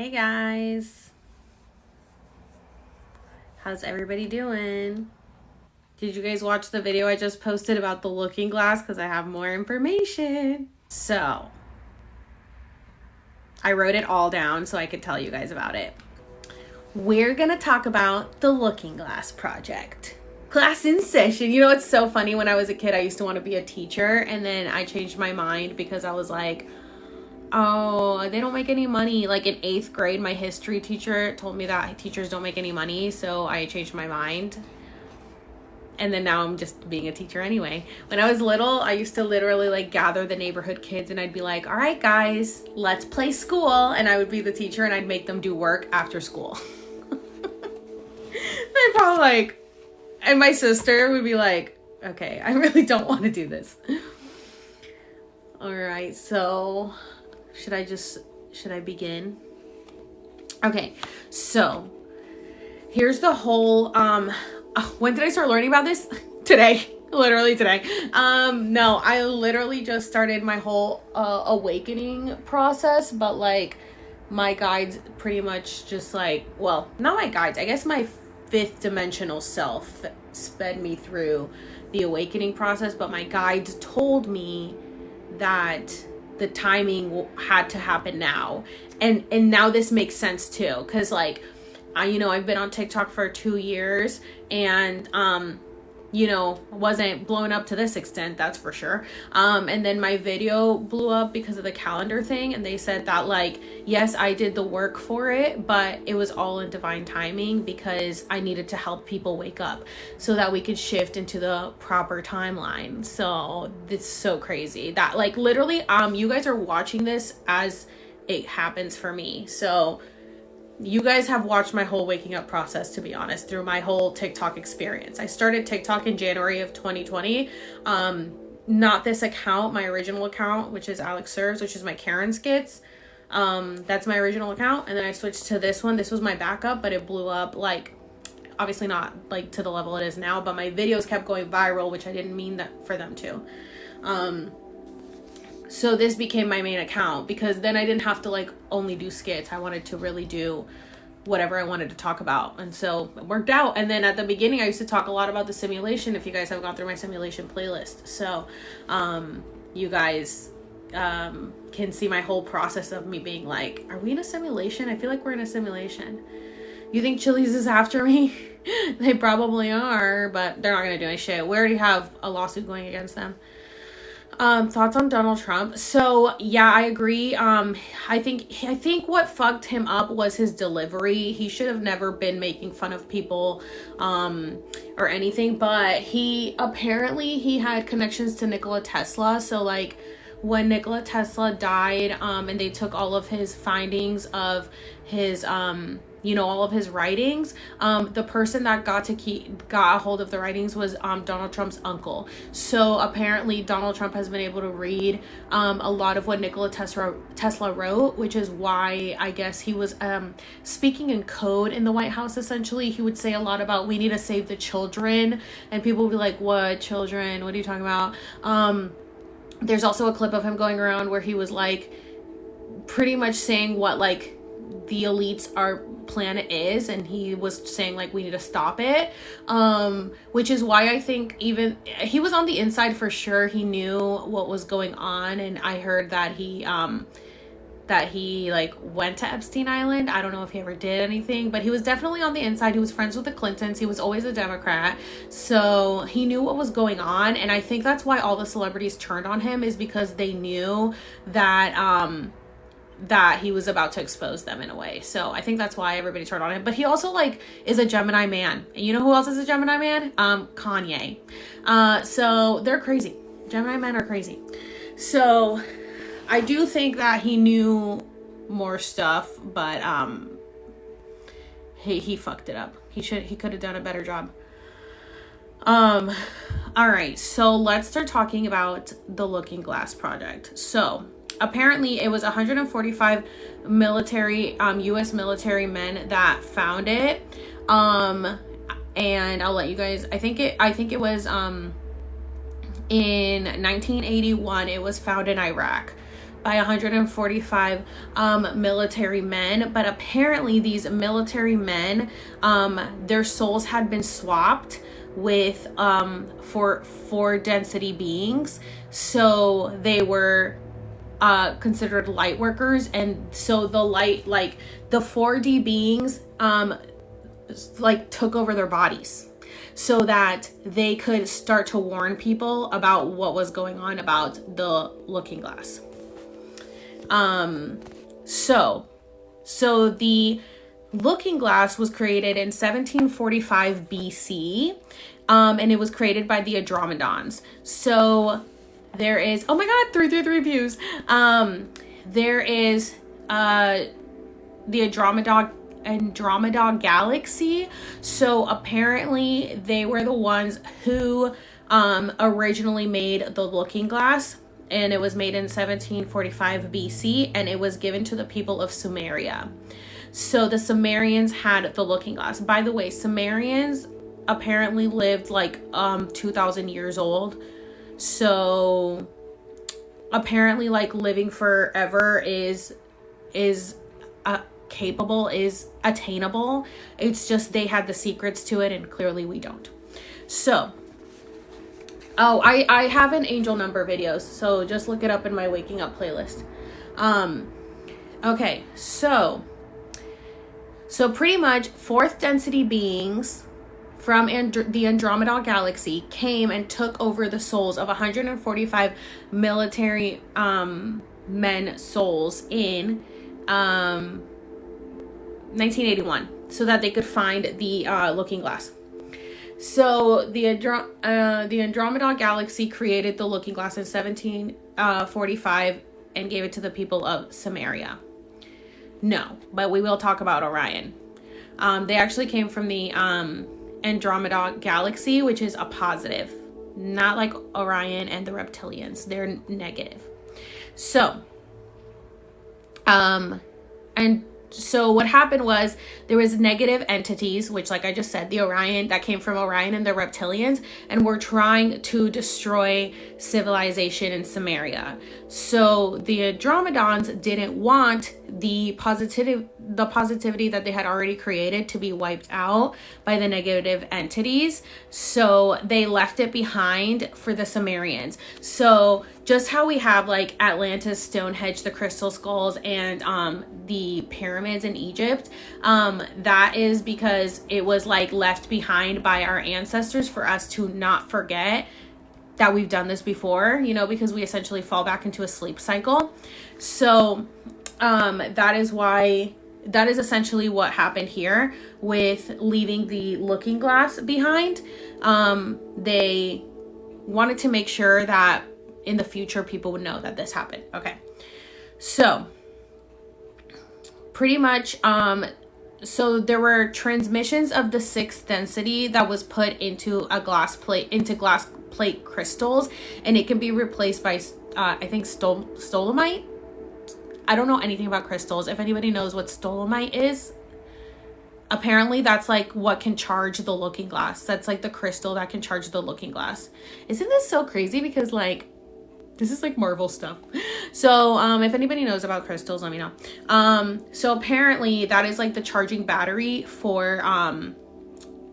Hey guys, how's everybody doing? Did you guys watch the video I just posted about the looking glass? Because I have more information. So, I wrote it all down so I could tell you guys about it. We're gonna talk about the looking glass project. Class in session. You know, it's so funny. When I was a kid, I used to want to be a teacher, and then I changed my mind because I was like, oh, they don't make any money. Like in 8th grade, my history teacher told me that teachers don't make any money, so I changed my mind. And then now I'm just being a teacher anyway. When I was little, I used to literally like gather the neighborhood kids and I'd be like, all right, guys, let's play school. And I would be the teacher and I'd make them do work after school. They're probably like, and my sister would be like, okay, I really don't want to do this. All right, so should I begin? Okay, so here's the whole, when did I start learning about this? Today. Literally today. No, I literally just started my whole awakening process, but like my guides pretty much just like, well, not my guides, I guess my fifth dimensional self sped me through the awakening process, but my guides told me that the timing had to happen now. And now this makes sense too, because like I've been on TikTok for 2 years and wasn't blown up to this extent, that's for sure. And then my video blew up because of the calendar thing, and they said that like, yes, I did the work for it, but it was all in divine timing because I needed to help people wake up so that we could shift into the proper timeline. So it's so crazy that like literally you guys are watching this as it happens for me. So you guys have watched my whole waking up process, to be honest, through my whole TikTok experience. I started TikTok in January of 2020. Not this account, my original account, which is Alex Serves, which is my Karen skits. That's my original account. And then I switched to this one. This was my backup, but it blew up, like, obviously not like to the level it is now, but my videos kept going viral, which I didn't mean that for them to. So this became my main account because then I didn't have to like only do skits. I wanted to really do whatever I wanted to talk about. And so it worked out. And then at the beginning, I used to talk a lot about the simulation, if you guys have gone through my simulation playlist. So you guys can see my whole process of me being like, are we in a simulation? I feel like we're in a simulation. You think Chili's is after me? They probably are, but they're not going to do any shit. We already have a lawsuit going against them. Thoughts on Donald Trump. So yeah, I agree. I think what fucked him up was his delivery. He should have never been making fun of people, or anything, but he had connections to Nikola Tesla. So like when Nikola Tesla died, and they took all of his findings of his, all of his writings, the person that got a hold of the writings was Donald Trump's uncle. So apparently Donald Trump has been able to read a lot of what Nikola Tesla wrote, which is why I guess he was speaking in code in the White House. Essentially, he would say a lot about, we need to save the children, and people would be like, what children? What are you talking about? There's also a clip of him going around where he was like pretty much saying what like the elites our planet is, and he was saying like we need to stop it, which is why I think even he was on the inside for sure. He knew what was going on, and I heard that he like went to Epstein Island. I don't know if he ever did anything, but he was definitely on the inside. He was friends with the Clintons. He was always a Democrat. So he knew what was going on. And I think that's why all the celebrities turned on him, is because they knew that, that he was about to expose them in a way. So I think that's why everybody turned on him. But he also like is a Gemini man. You know who else is a Gemini man? Kanye. So they're crazy. Gemini men are crazy. So I do think that he knew more stuff, but he fucked it up. He could have done a better job. All right, so let's start talking about the Looking Glass project. So apparently it was 145 military, U.S. military men that found it. And I'll let you guys, I think it was, in 1981, it was found in Iraq. by 145 military men, but apparently these military men, their souls had been swapped with for density beings, so they were considered light workers, and so the light, like the 4D beings, like took over their bodies so that they could start to warn people about what was going on about the looking glass. So the looking glass was created in 1745 BC, and it was created by the Andromedons. So there is, oh my god, 333 views. There is the Andromeda Galaxy. So apparently they were the ones who originally made the looking glass, and it was made in 1745 BC, and it was given to the people of Sumeria. So the Sumerians had the looking glass. By the way, Sumerians apparently lived like 2,000 years old. So apparently like living forever is capable, is attainable. It's just they had the secrets to it, and clearly we don't. So oh, I have an angel number videos, so just look it up in my waking up playlist. Okay, so pretty much fourth density beings from the Andromeda Galaxy came and took over the souls of 145 military men souls in 1981, so that they could find the looking glass. So the Andromeda Galaxy created the looking glass in 1745 and gave it to the people of Sumeria. No, but we will talk about Orion. They actually came from the Andromeda Galaxy, which is a positive, not like Orion and the reptilians. They're negative. So, So what happened was there was negative entities, which, like I just said, the Orion, that came from Orion and the reptilians, and were trying to destroy civilization in Sumeria. So the Andromedons didn't want the positivity that they had already created to be wiped out by the negative entities. So they left it behind for the Sumerians. So just how we have like Atlantis, Stonehenge, the crystal skulls, and the pyramids in Egypt, that is because it was like left behind by our ancestors for us to not forget that we've done this before, you know, because we essentially fall back into a sleep cycle. So that is essentially what happened here with leaving the looking glass behind. They wanted to make sure that in the future people would know that this happened. Okay, so pretty much so there were transmissions of the sixth density that was put into a glass plate crystals, and it can be replaced by I think stolamite. I don't know anything about crystals. If anybody knows what stolamite is, apparently that's like what can charge the looking glass. That's like the crystal that can charge the looking glass. Isn't this so crazy? Because like this is like Marvel stuff. So if anybody knows about crystals, let me know. So apparently that is like the charging battery for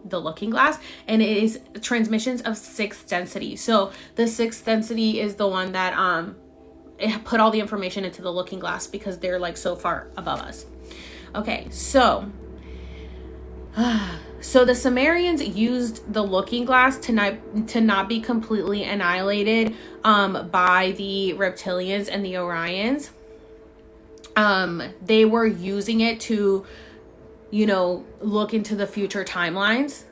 the looking glass, and it is transmissions of sixth density. So the sixth density is the one that it put all the information into the looking glass because they're like so far above us. Okay, so the Sumerians used the looking glass to not be completely annihilated by the reptilians and the Orions. They were using it to, you know, look into the future timelines.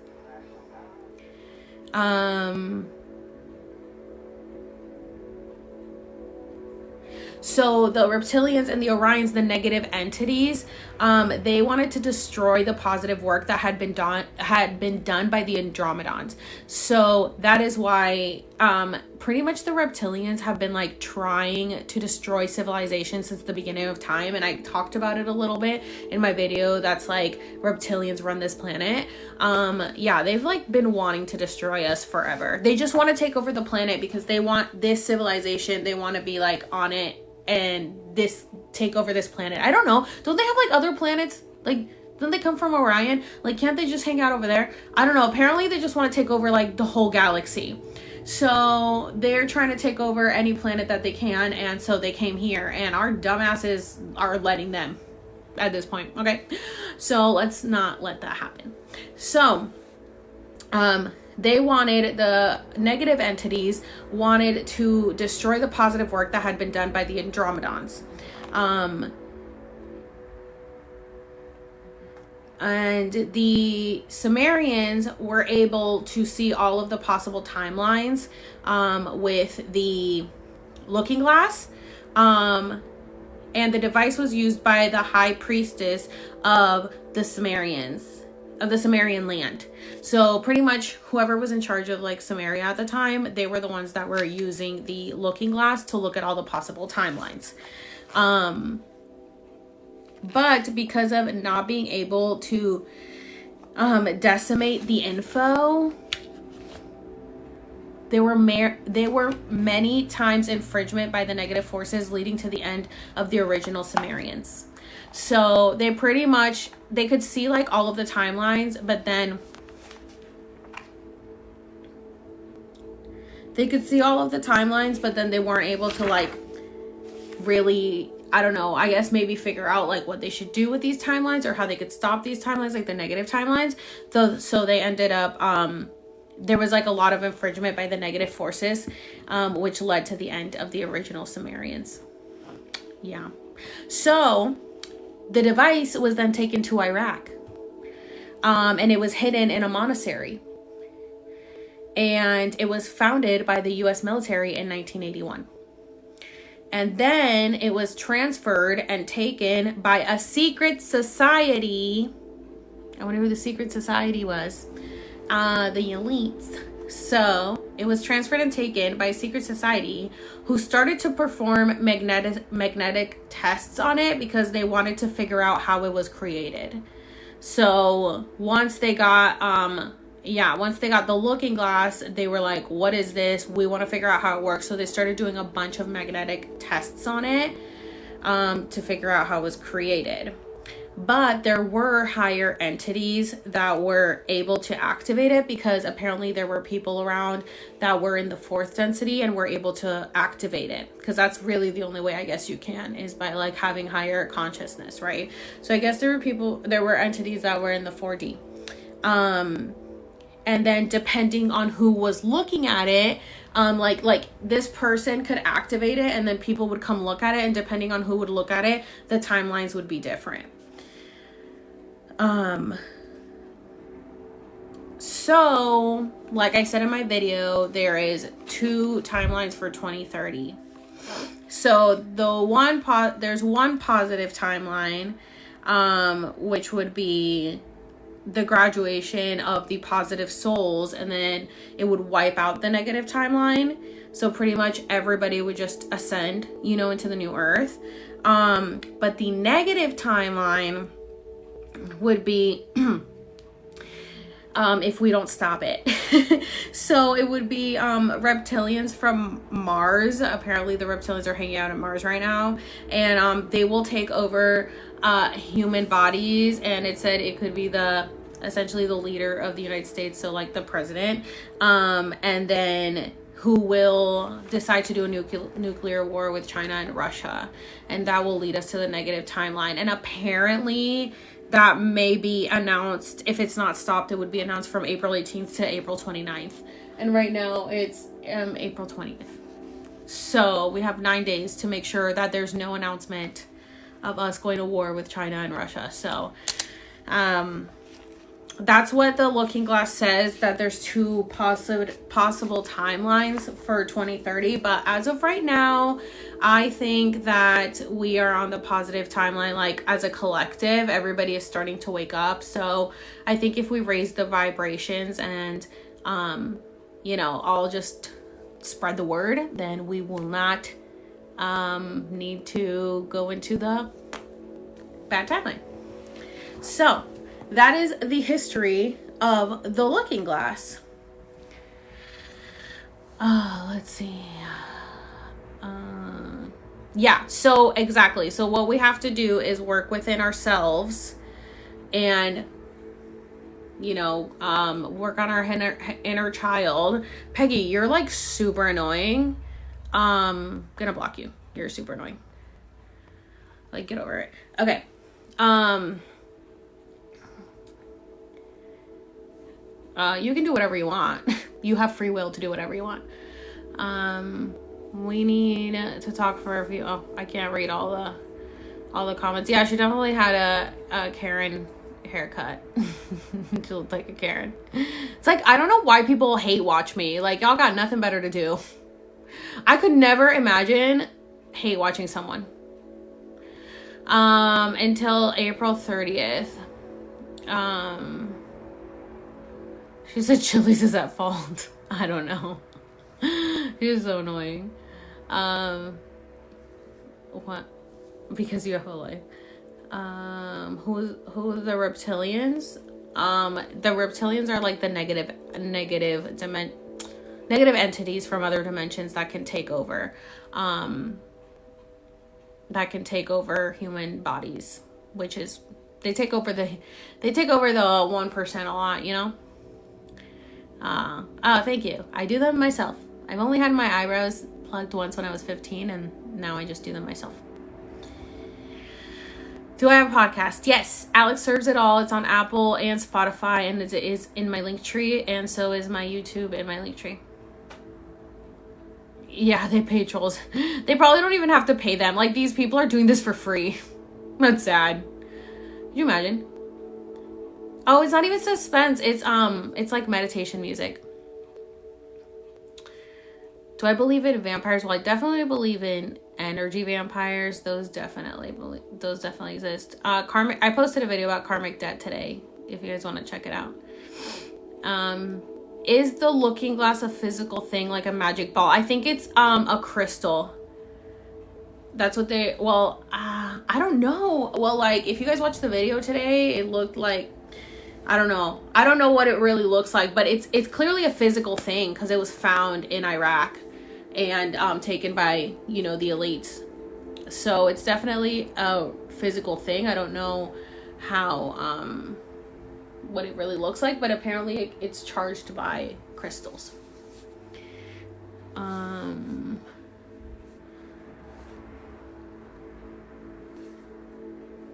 So the reptilians and the Orions, the negative entities, they wanted to destroy the positive work that had been done by the Andromedons. So that is why pretty much the reptilians have been like trying to destroy civilization since the beginning of time. And I talked about it a little bit in my video that's like reptilians run this planet. Yeah, they've like been wanting to destroy us forever. They just want to take over the planet because they want this civilization. They want to be like on it and this take over this planet. I don't know. Don't they have like other planets? Like, don't they come from Orion? Like, can't they just hang out over there? I don't know. Apparently they just want to take over like the whole galaxy. So they're trying to take over any planet that they can, and so they came here, and our dumbasses are letting them at this point. Okay, so let's not let that happen. So they wanted, the negative entities wanted to destroy the positive work that had been done by the Andromedans. And the Sumerians were able to see all of the possible timelines with the looking glass. And the device was used by the high priestess of the Sumerians, of the Sumerian land. So pretty much whoever was in charge of like Sumeria at the time, they were the ones that were using the looking glass to look at all the possible timelines. But because of not being able to decimate the info, there were many times infringement by the negative forces, leading to the end of the original Sumerians. So they pretty much, they could see like all of the timelines, but then they weren't able to like really, I don't know, I guess maybe figure out like what they should do with these timelines or how they could stop these timelines, like the negative timelines. So they ended up, there was like a lot of infringement by the negative forces, which led to the end of the original Sumerians. Yeah. So the device was then taken to Iraq, and it was hidden in a monastery. And it was founded by the U.S. military in 1981. And then it was transferred and taken by a secret society. I wonder who the secret society was. The elites. So it was transferred and taken by a secret society who started to perform magnetic tests on it because they wanted to figure out how it was created. So once they got the looking glass, they were like, what is this? We want to figure out how it works. So they started doing a bunch of magnetic tests on it to figure out how it was created. But there were higher entities that were able to activate it because apparently there were people around that were in the fourth density and were able to activate it. Because that's really the only way I guess you can, is by like having higher consciousness, right? So I guess there were entities that were in the 4D. And then depending on who was looking at it, like this person could activate it and then people would come look at it, and depending on who would look at it, the timelines would be different. So like I said in my video, there is 2 timelines for 2030. So there's one positive timeline, which would be the graduation of the positive souls, and then it would wipe out the negative timeline. So pretty much everybody would just ascend, into the new earth. But the negative timeline would be if we don't stop it. So it would be reptilians from Mars. Apparently the reptilians are hanging out at Mars right now, and they will take over human bodies, and it said it could be essentially the leader of the United States, so like the president, and then who will decide to do a nuclear war with China and Russia, and that will lead us to the negative timeline. And apparently that may be announced, if it's not stopped, it would be announced from April 18th to April 29th. And right now it's April 20th. So we have 9 days to make sure that there's no announcement of us going to war with China and Russia. So that's what the looking glass says, that there's 2 possible timelines for 2030. But as of right now, I think that we are on the positive timeline. Like as a collective, everybody is starting to wake up. So I think if we raise the vibrations and all just spread the word, then we will not need to go into the bad timeline. So that is the history of the looking glass. Let's see. Yeah, so exactly. So what we have to do is work within ourselves and, work on our inner child. Peggy, you're like super annoying. Gonna block you. You're super annoying. Like, get over it. Okay. You can do whatever you want. You have free will to do whatever you want. We need to talk for a few. Oh, I can't read all the comments. Yeah, she definitely had a Karen haircut. She looked like a Karen. It's like, I don't know why people hate watch me. Like, y'all got nothing better to do. I could never imagine hate watching someone. Until April 30th. She said Chili's is at fault. I don't know. She's so annoying. What? Because UFO life. Who are the reptilians? The reptilians are like the negative entities from other dimensions that can take over. That can take over human bodies, which is they take over the 1% a lot, you know? Oh, thank you. I do them myself. I've only had my eyebrows plugged once when I was 15, and now I just do them myself. Do I have a podcast? Yes. Alex Serves It All. It's on Apple and Spotify, and it is in my Linktree, and so is my YouTube in my Linktree. Yeah, they pay trolls. They probably don't even have to pay them. Like, these people are doing this for free. That's sad. Can you imagine? Oh, it's not even suspense. It's like meditation music. Do I believe in vampires? Well, I definitely believe in energy vampires. Those definitely exist. Karmic. I posted a video about karmic debt today. If you guys want to check it out. Is the looking glass a physical thing, like a magic ball? I think it's a crystal. That's what they. Well, I don't know. Well, like, if you guys watched the video today, it looked like. I don't know. I don't know what it really looks like, but it's clearly a physical thing because it was found in Iraq and taken by, the elites. So it's definitely a physical thing. I don't know how what it really looks like, but apparently it's charged by crystals.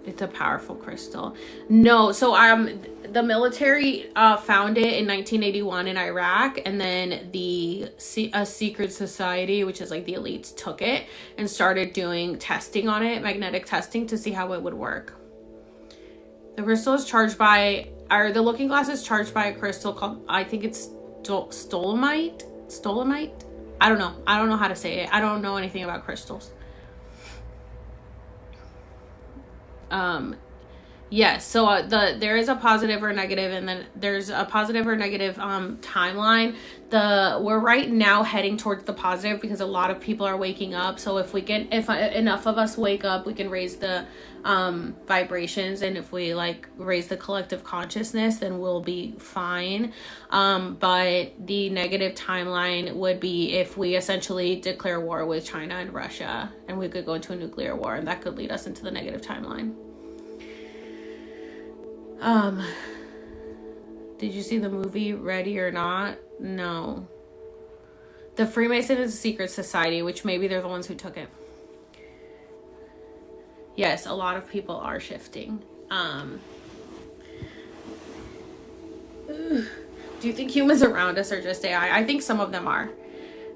It's a powerful crystal. No, so the military found it in 1981 in Iraq, and then a secret society, which is like the elites, took it and started doing testing on it, magnetic testing, to see how it would work. The crystal is charged by, or the looking glass is charged by a crystal called, I think it's stolemite. I don't know how to say it. I don't know anything about crystals. Yes, so there is a positive or negative, and then there's a positive or negative timeline. We're right now heading towards the positive because a lot of people are waking up. So if enough of us wake up, we can raise the vibrations, and if we like raise the collective consciousness, then we'll be fine. But the negative timeline would be if we essentially declare war with China and Russia, and we could go into a nuclear war, and that could lead us into the negative timeline. Did you see the movie Ready or Not? No. The Freemason is a secret society, which maybe they're the ones who took it. Yes, a lot of people are shifting. Do you think humans around us are just AI? I think some of them are.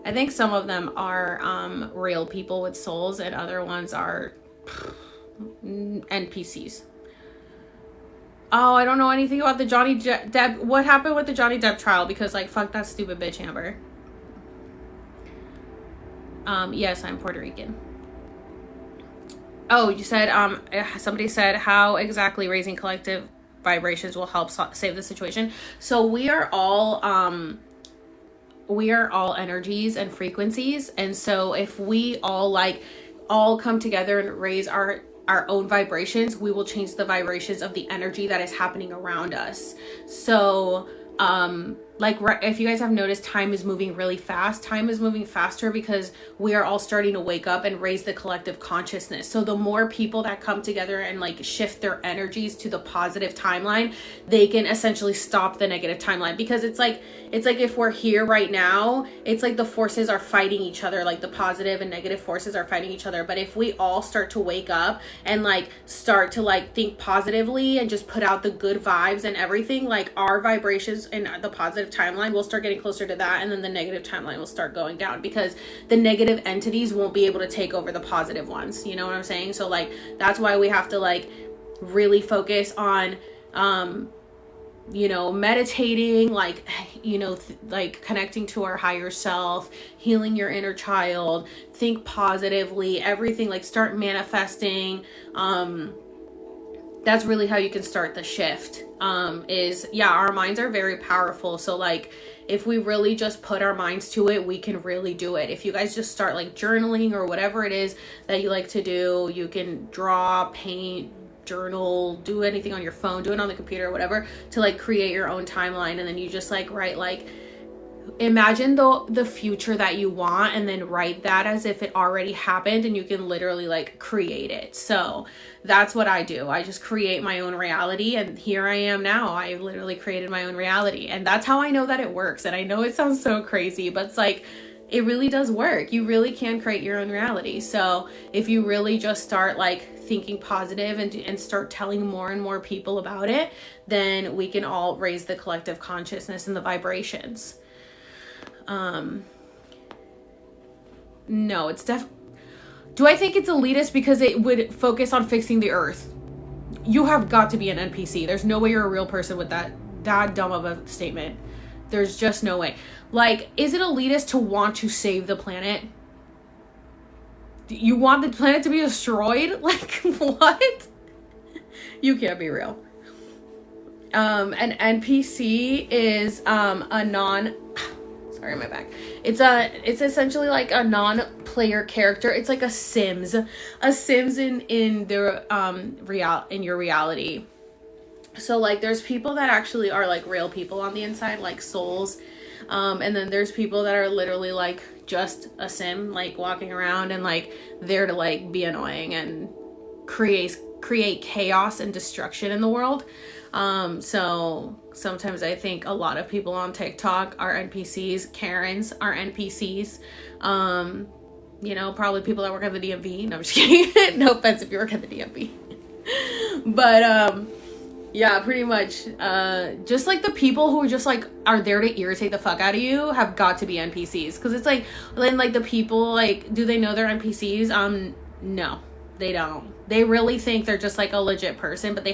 I think some of them are real people with souls, and other ones are NPCs. Oh, I don't know anything about the Johnny Depp. What happened with the Johnny Depp trial? Because, like, fuck that stupid bitch, Amber. Yes, I'm Puerto Rican. Oh, you said, somebody said how exactly raising collective vibrations will help save the situation. So we are all energies and frequencies. And so if we all come together and raise our own vibrations, we will change the vibrations of the energy that is happening around us. So like, if you guys have noticed, time is moving really fast. Time is moving faster because we are all starting to wake up and raise the collective consciousness. So the more people that come together and like shift their energies to the positive timeline, they can essentially stop the negative timeline. Because it's like if we're here right now, it's like the forces are fighting each other, like the positive and negative forces are fighting each other. But if we all start to wake up and like start to like think positively and just put out the good vibes and everything, like our vibrations in the positive timeline will start getting closer to that, and then the negative timeline will start going down, because the negative entities won't be able to take over the positive ones. You know what I'm saying? So like that's why we have to like really focus on you know, meditating, like, you know, like connecting to our higher self, healing your inner child, think positively, everything, like start manifesting. That's really how you can start the shift. Our minds are very powerful. So like, if we really just put our minds to it, we can really do it. If you guys just start like journaling or whatever it is that you like to do, you can draw, paint, journal, do anything on your phone, do it on the computer, whatever, to like create your own timeline. And then you just like write, like, imagine the future that you want, and then write that as if it already happened, and you can literally like create it. So that's what I do. I just create my own reality, and here I am now. I literally created my own reality, and that's how I know that it works. And I know it sounds so crazy, but it's like, it really does work. You really can create your own reality. So if you really just start like thinking positive and start telling more and more people about it, then we can all raise the collective consciousness and the vibrations. No, it's do I think it's elitist because it would focus on fixing the earth? You have got to be an NPC. There's no way you're a real person with that dumb of a statement. There's just no way. Like, is it elitist to want to save the planet? You want the planet to be destroyed? Like, what? You can't be real. An NPC is a non... Sorry, my back. It's essentially like a non-player character. It's like a Sims in the in your reality. So like there's people that actually are like real people on the inside, like souls. And then there's people that are literally like just a sim, like walking around and like there to like be annoying and create chaos and destruction in the world. So sometimes I think a lot of people on TikTok are NPCs. Karens are NPCs. You know, probably people that work at the DMV. No, I'm just kidding. No offense if you work at the DMV. But, yeah, pretty much. Just like the people who just like are there to irritate the fuck out of you have got to be NPCs. Cause it's like, then like the people, like, do they know they're NPCs? No, they don't. They really think they're just like a legit person, but they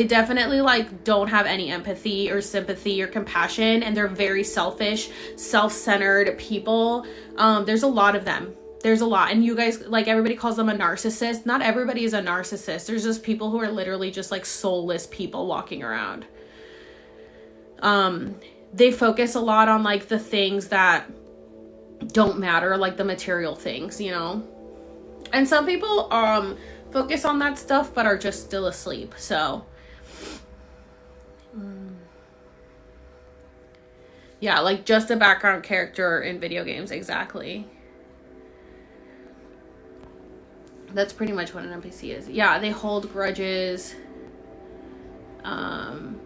definitely like don't have any empathy or sympathy or compassion. And they're very selfish, self-centered people. There's a lot of them. There's a lot. And you guys, like, everybody calls them a narcissist. Not everybody is a narcissist. There's just people who are literally just like soulless people walking around. They focus a lot on like the things that don't matter, like the material things, you know? And some people focus on that stuff but are just still asleep. So yeah, like just a background character in video games. Exactly. That's pretty much what an NPC is. Yeah, they hold grudges. Can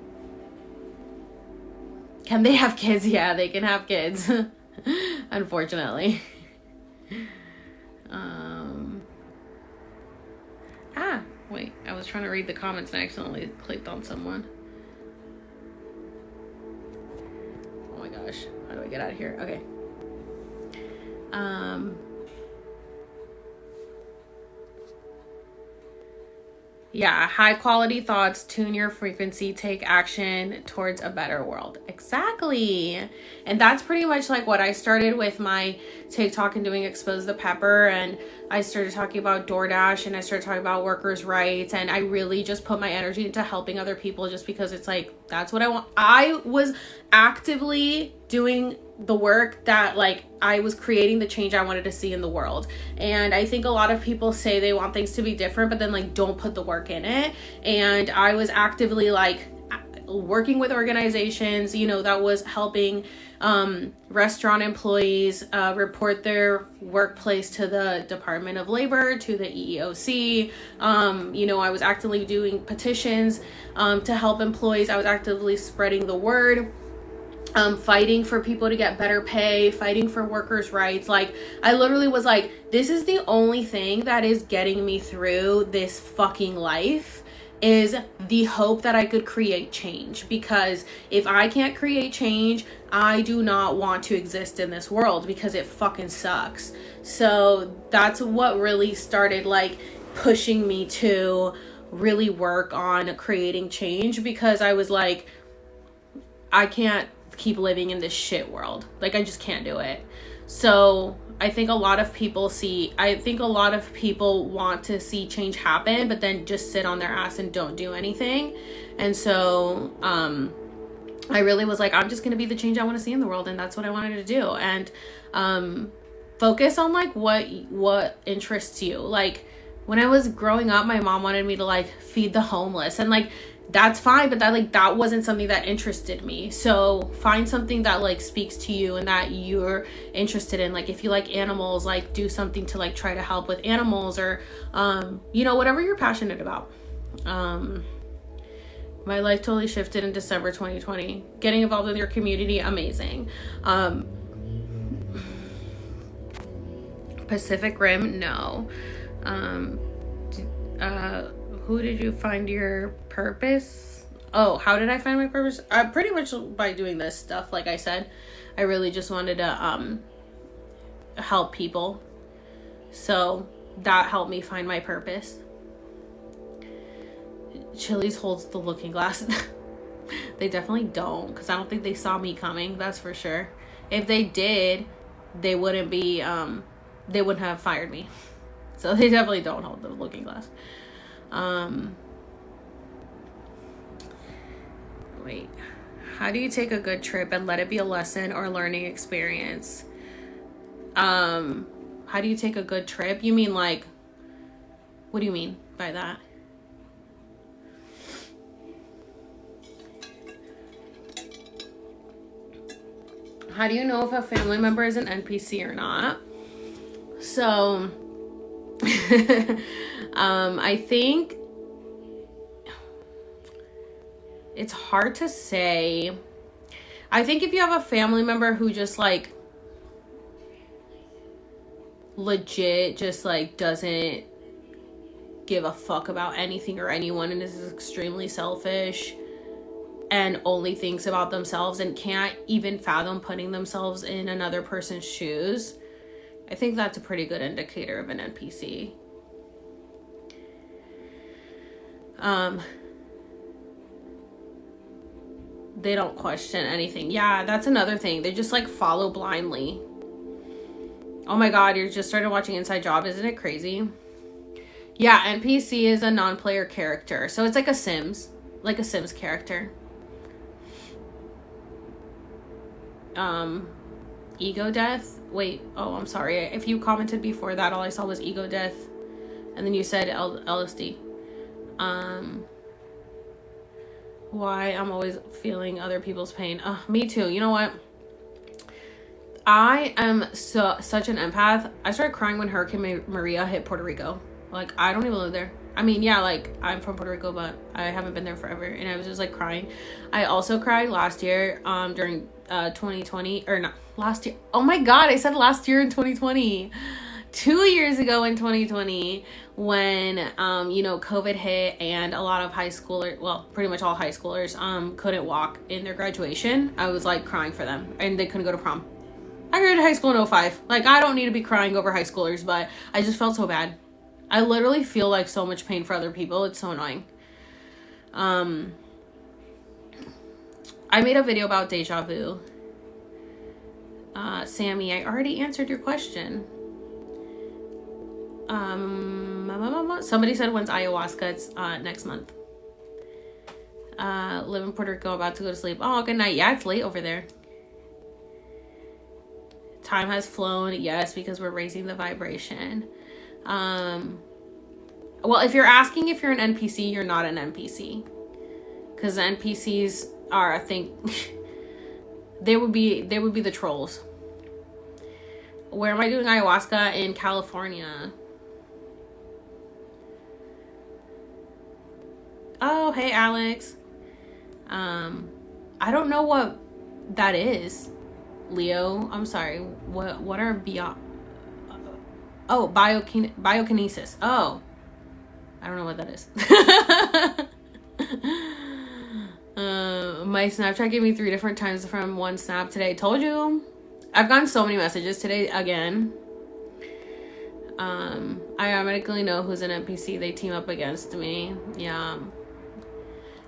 they have kids? Yeah, they can have kids. Unfortunately. Wait, I was trying to read the comments and I accidentally clicked on someone. Oh my gosh, how do I get out of here? Okay. Yeah, high quality thoughts, tune your frequency, take action towards a better world. Exactly. And that's pretty much like what I started with my TikTok and doing Expose the Pepper. And I started talking about DoorDash and I started talking about workers' rights. And I really just put my energy into helping other people just because it's like, that's what I want. I was actively doing the work that like I was creating the change I wanted to see in the world. And I think a lot of people say they want things to be different, but then like don't put the work in it. And I was actively like working with organizations, you know, that was helping restaurant employees report their workplace to the Department of Labor, to the EEOC. You know, I was actively doing petitions to help employees. I was actively spreading the word. Fighting for people to get better pay, fighting for workers' rights. Like, I literally was like, this is the only thing that is getting me through this fucking life, is the hope that I could create change. Because if I can't create change, I do not want to exist in this world, because it fucking sucks. So that's what really started like pushing me to really work on creating change, because I was like, I can't keep living in this shit world. Like, I just can't do it. So I think a lot of people want to see change happen, but then just sit on their ass and don't do anything. And so I really was like, I'm just going to be the change I want to see in the world. And that's what I wanted to do. And focus on like what interests you. Like, when I was growing up, my mom wanted me to like feed the homeless, and like, that's fine, but that wasn't something that interested me. So find something that like speaks to you and that you're interested in. Like, if you like animals, like do something to like try to help with animals, or you know, whatever you're passionate about. My life totally shifted in December 2020. Getting involved with your community, amazing. Pacific Rim, no. Who did you find your purpose? Oh, how did I find my purpose? Pretty much by doing this stuff. Like I said, I really just wanted to help people. So that helped me find my purpose. Chili's holds the looking glass. They definitely don't, because I don't think they saw me coming. That's for sure. If they did, they wouldn't have fired me. So they definitely don't hold the looking glass. Wait, how do you take a good trip and let it be a lesson or learning experience? How do you take a good trip? You mean like, what do you mean by that? How do you know if a family member is an NPC or not? So I think it's hard to say. I think if you have a family member who just like legit just like doesn't give a fuck about anything or anyone and is extremely selfish and only thinks about themselves and can't even fathom putting themselves in another person's shoes, I think that's a pretty good indicator of an NPC. They don't question anything. Yeah, that's another thing. They just like follow blindly. Oh my god, you just started watching Inside Job. Isn't it crazy? Yeah, NPC is a non-player character. So it's like a Sims character. Ego death. Wait, oh, I'm sorry. If you commented before that, all I saw was ego death. And then you said LSD. Why I'm always feeling other people's pain. Me too. You know what? I am such an empath. I started crying when Hurricane Maria hit Puerto Rico. Like, I don't even live there. I mean, yeah, like, I'm from Puerto Rico, but I haven't been there forever. And I was just, like, crying. I also cried last year during 2020. Or not, last year. Oh, my God. I said last year in 2020. 2 years ago in 2020 when, COVID hit and a lot of high schoolers, well, pretty much all high schoolers couldn't walk in their graduation. I was, like, crying for them. And they couldn't go to prom. I graduated high school in 2005. Like, I don't need to be crying over high schoolers, but I just felt so bad. I literally feel like so much pain for other people. It's so annoying. I made a video about deja vu. Sammy, I already answered your question. Somebody said when's ayahuasca? It's next month. Live in Puerto Rico, about to go to sleep. Oh, good night. Yeah, it's late over there. Time has flown. Yes, because we're raising the vibration. Well, if you're asking if you're an NPC, you're not an NPC. because the NPCs are, I think, they would be the trolls. Where am I doing ayahuasca? In California. Oh, hey Alex. I don't know what that is, Leo. I'm sorry. What are beyond? Oh, biokinesis. Oh, I don't know what that is. My Snapchat gave me 3 different times from one snap today. Told you. I've gotten so many messages today again. I automatically know who's an NPC they team up against me. Yeah.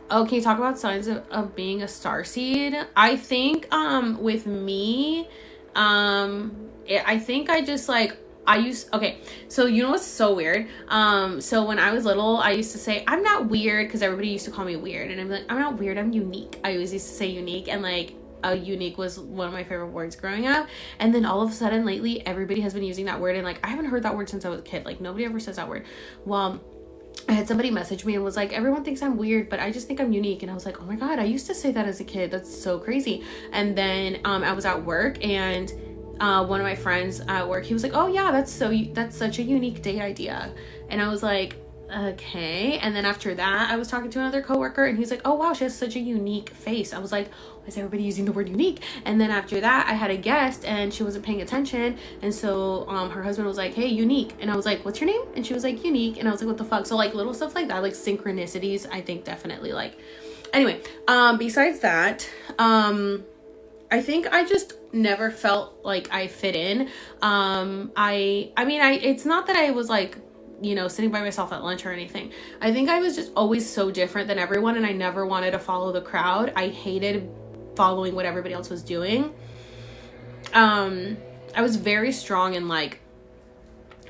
Oh, can you talk about signs of being a starseed? I think with me, I think I just like, okay, so you know what's so weird? So when I was little, I used to say, I'm not weird, because everybody used to call me weird. And I'm like, I'm not weird, I'm unique. I always used to say unique, and like, unique was one of my favorite words growing up. And then all of a sudden lately, everybody has been using that word, and like, I haven't heard that word since I was a kid. Like, nobody ever says that word. Well, I had somebody message me and was like, everyone thinks I'm weird, but I just think I'm unique. And I was like, oh my God, I used to say that as a kid. That's so crazy. And then I was at work, and one of my friends at work, he was like, oh yeah, that's such a unique date idea. And I was like, okay. And then after that, I was talking to another coworker, and he's like, oh wow, she has such a unique face. I was like, why is everybody using the word unique? And then after that, I had a guest, and she wasn't paying attention, and so her husband was like, hey, unique. And I was like, what's your name? And she was like, unique. And I was like, what the fuck? So like little stuff like that, like synchronicities, I think definitely, like, anyway, besides that, I think I just never felt like I fit in. It's not that I was like, you know, sitting by myself at lunch or anything. I think I was just always so different than everyone, and I never wanted to follow the crowd. I hated following what everybody else was doing. I was very strong in like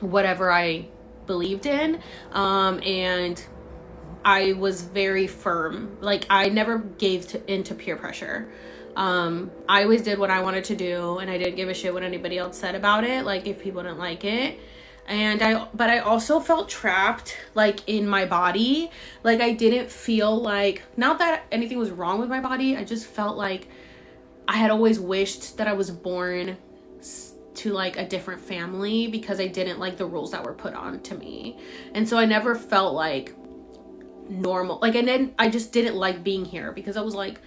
whatever I believed in, and I was very firm. Like, I never gave into peer pressure. I always did what I wanted to do, and I didn't give a shit what anybody else said about it, like if people didn't like it. But I also felt trapped, like, in my body. Like, I didn't feel like, not that anything was wrong with my body, I just felt like I had always wished that I was born to like a different family, because I didn't like the rules that were put on to me. And so I never felt like normal. Like, I just didn't like being here, because I was like,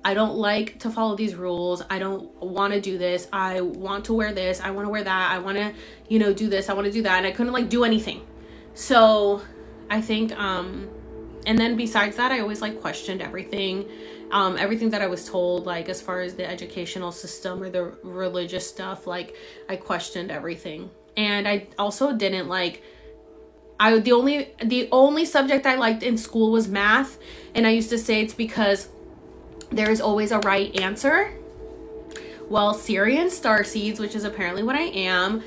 I don't like to follow these rules. I don't want to do this. I want to wear this. I want to wear that. I want to, you know, do this. I want to do that. And I couldn't like do anything. So I think, and then besides that, I always like questioned everything. Everything that I was told, like as far as the educational system or the religious stuff, like I questioned everything. And I also didn't like, the only subject I liked in school was math. And I used to say it's because there is always a right answer. Well, Syrian starseeds, which is apparently what I am,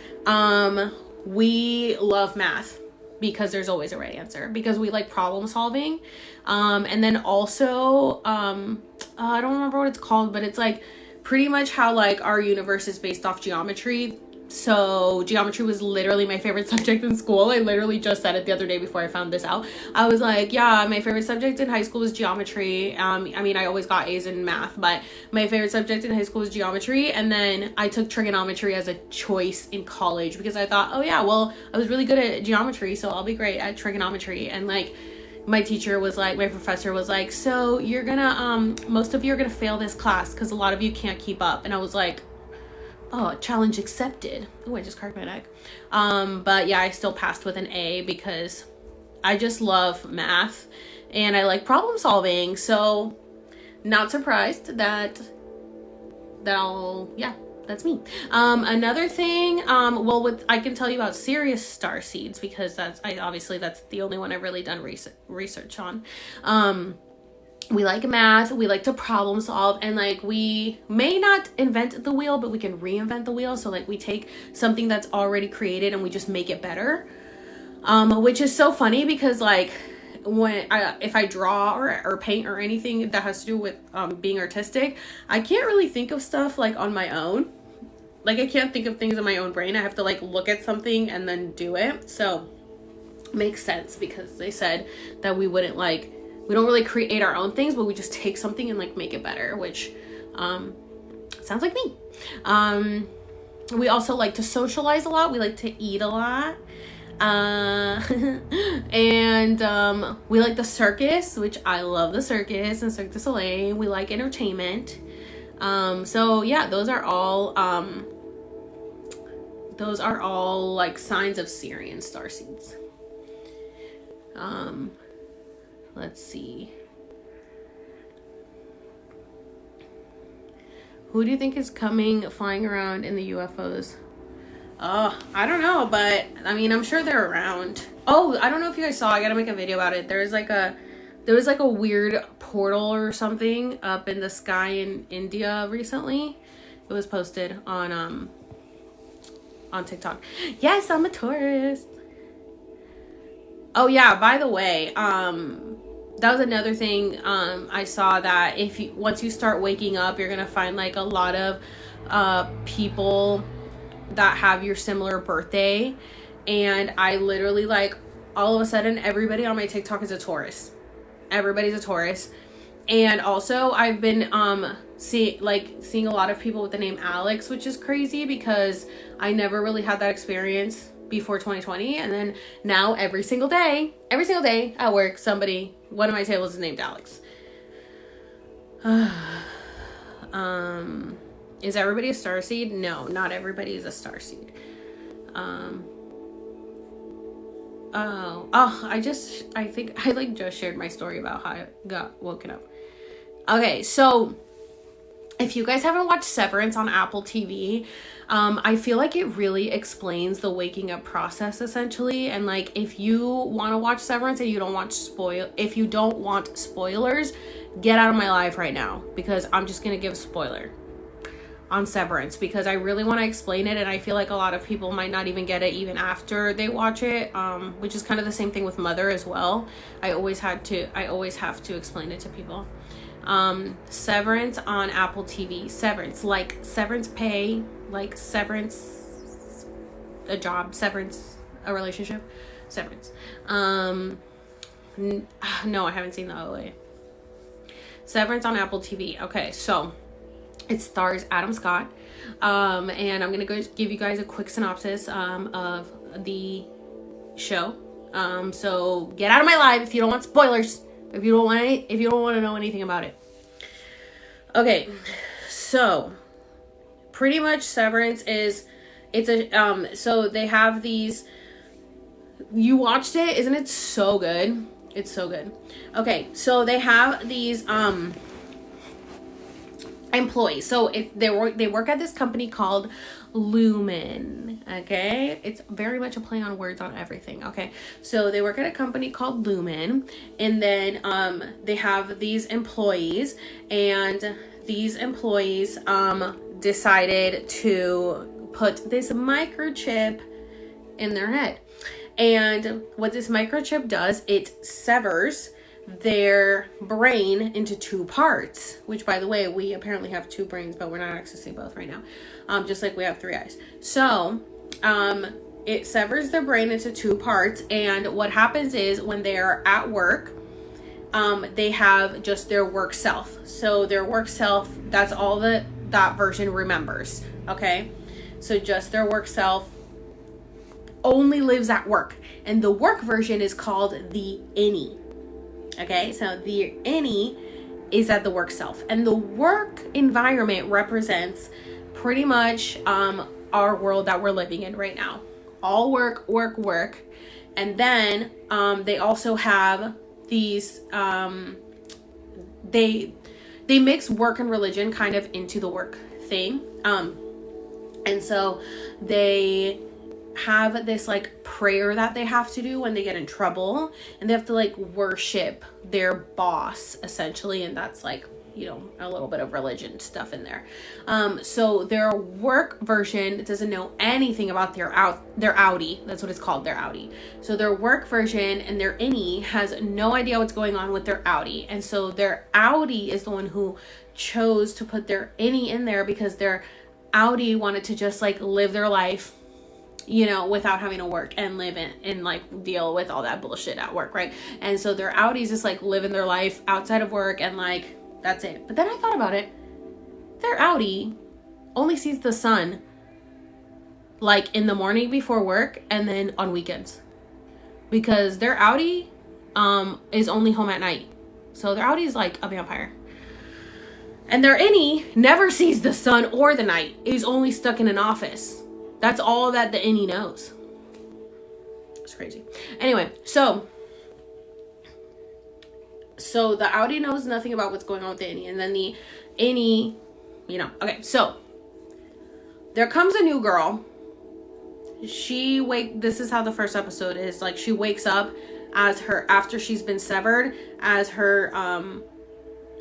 we love math because there's always a right answer, because we like problem solving. And then also, I don't remember what it's called, but it's like pretty much how like our universe is based off geometry. So geometry was literally my favorite subject in school. I literally just said it the other day before I found this out. I was like, yeah, my favorite subject in high school was geometry. I always got A's in math, but my favorite subject in high school was geometry. And then I took trigonometry as a choice in college, because I thought, oh yeah, well, I was really good at geometry, so I'll be great at trigonometry. And like, my professor was like, so you're gonna, most of you are gonna fail this class because a lot of you can't keep up. And I was like, oh, challenge accepted. Oh, I just cracked my neck. But yeah, I still passed with an A because I just love math and I like problem solving. So not surprised that's me. Another thing, I can tell you about Sirius starseeds, because that's the only one I've really done research on. We like math, we like to problem solve, and like we may not invent the wheel, but we can reinvent the wheel. So like we take something that's already created and we just make it better, which is so funny because like if I draw or paint or anything that has to do with being artistic, I can't really think of stuff like on my own. Like I can't think of things in my own brain. I have to like look at something and then do it. So makes sense, because they said that we wouldn't like we don't really create our own things, but we just take something and like make it better, which sounds like me. We also like to socialize a lot. We like to eat a lot. And we like the circus, which I love the circus and Cirque du Soleil. We like entertainment. So yeah, those are all like signs of Sirian starseeds. Let's see. Who do you think is flying around in the UFOs? Oh, I don't know, but I mean, I'm sure they're around. Oh, I don't know if you guys saw, I gotta make a video about it. There was like a weird portal or something up in the sky in India recently. It was posted on TikTok. Yes, I'm a tourist. Oh yeah, by the way, that was another thing. I saw that once you start waking up, you're gonna find like a lot of people that have your similar birthday, and I literally, like, all of a sudden everybody on my TikTok is a Taurus. Everybody's a Taurus. And also I've been seeing a lot of people with the name Alex, which is crazy because I never really had that experience before 2020. And then now every single day at work, one of my tables is named Alex. Is everybody a starseed? No, not everybody is a starseed. I think I like just shared my story about how I got woken up. Okay, so if you guys haven't watched Severance on Apple TV, I feel like it really explains the waking up process essentially. And like, if you want to watch Severance and you don't want spoilers, get out of my life right now, because I'm just gonna give a spoiler on Severance because I really want to explain it, and I feel like a lot of people might not even get it even after they watch it, which is kind of the same thing with Mother as well. I always have to explain it to people. Severance on Apple TV. Severance, like severance pay, like severance a job, severance a relationship, Severance. No, I haven't seen the OA. Severance on Apple TV. Okay, so it stars Adam Scott, and I'm gonna go give you guys a quick synopsis of the show. So get out of my life if you don't want spoilers. If you don't want to know anything about it. Okay, so pretty much Severance so they have these. You watched it, isn't it so good? It's so good. Okay, so they have these employees. So they work at this company called Lumen. Okay, it's very much a play on words on everything. Okay, so they work at a company called Lumen, and then they have these employees, and these employees decided to put this microchip in their head. And what this microchip does, it severs their brain into two parts, which, by the way, we apparently have two brains, but we're not accessing both right now, just like we have three eyes. So it severs their brain into two parts, and what happens is when they're at work, they have just their work self. So their work self, that's all that version remembers. Okay, so just their work self only lives at work, and the work version is called the innie. Okay, so the innie is at the work self, and the work environment represents pretty much our world that we're living in right now. All work, work, work. And then they also have these they mix work and religion kind of into the work thing. And so they have this like prayer that they have to do when they get in trouble, and they have to like worship their boss essentially, and that's like, you know, a little bit of religion stuff in there. So their work version doesn't know anything about their outie. That's what it's called, their outie. So their work version and their innie has no idea what's going on with their outie, and so their outie is the one who chose to put their innie in there because their outie wanted to just like live their life without having to work and live and like deal with all that bullshit at work, right? And so their outies just like living their life outside of work and like that's it. But then I thought about it. Their outie only sees the sun like in the morning before work and then on weekends, because their outie is only home at night. So their outie is like a vampire. And their innie never sees the sun or the night. Is only stuck in an office. That's all that the innie knows. It's crazy. Anyway, so the outie knows nothing about what's going on with the innie. And then the innie, okay, so there comes a new girl. This is how the first episode is. Like, she wakes up as her, after she's been severed, as her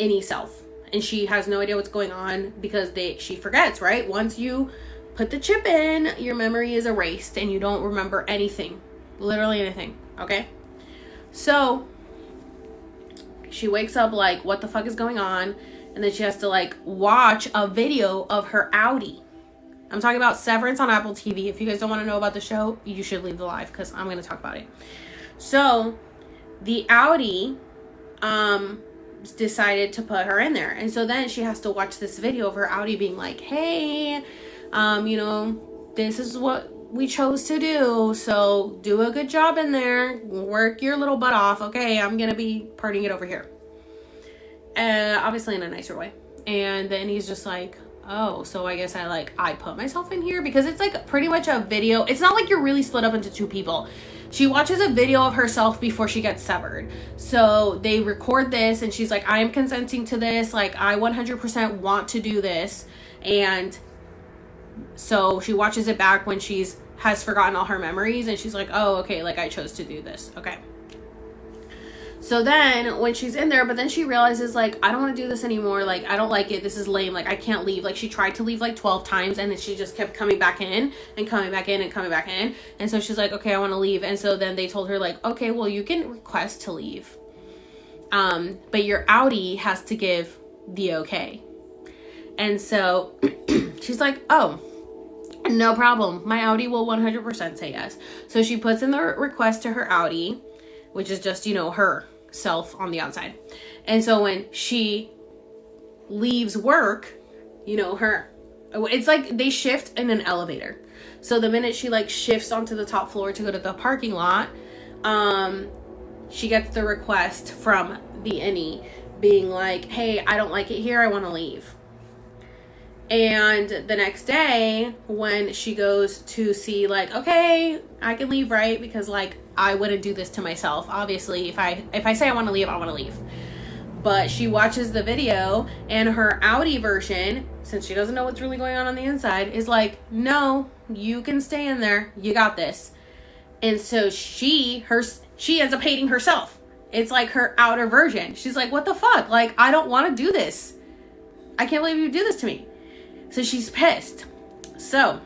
innie self. And she has no idea what's going on because she forgets, right? Once you put the chip in, your memory is erased and you don't remember anything. Literally anything, okay? So she wakes up like, what the fuck is going on? And then she has to like watch a video of her outie. I'm talking about Severance on Apple TV. If you guys don't want to know about the show, you should leave the live because I'm going to talk about it. So the outie decided to put her in there. And so then she has to watch this video of her outie being like, hey, this is what we chose to do. So do a good job in there. Work your little butt off. Okay, I'm going to be partying it over here. Obviously in a nicer way. And then he's just like, oh, so I guess I put myself in here, because it's like pretty much a video. It's not like you're really split up into two people. She watches a video of herself before she gets severed. So they record this and she's like, I am consenting to this. Like, I 100% want to do this. And so she watches it back when has forgotten all her memories, and she's like, oh, okay, like I chose to do this. Okay. So then when she's in there, but then she realizes like, I don't want to do this anymore. Like, I don't like it. This is lame. Like, I can't leave. Like, she tried to leave like 12 times and then she just kept coming back in and coming back in and coming back in. And so she's like, okay, I want to leave. And so then they told her like, okay, well, you can request to leave. But your outie has to give the okay. And so she's like, oh, no problem. My outie will 100% say yes. So she puts in the request to her outie, which is just, her self on the outside. And so when she leaves work, it's like they shift in an elevator. So the minute she like shifts onto the top floor to go to the parking lot, she gets the request from the innie being like, hey, I don't like it here. I want to leave. And the next day when she goes to see like, okay, I can leave, right? Because like, I wouldn't do this to myself. Obviously, if I say I want to leave, I want to leave. But she watches the video and her outie version, since she doesn't know what's really going on the inside, is like, no, you can stay in there. You got this. And so she ends up hating herself. It's like her outer version. She's like, what the fuck? Like, I don't want to do this. I can't believe you do this to me. So she's pissed. So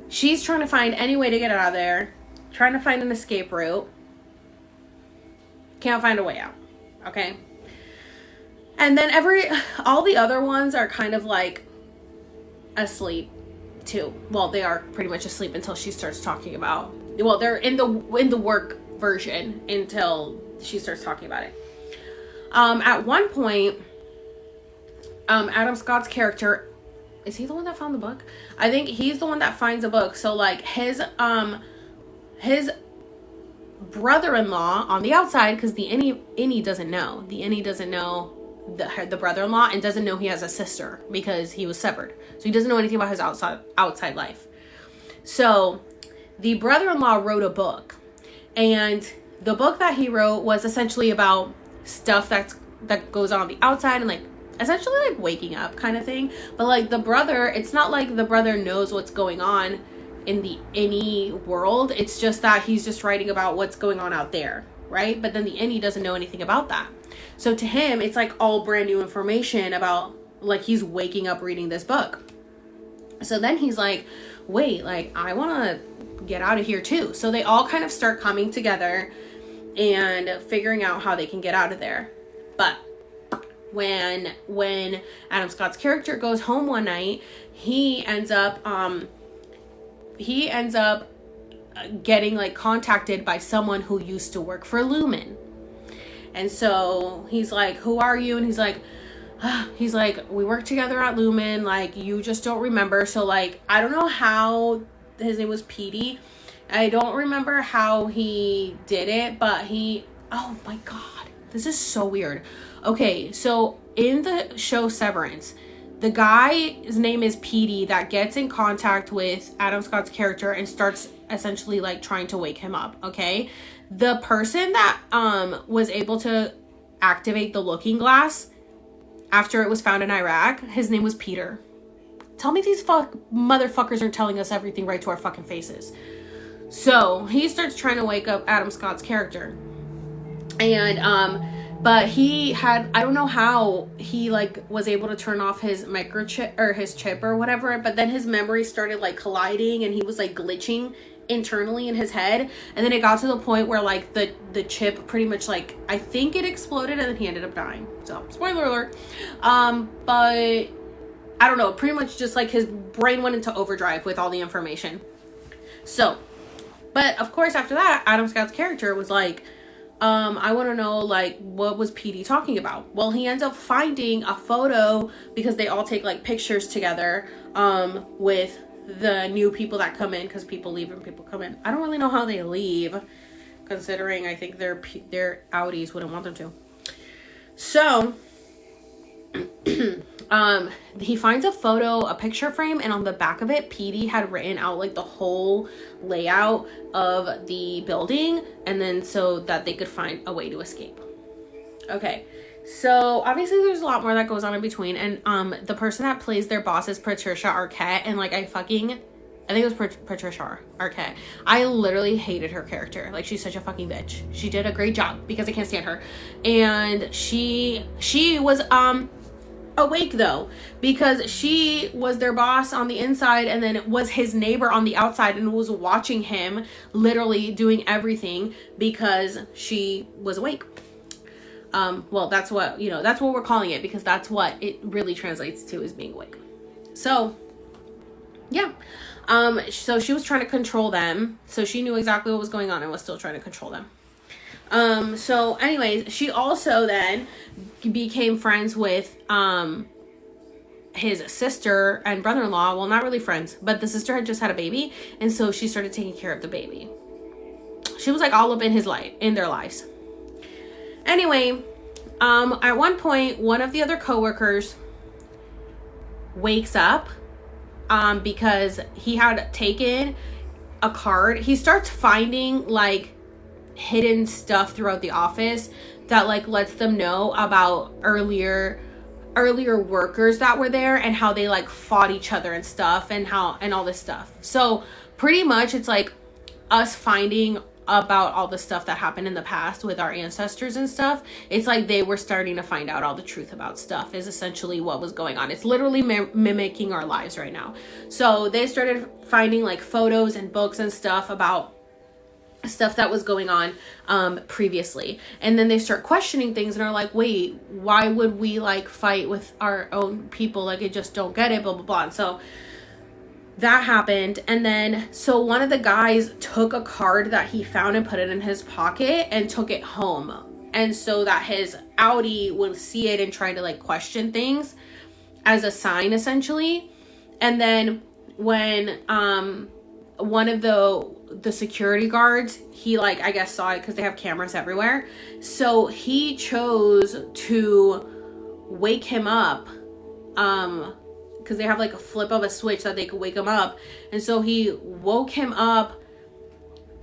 she's trying to find any way to get out of there, trying to find an escape route. Can't find a way out. Okay. And then all the other ones are kind of like asleep too. Well, they are pretty much asleep until she starts talking about, well, they're in the work version until she starts talking about it. At one point, Adam Scott's character, is he the one that found the book? I think he's the one that finds a book. So like his brother-in-law on the outside, because the innie doesn't know. The innie doesn't know the brother-in-law and doesn't know he has a sister because he was severed. So he doesn't know anything about his outside life. So the brother-in-law wrote a book, and the book that he wrote was essentially about stuff that goes on the outside and like essentially like waking up kind of thing. But like the brother, it's not like the brother knows what's going on in the innie world. It's just that he's just writing about what's going on out there, right? But then the innie doesn't know anything about that. So to him, it's like all brand new information about, like, he's waking up reading this book. So then he's like, wait, like, I want to get out of here too. So they all kind of start coming together and figuring out how they can get out of there. But when Adam Scott's character goes home one night, he ends up he ends up getting like contacted by someone who used to work for Lumen. And so he's like, who are you? And he's like, we worked together at Lumen, like you just don't remember. So like, I don't know how, his name was Petey. I don't remember how he did it, but oh my God, this is so weird. Okay, so in the show Severance, the guy's name is Petey that gets in contact with Adam Scott's character and starts essentially like trying to wake him up, okay? The person that was able to activate the looking glass after it was found in Iraq, his name was Peter. Tell me these motherfuckers aren't telling us everything right to our fucking faces. So he starts trying to wake up Adam Scott's character. And but he had, I don't know how he like was able to turn off his microchip or his chip or whatever, but then his memory started like colliding and he was like glitching internally in his head. And then it got to the point where like the chip pretty much like, I think it exploded and then he ended up dying. So spoiler alert. But I don't know, pretty much just like his brain went into overdrive with all the information. So, but of course after that, Adam Scott's character was like, I want to know, like, what was Petey talking about? Well, he ends up finding a photo because they all take, like, pictures together, with the new people that come in, because people leave and people come in. I don't really know how they leave, considering I think their Audis wouldn't want them to. So, he finds a photo, a picture frame, and on the back of it, Petey had written out like the whole layout of the building, and then so that they could find a way to escape. Okay, so obviously there's a lot more that goes on in between, and the person that plays their boss is Patricia Arquette, and like I think it was Patricia Arquette. I literally hated her character. Like, she's such a fucking bitch. She did a great job because I can't stand her, and she was awake though, because she was their boss on the inside and then was his neighbor on the outside and was watching him literally doing everything because she was awake. Well, that's what we're calling it, because that's what it really translates to, is being awake. So yeah, so she was trying to control them, so she knew exactly what was going on and was still trying to control them. So anyways, she also then became friends with, his sister and brother-in-law. Well, not really friends, but the sister had just had a baby. And so she started taking care of the baby. She was like all up in in their lives. Anyway, at one point, one of the other coworkers wakes up, because he had taken a card. He starts finding like hidden stuff throughout the office that like lets them know about earlier workers that were there and how they like fought each other and stuff and all this stuff. So pretty much it's like us finding about all the stuff that happened in the past with our ancestors and stuff. It's like they were starting to find out all the truth about stuff is essentially what was going on. It's literally mimicking our lives right now. So they started finding like photos and books and stuff about stuff that was going on previously, and then they start questioning things and are like, wait, why would we like fight with our own people? Like, I just don't get it, blah blah blah. And so that happened, and then so one of the guys took a card that he found and put it in his pocket and took it home, and so that his Audi would see it and try to like question things as a sign essentially. And then when one of the security guards, he like I guess saw it because they have cameras everywhere, so he chose to wake him up, because they have like a flip of a switch that they could wake him up, and so he woke him up.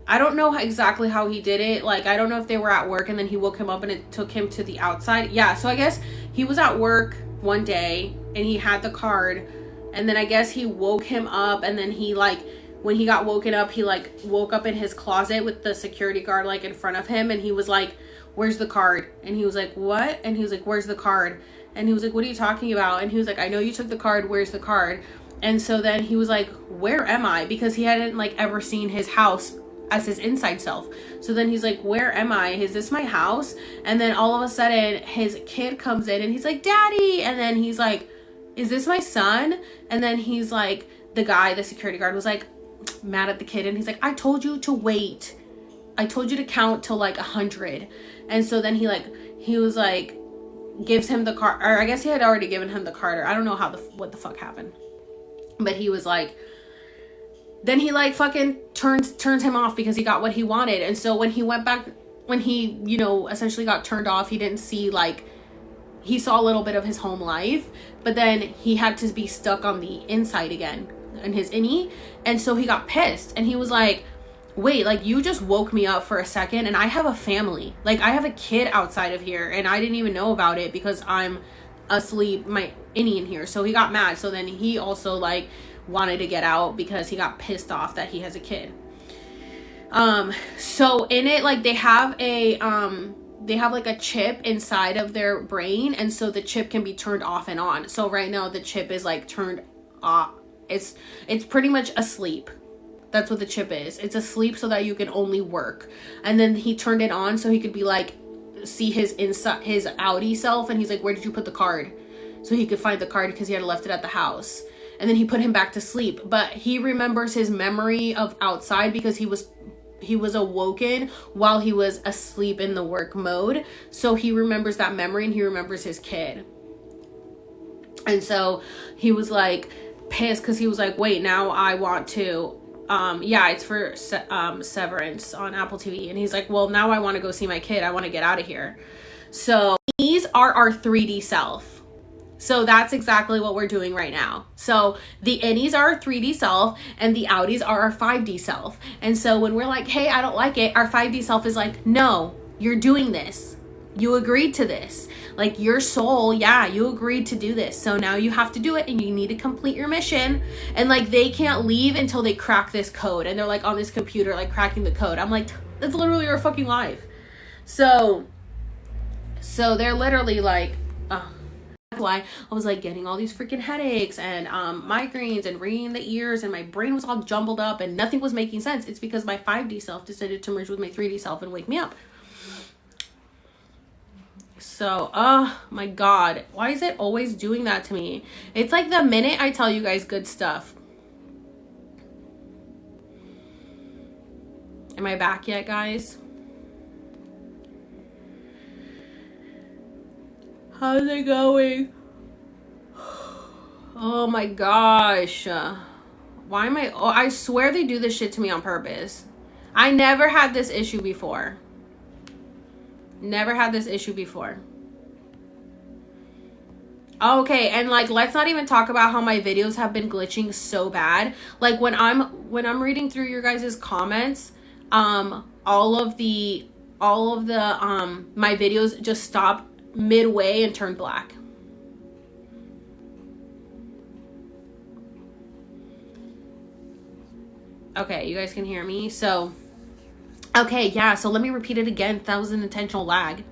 I don't know exactly how he did it. Like, I don't know if they were at work and then he woke him up and it took him to the outside. Yeah, so I guess he was at work one day and he had the card, and then I guess he woke him up, and then he like, when he got woken up, he like woke up in his closet with the security guard like in front of him, and he was like, where's the card? And he was like, what? And he was like, where's the card? And he was like, what are you talking about? And he was like, I know you took the card, where's the card? And so then he was like, where am I? Because he hadn't like ever seen his house as his inside self. So then he's like, where am I? Is this my house? And then all of a sudden his kid comes in and he's like, Daddy. And then he's like, is this my son? And then he's like, the security guard was like, mad at the kid, and he's like, I told you to wait. I told you to count till like 100. And so then he was like, gives him the card, or I guess he had already given him the card, or I don't know what the fuck happened. But he was like, then he like fucking turns him off because he got what he wanted. And so when he went back, when he, you know, essentially got turned off, he didn't see, like, he saw a little bit of his home life, but then he had to be stuck on the inside again in his innie. And so he got pissed, and he was like, wait, like, you just woke me up for a second, and I have a family. Like, I have a kid outside of here, and I didn't even know about it because I'm asleep, my innie in here. So he got mad. So then he also, like, wanted to get out because he got pissed off that he has a kid. So in it, like, they have like a chip inside of their brain, and so the chip can be turned off and on. So right now the chip is like turned off. It's pretty much asleep. That's what the chip is. It's asleep so that you can only work. And then he turned it on so he could be like, see his inside, his outie self, and he's like, where did you put the card? So he could find the card because he had left it at the house. And then he put him back to sleep, but he remembers his memory of outside because he was awoken while he was asleep in the work mode. So he remembers that memory, and he remembers his kid. And so he was like pissed because he was like, wait, now I want to, it's for Severance on Apple TV. And he's like, well, now I want to go see my kid. I want to get out of here. So these are our 3D self. So that's exactly what we're doing right now. So the innies are our 3D self, and the outies are our 5D self. And so when we're like, hey, I don't like it, our 5D self is like, no, you're doing this. You agreed to this. Like, your soul, yeah, you agreed to do this. So now you have to do it, and you need to complete your mission. And like, they can't leave until they crack this code. And they're like on this computer, like cracking the code. I'm like, that's literally your fucking life. So they're literally like, why I was like getting all these freaking headaches and migraines and ringing in the ears, and my brain was all jumbled up and nothing was making sense. It's because my 5D self decided to merge with my 3D self and wake me up. So, oh my God, why is it always doing that to me? It's like the minute I tell you guys good stuff. Am I back yet, guys? How's it going? Oh my gosh. Why am I swear they do this shit to me on purpose. I never had this issue before. Never had this issue before. Okay, and like, let's not even talk about how my videos have been glitching so bad. Like, when I'm reading through your guys' comments, all of the my videos just stop midway and turn black. Okay, you guys can hear me. So, okay, yeah, so let me repeat it again. That was an intentional lag.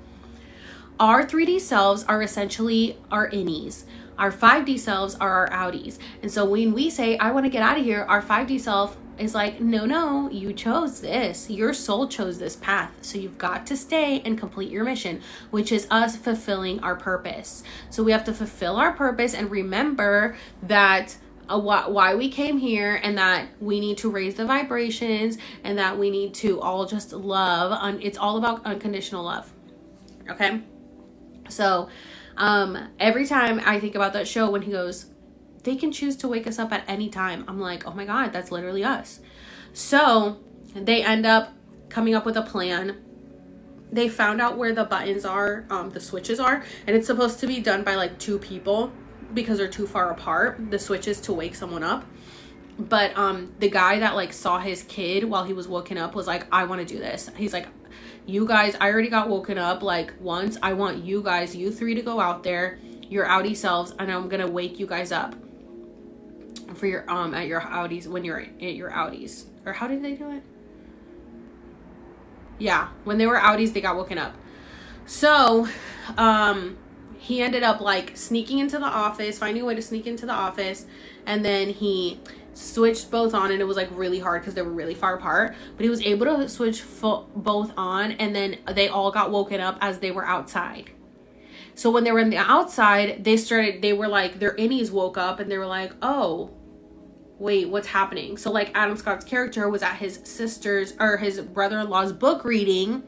Our 3D selves are essentially our innies. Our 5D selves are our outies. And so when we say, I want to get out of here, our 5D self is like, no, you chose this. Your soul chose this path. So you've got to stay and complete your mission, which is us fulfilling our purpose. So we have to fulfill our purpose and remember that why we came here, and that we need to raise the vibrations, and that we need to all just love. It's all about unconditional love. Okay? So every time I think about that show, when he goes, they can choose to wake us up at any time, I'm like, oh my God, that's literally us. So they end up coming up with a plan. They found out where the buttons are, the switches are, and it's supposed to be done by like 2 people because they're too far apart, the switches to wake someone up. But the guy that like saw his kid while he was woken up was like, I want to do this. He's like, you guys, I already got woken up like once. I want you guys, you 3 to go out there, your outie selves, and I'm gonna wake you guys up for your at your outies, when you're at your outies. Or how did they do it? Yeah, when they were outies, they got woken up. So he ended up like sneaking into the office, finding a way to sneak into the office, and then he switched both on, and it was like really hard because they were really far apart, but he was able to switch both on, and then they all got woken up as they were outside. So when they were in the outside, they were like, their innies woke up, and they were like, oh, wait, what's happening? So like Adam Scott's character was at his sister's or his brother-in-law's book reading,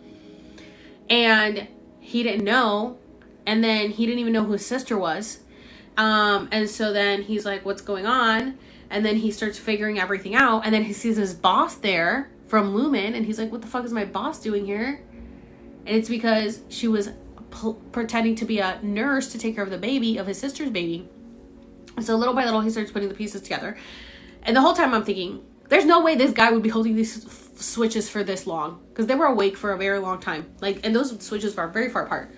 and he didn't know, and then he didn't even know who his sister was. And so then he's like, what's going on? And then he starts figuring everything out, and then he sees his boss there from Lumen, and he's like, what the fuck is my boss doing here? And it's because she was pretending to be a nurse to take care of the baby, of his sister's baby. So little by little, he starts putting the pieces together. And the whole time I'm thinking, there's no way this guy would be holding these switches for this long, because they were awake for a very long time. Like, and those switches were very far apart.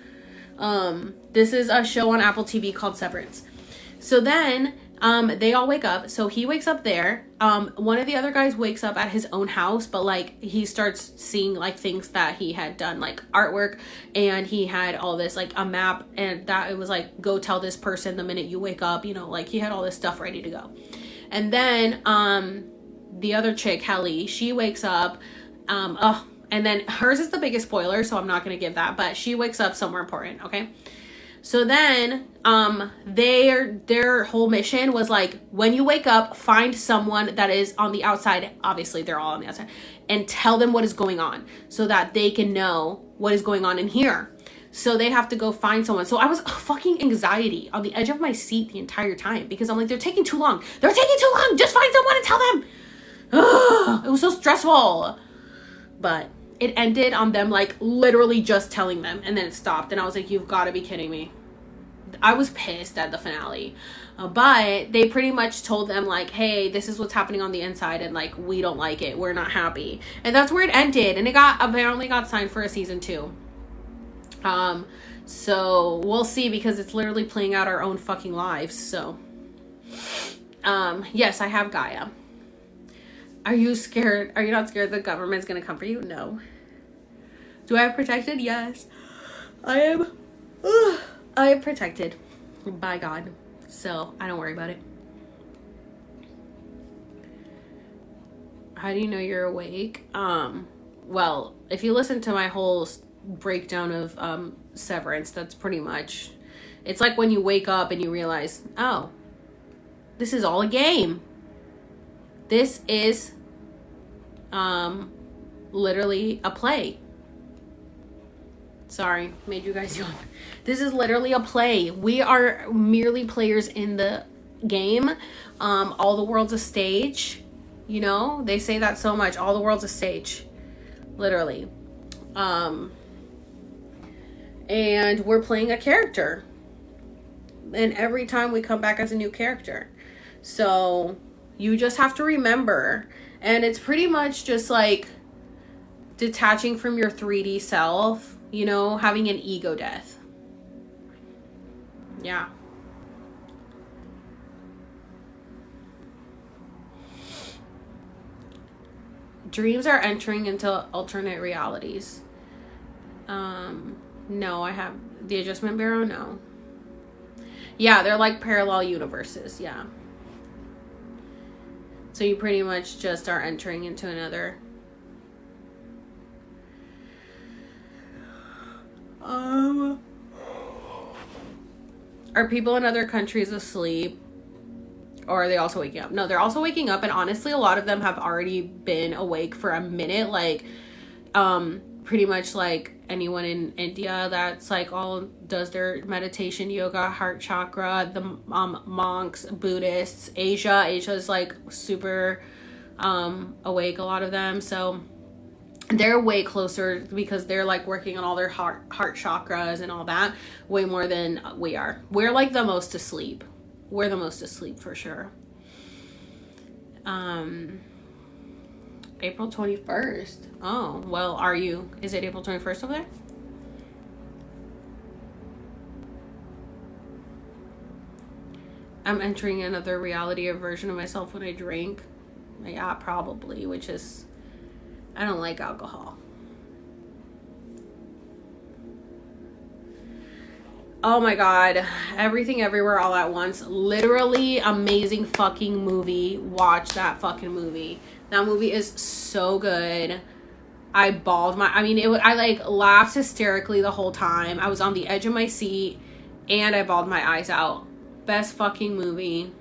This is a show on Apple TV called Severance. So then they all wake up. So he wakes up there. One of the other guys wakes up at his own house, but like he starts seeing like things that he had done, like artwork, and he had all this like a map, and that it was like, go tell this person the minute you wake up, you know, like he had all this stuff ready to go. And then the other chick, Helly, she wakes up, and then hers is the biggest spoiler, so I'm not going to give that, but she wakes up somewhere important, okay? So then their whole mission was like, when you wake up, find someone that is on the outside, obviously they're all on the outside, and tell them what is going on so that they can know what is going on in here. So they have to go find someone. So I was fucking anxiety on the edge of my seat the entire time, because I'm like, they're taking too long. They're taking too long. Just find someone and tell them. Ugh, it was so stressful. But it ended on them like literally just telling them, and then it stopped, and I was like, you've got to be kidding me. I was pissed at the finale, but they pretty much told them like, hey, this is what's happening on the inside, and like, we don't like it, we're not happy, and that's where it ended. And it apparently got signed for a season 2. So we'll see, because it's literally playing out our own fucking lives. So yes, I have Gaia. Are you scared? Are you not scared the government's gonna come for you? No. Do I have protected? Yes. I am. I am protected by God. So I don't worry about it. How do you know you're awake? Well, if you listen to my whole breakdown of Severance, that's pretty much, it's like when you wake up and you realize, oh, this is all a game. This is literally a play. Sorry, made you guys yawn. This is literally a play. We are merely players in the game. All the world's a stage. You know, they say that so much. All the world's a stage. Literally. And we're playing a character. And every time we come back as a new character. So you just have to remember. And it's pretty much just like detaching from your 3D self, you know, having an ego death. Yeah. Dreams are entering into alternate realities. No, I have the Adjustment Bureau. No. Yeah, they're like parallel universes. Yeah. So you pretty much just are entering into another. Are people in other countries asleep? Or are they also waking up? No, they're also waking up, and honestly, a lot of them have already been awake for a minute. Like, pretty much like anyone in India that's like all does their meditation, yoga, heart chakra, the monks, Buddhists, Asia's like super awake, a lot of them. So they're way closer because they're like working on all their heart chakras and all that way more than we are. We're like the most asleep. We're the most asleep for sure. April 21st. Oh, well, are you? Is it April 21st over there? I'm entering another reality or version of myself when I drink. Yeah, probably, which is, I don't like alcohol. Oh my God. Everything Everywhere All at Once. Literally amazing fucking movie. Watch that fucking movie. That movie is so good. I bawled I like laughed hysterically the whole time. I was on the edge of my seat and I bawled my eyes out. Best fucking movie.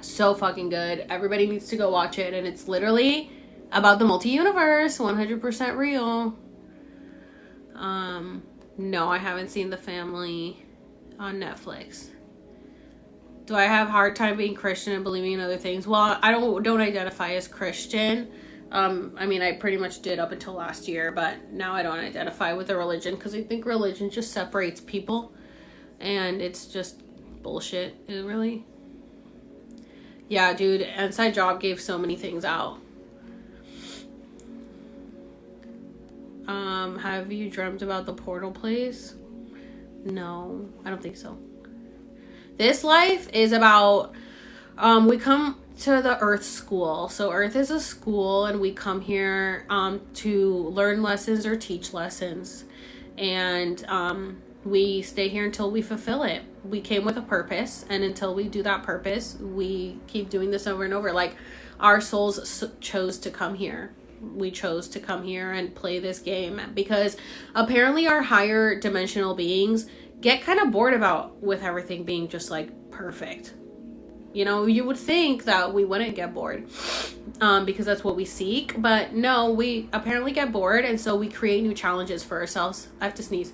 So fucking good. Everybody needs to go watch it. And it's literally about the multi-universe. 100% real. No, I haven't seen The Family on Netflix. Do I have a hard time being Christian and believing in other things? Well, I don't identify as Christian. I mean, I pretty much did up until last year, but now I don't identify with a religion because I think religion just separates people, and it's just bullshit. It really. Yeah, dude, Inside Job gave so many things out. Have you dreamt about the portal place? No, I don't think so. This life is about, we come to the Earth School. So Earth is a school, and we come here to learn lessons or teach lessons. And we stay here until we fulfill it. We came with a purpose, and until we do that purpose, we keep doing this over and over. Like, our souls chose to come here. We chose to come here and play this game because apparently our higher dimensional beings get kind of bored with everything being just like perfect. You know, you would think that we wouldn't get bored because that's what we seek, but no, we apparently get bored, and so we create new challenges for ourselves. I have to sneeze.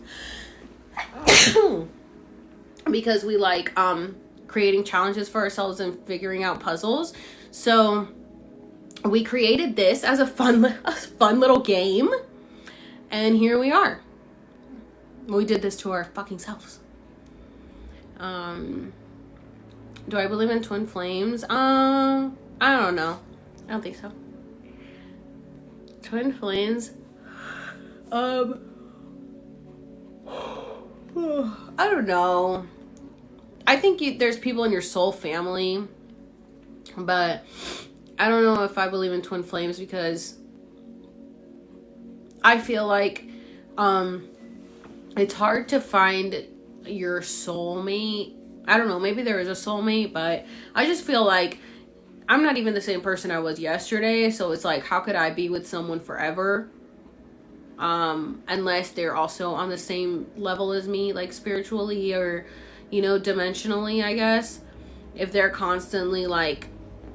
Because we like creating challenges for ourselves and figuring out puzzles. So we created this as a fun little game, and here we are. We did this to our fucking selves. Do I believe in twin flames? I don't know. I don't think so. Twin flames. I don't know. I think there's people in your soul family, but I don't know if I believe in twin flames because I feel like it's hard to find your soulmate. I don't know, maybe there is a soulmate, but I just feel like I'm not even the same person I was yesterday, so it's like, how could I be with someone forever? Unless they're also on the same level as me, like spiritually or, you know, dimensionally, I guess. If they're constantly like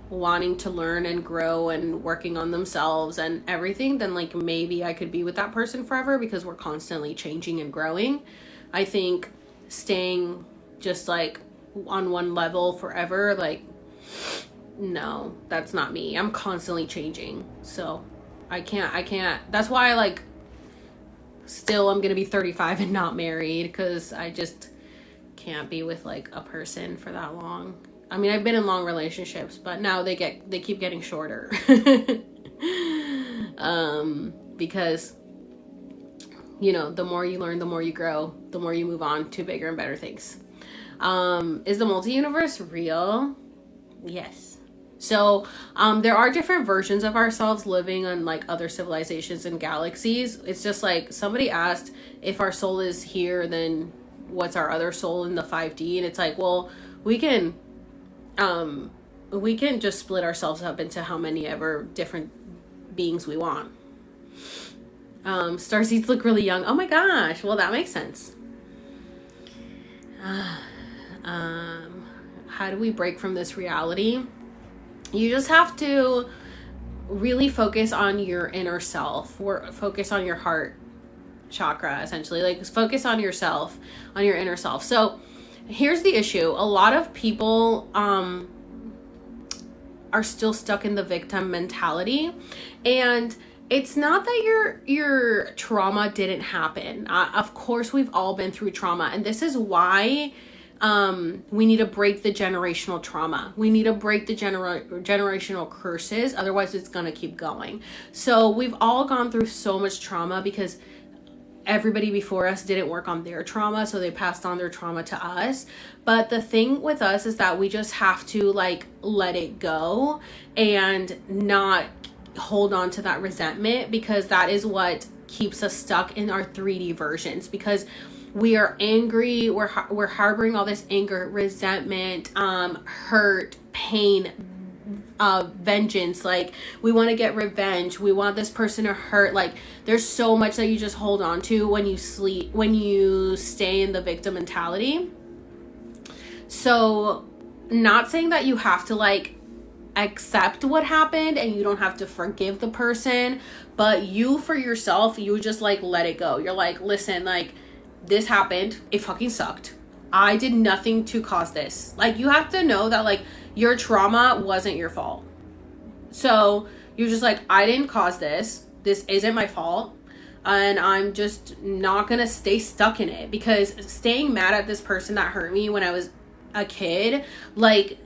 wanting to learn and grow and working on themselves and everything, then like maybe I could be with that person forever because we're constantly changing and growing. I think staying just like on one level forever, like, no, that's not me. I'm constantly changing, so I can't. That's why I like still I'm gonna be 35 and not married, because I just can't be with like a person for that long. I mean, I've been in long relationships, but now they keep getting shorter. Because, you know, the more you learn, the more you grow, the more you move on to bigger and better things. Is the multi-universe real? Yes. So there are different versions of ourselves living on like other civilizations and galaxies. It's just like somebody asked, if our soul is here, then what's our other soul in the 5D? And it's like, well, we can just split ourselves up into how many ever different beings we want. Starseeds look really young. Oh my gosh. Well, that makes sense. How do we break from this reality? You just have to really focus on your inner self, or focus on your heart chakra, essentially. Like, focus on yourself, on your inner self. So here's the issue. A lot of people are still stuck in the victim mentality, and it's not that your trauma didn't happen. Of course, we've all been through trauma, and this is why we need to break the generational trauma. We need to break the generational curses. Otherwise, it's going to keep going. So we've all gone through so much trauma because everybody before us didn't work on their trauma. So they passed on their trauma to us. But the thing with us is that we just have to like let it go and not hold on to that resentment, because that is what keeps us stuck in our 3D versions. Because we are angry, we're harboring all this anger, resentment, hurt, pain, vengeance. Like, we want to get revenge, we want this person to hurt. Like, there's so much that you just hold on to when you stay in the victim mentality. So not saying that you have to like accept what happened and you don't have to forgive the person, but you for yourself, you just like let it go. You're like, listen, like this happened, it fucking sucked, I did nothing to cause this. Like you have to know that like your trauma wasn't your fault. So you're just like, I didn't cause this isn't my fault, and I'm just not gonna stay stuck in it, because staying mad at this person that hurt me when I was a kid, like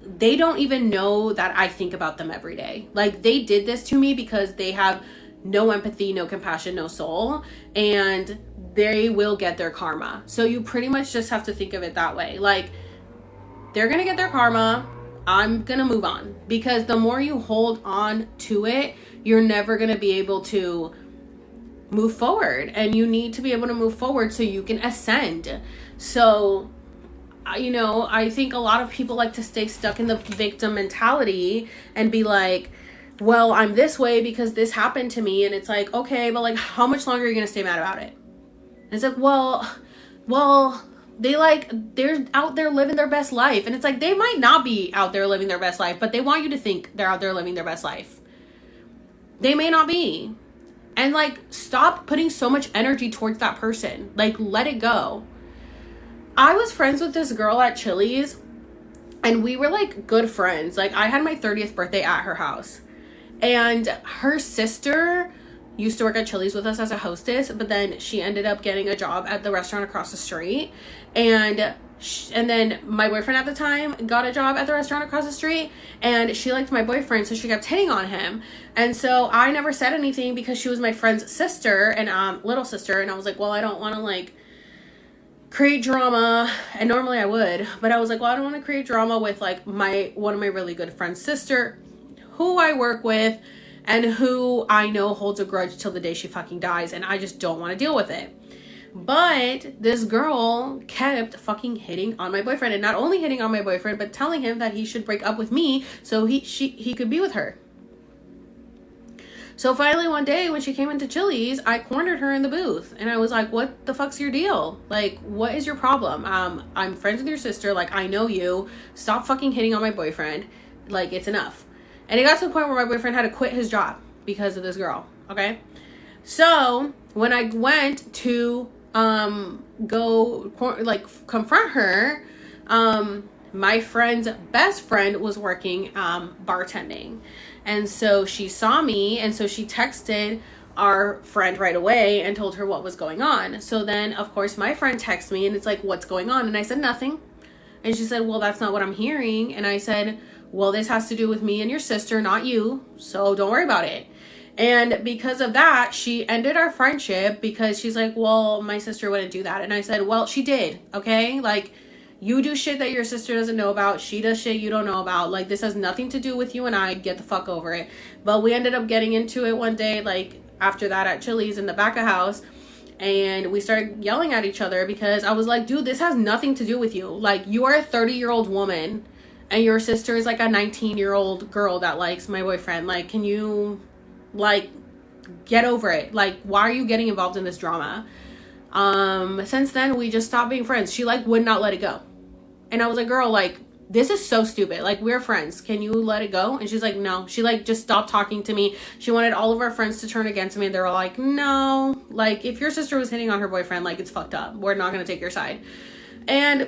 they don't even know that I think about them every day. Like they did this to me because they have no empathy, no compassion, no soul, and they will get their karma. So you pretty much just have to think of it that way. Like they're gonna get their karma, I'm gonna move on, because the more you hold on to it, you're never gonna be able to move forward, and you need to be able to move forward so you can ascend. So you know, I think a lot of people like to stay stuck in the victim mentality and be like, well, I'm this way because this happened to me. And it's like, okay, but like, how much longer are you going to stay mad about it? And it's like, well, they're out there living their best life. And it's like, they might not be out there living their best life, but they want you to think they're out there living their best life. They may not be. And like, stop putting so much energy towards that person. Like, let it go. I was friends with this girl at Chili's, and we were like good friends. Like I had my 30th birthday at her house, and her sister used to work at Chili's with us as a hostess, but then she ended up getting a job at the restaurant across the street, and then my boyfriend at the time got a job at the restaurant across the street, and she liked my boyfriend, so she kept hitting on him. And so I never said anything because she was my friend's sister and little sister, and I was like, well, I don't want to like create drama, and normally I would, but I was like, well, I don't want to create drama with like one of my really good friends' sister, who I work with and who I know holds a grudge till the day she fucking dies, and I just don't want to deal with it. But this girl kept fucking hitting on my boyfriend, and not only hitting on my boyfriend, but telling him that he should break up with me so he could be with her. So finally one day when she came into Chili's, I cornered her in the booth, and I was like, what the fuck's your deal? Like, what is your problem? I'm friends with your sister. Like, I know you. Stop fucking hitting on my boyfriend. Like, it's enough. And it got to the point where my boyfriend had to quit his job because of this girl. Okay. So when I went to, go confront her, my friend's best friend was working, bartending. And so she saw me, and so she texted our friend right away and told her what was going on. So then, of course, my friend texted me, and it's like, what's going on? And I said, nothing. And she said, well, that's not what I'm hearing. And I said, well, this has to do with me and your sister, not you. So don't worry about it. And because of that, she ended our friendship because she's like, well, my sister wouldn't do that. And I said, well, she did. Okay. Like, you do shit that your sister doesn't know about. She does shit you don't know about. Like, this has nothing to do with you and I. Get the fuck over it. But we ended up getting into it one day, like, after that at Chili's in the back of house. And we started yelling at each other because I was like, dude, this has nothing to do with you. Like, you are a 30-year-old woman and your sister is like a 19-year-old girl that likes my boyfriend. Like, can you, like, get over it? Like, why are you getting involved in this drama? Since then, we just stopped being friends. She like would not let it go. And I was like, girl, like, this is so stupid. Like, we're friends. Can you let it go? And she's like, no. She like just stopped talking to me. She wanted all of our friends to turn against me. And they're all like, no, like, if your sister was hitting on her boyfriend, like, it's fucked up. We're not going to take your side. And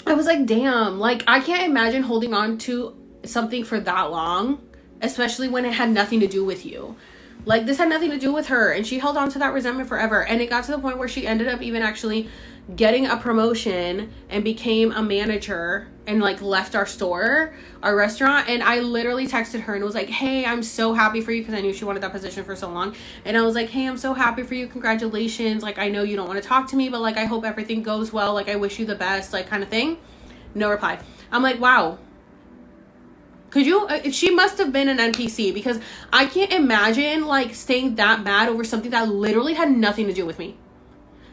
I was like, damn, like, I can't imagine holding on to something for that long, especially when it had nothing to do with you. Like, this had nothing to do with her, and she held on to that resentment forever. And it got to the point where she ended up even actually getting a promotion and became a manager and like left our store, our restaurant. And I literally texted her and was like, hey, I'm so happy for you, because I knew she wanted that position for so long. And I was like, hey, I'm so happy for you, congratulations. Like, I know you don't want to talk to me, but like, I hope everything goes well. Like, I wish you the best, like, kind of thing. No reply. I'm like, wow. Could you, she must have been an NPC, because I can't imagine like staying that mad over something that literally had nothing to do with me.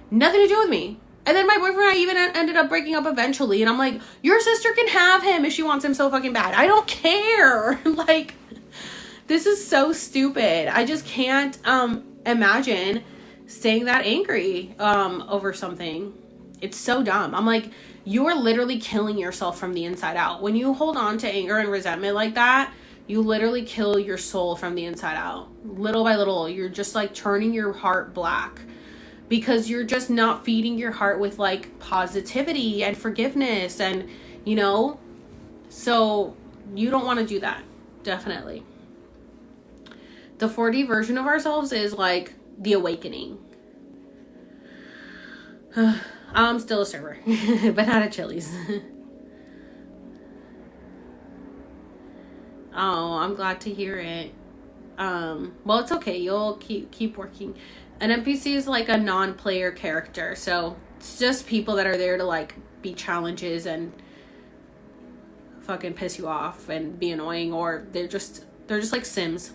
Nothing to do with me. And then my boyfriend and I even ended up breaking up eventually. And I'm like, your sister can have him if she wants him so fucking bad. I don't care. Like, this is so stupid. I just can't imagine staying that angry over something. It's so dumb. I'm like, you are literally killing yourself from the inside out. When you hold on to anger and resentment like that, you literally kill your soul from the inside out. Little by little, you're just like turning your heart black because you're just not feeding your heart with like positivity and forgiveness and, you know, so you don't want to do that. Definitely. The 4D version of ourselves is like the awakening. I'm still a server, but not at Chili's. Oh, I'm glad to hear it. Well, it's okay. You'll keep working. An NPC is like a non-player character, so it's just people that are there to like be challenges and fucking piss you off and be annoying, or they're just like Sims.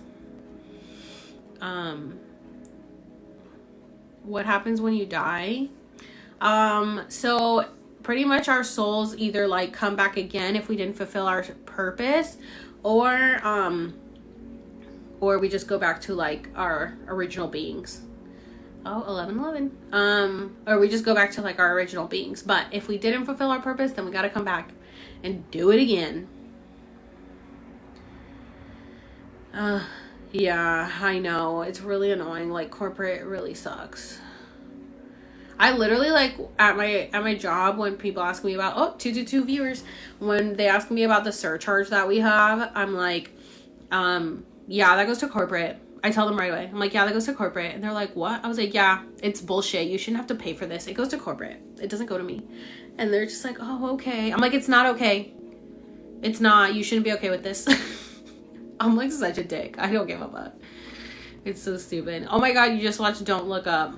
What happens when you die? So pretty much our souls either like come back again if we didn't fulfill our purpose, or we just go back to like our original beings. Oh, 11. Or we just go back to like our original beings. But if we didn't fulfill our purpose, then we got to come back and do it again. Yeah, I know. It's really annoying. Like, corporate really sucks. I literally, like, at my job, when people ask me about 222 viewers, when they ask me about the surcharge that we have, I'm like, yeah, that goes to corporate. I tell them right away. I'm like, yeah, that goes to corporate. And they're like, what? I was like, yeah, it's bullshit. You shouldn't have to pay for this. It goes to corporate. It doesn't go to me. And they're just like, oh, okay. I'm like, it's not okay. It's not. You shouldn't be okay with this. I'm like such a dick. I don't give a fuck. It's so stupid. Oh my god, you just watched Don't Look Up.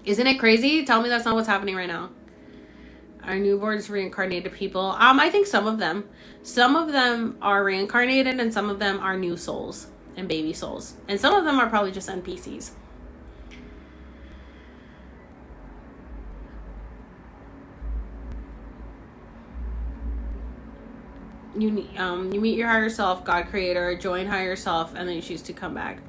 Isn't it crazy? Tell me that's not what's happening right now. Are newborns reincarnated people? I think some of them. Some of them are reincarnated and some of them are new souls and baby souls. And some of them are probably just NPCs. You meet your higher self, God creator, join higher self, and then you choose to come back.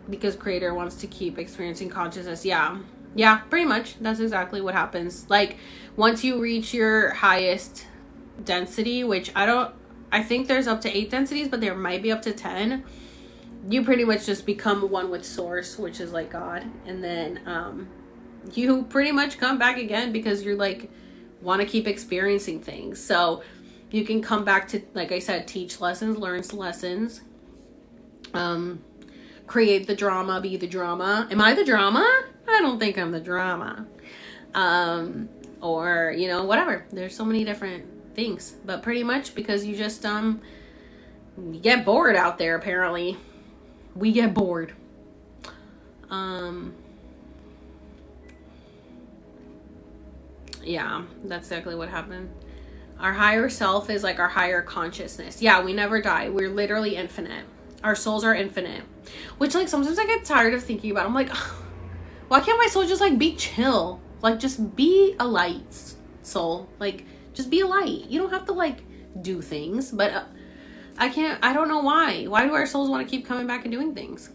Because creator wants to keep experiencing consciousness. Yeah, pretty much. That's exactly what happens. Like, once you reach your highest density, which I think there's up to 8 densities, but there might be up to 10. You pretty much just become one with source, which is like God. And then you pretty much come back again because you're like, want to keep experiencing things. So you can come back to, like I said, teach lessons, learn lessons, create the drama, be the drama. Am I the drama? I don't think I'm the drama. Or, you know, whatever. There's so many different things. But pretty much because you just you get bored out there, apparently. We get bored. Yeah, that's exactly what happened. Our higher self is like our higher consciousness. Yeah, we never die. We're literally infinite. Our souls are infinite. Which, like, sometimes I get tired of thinking about it. I'm like, why can't my soul just, like, be chill? Like, just be a light soul. Like, just be a light. You don't have to, like, do things. But I don't know why. Why do our souls want to keep coming back and doing things?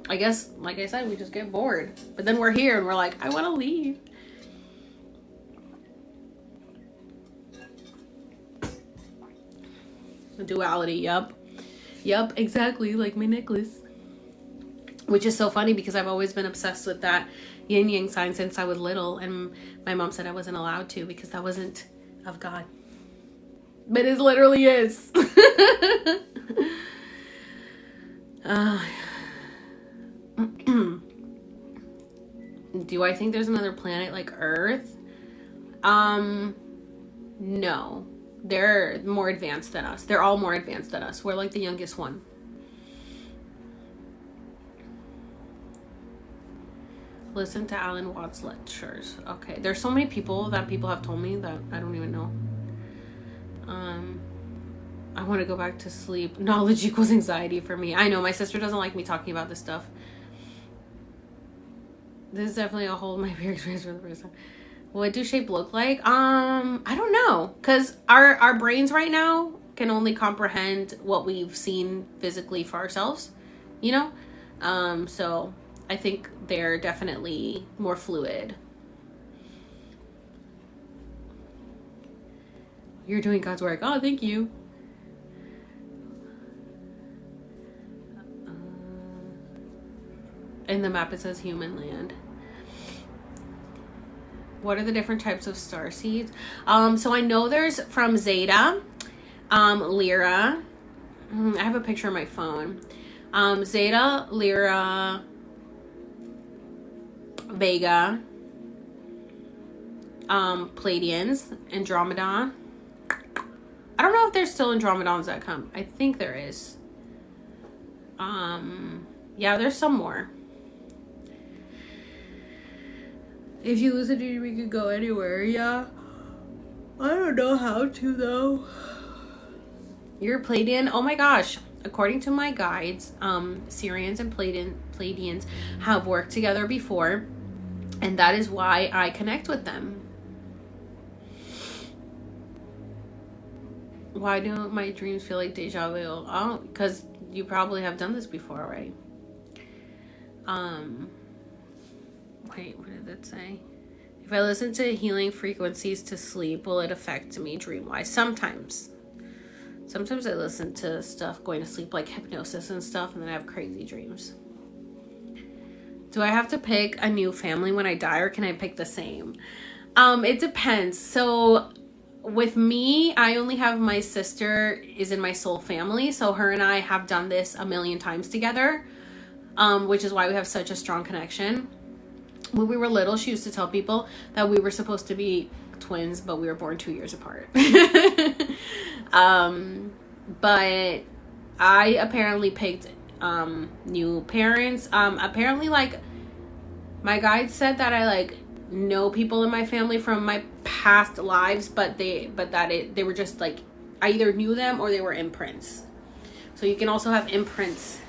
I guess, like I said, we just get bored. But then we're here and we're like, I want to leave. Duality, yup, exactly, like my necklace. Which is so funny because I've always been obsessed with that yin yang sign since I was little, and my mom said I wasn't allowed to because that wasn't of God. But it literally is. Do I think there's another planet like Earth? No. They're more advanced than us. They're all more advanced than us. We're like the youngest one. Listen to Alan Watts lectures. Okay. There's so many people that people have told me that I don't even know. I want to go back to sleep. Knowledge equals anxiety for me. I know my sister doesn't like me talking about this stuff. This is definitely a whole my beer experience for the first time. What do shape look like? I don't know, because our brains right now can only comprehend what we've seen physically for ourselves, you know? So I think they're definitely more fluid. You're doing God's work. Oh, thank you. In the map it says human land. What are the different types of star seeds? So I know there's from Zeta, Lyra. I have a picture on my phone. Zeta, Lyra, Vega, Pleiadians, Andromeda. I don't know if there's still Andromedons that come. I think there is. Yeah, there's some more. If you listen to it, we could go anywhere. Yeah. I don't know how to, though. You're Pleiadian? Oh my gosh. According to my guides, Sirians and Pleiadians have worked together before. And that is why I connect with them. Why do my dreams feel like deja vu? Oh, because you probably have done this before already. Wait, what did it say? If I listen to healing frequencies to sleep, will it affect me dream-wise? Sometimes. Sometimes I listen to stuff going to sleep, like hypnosis and stuff, and then I have crazy dreams. Do I have to pick a new family when I die, or can I pick the same? It depends. So with me, I only have my sister is in my soul family, so her and I have done this a million times together, which is why we have such a strong connection. When we were little, she used to tell people that we were supposed to be twins, but we were born 2 years apart. But I apparently picked new parents. Apparently, like, my guide said that I like know people in my family from my past lives, but they were just like, I either knew them or they were imprints. So you can also have imprints.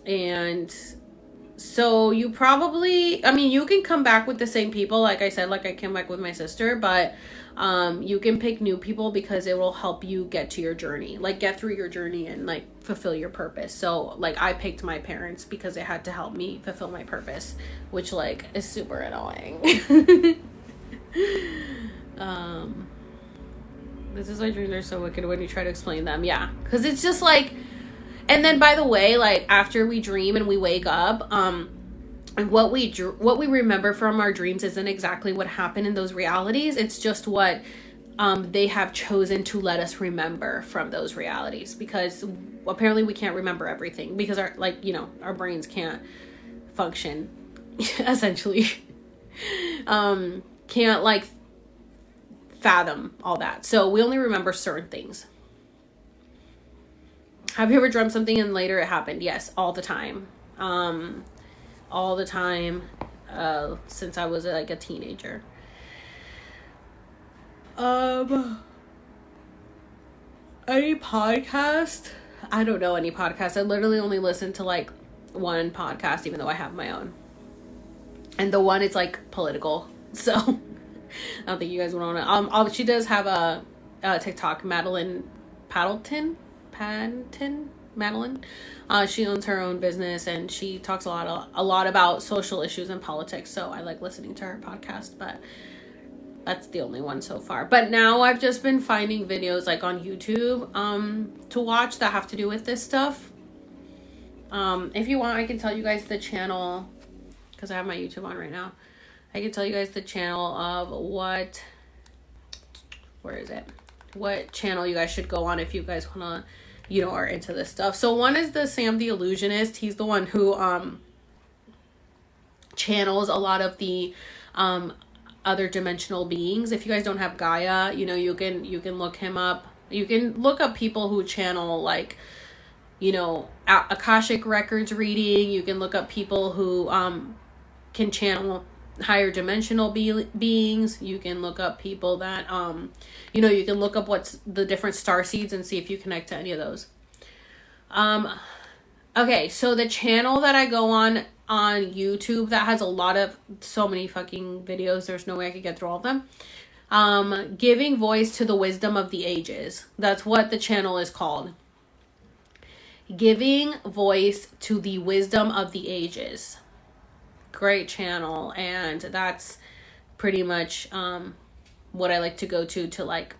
And so you probably, I mean, you can come back with the same people. Like I said, like I came back with my sister, but you can pick new people because it will help you get to your journey, like get through your journey and like fulfill your purpose. So like I picked my parents because they had to help me fulfill my purpose, which like is super annoying. This is why dreams are so wicked when you try to explain them. Yeah, because it's just like, and then by the way, like after we dream and we wake up, and what we remember from our dreams isn't exactly what happened in those realities. It's just what they have chosen to let us remember from those realities, because apparently we can't remember everything because our, like, you know, our brains can't function essentially. Can't like fathom all that. So we only remember certain things. Have you ever dreamt something and later it happened? Yes, all the time. All the time, since I was like a teenager. Any podcast? I don't know any podcast. I literally only listen to like one podcast, even though I have my own. And the one is like political, so I don't think you guys would want to. She does have a TikTok, Madeline Paddleton. Madeline. She owns her own business and she talks a lot about social issues and politics. So I like listening to her podcast, but that's the only one so far. But now I've just been finding videos like on YouTube to watch that have to do with this stuff. If you want, I can tell you guys the channel, because I have my YouTube on right now. I can tell you guys the channel of what channel you guys should go on if you guys want to, you know, are into this stuff. So one is the Sam the Illusionist. He's the one who channels a lot of the other dimensional beings. If you guys don't have Gaia, you know, you can look him up. You can look up people who channel, like, you know, Akashic records reading. You can look up people who can channel higher dimensional beings. You can look up people that you know, you can look up what's the different star seeds and see if you connect to any of those. Okay, so the channel that I go on YouTube that has so many fucking videos, there's no way I could get through all of them. Giving voice to the wisdom of the ages. That's what the channel is called. Giving voice to the wisdom of the ages. Great channel, and that's pretty much what I like to go to like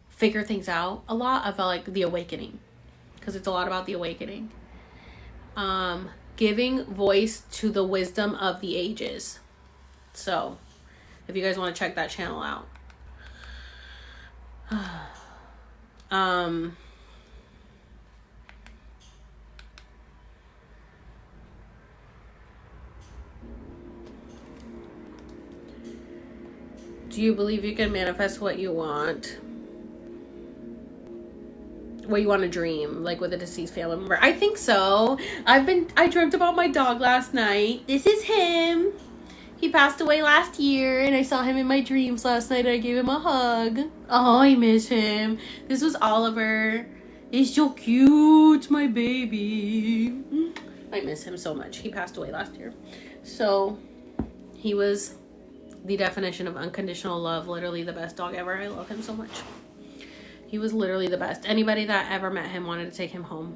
figure things out a lot. I felt like the awakening, because it's a lot about the awakening. Giving voice to the wisdom of the ages. So if you guys want to check that channel out. Do you believe you can manifest what you want? What you want to dream, like with a deceased family member? I think so. I dreamt about my dog last night. This is him. He passed away last year, and I saw him in my dreams last night. I gave him a hug. Oh, I miss him. This was Oliver. He's so cute, my baby. I miss him so much. He passed away last year. So he was the definition of unconditional love. Literally the best dog ever. I love him so much. He was literally the best. Anybody that ever met him wanted to take him home.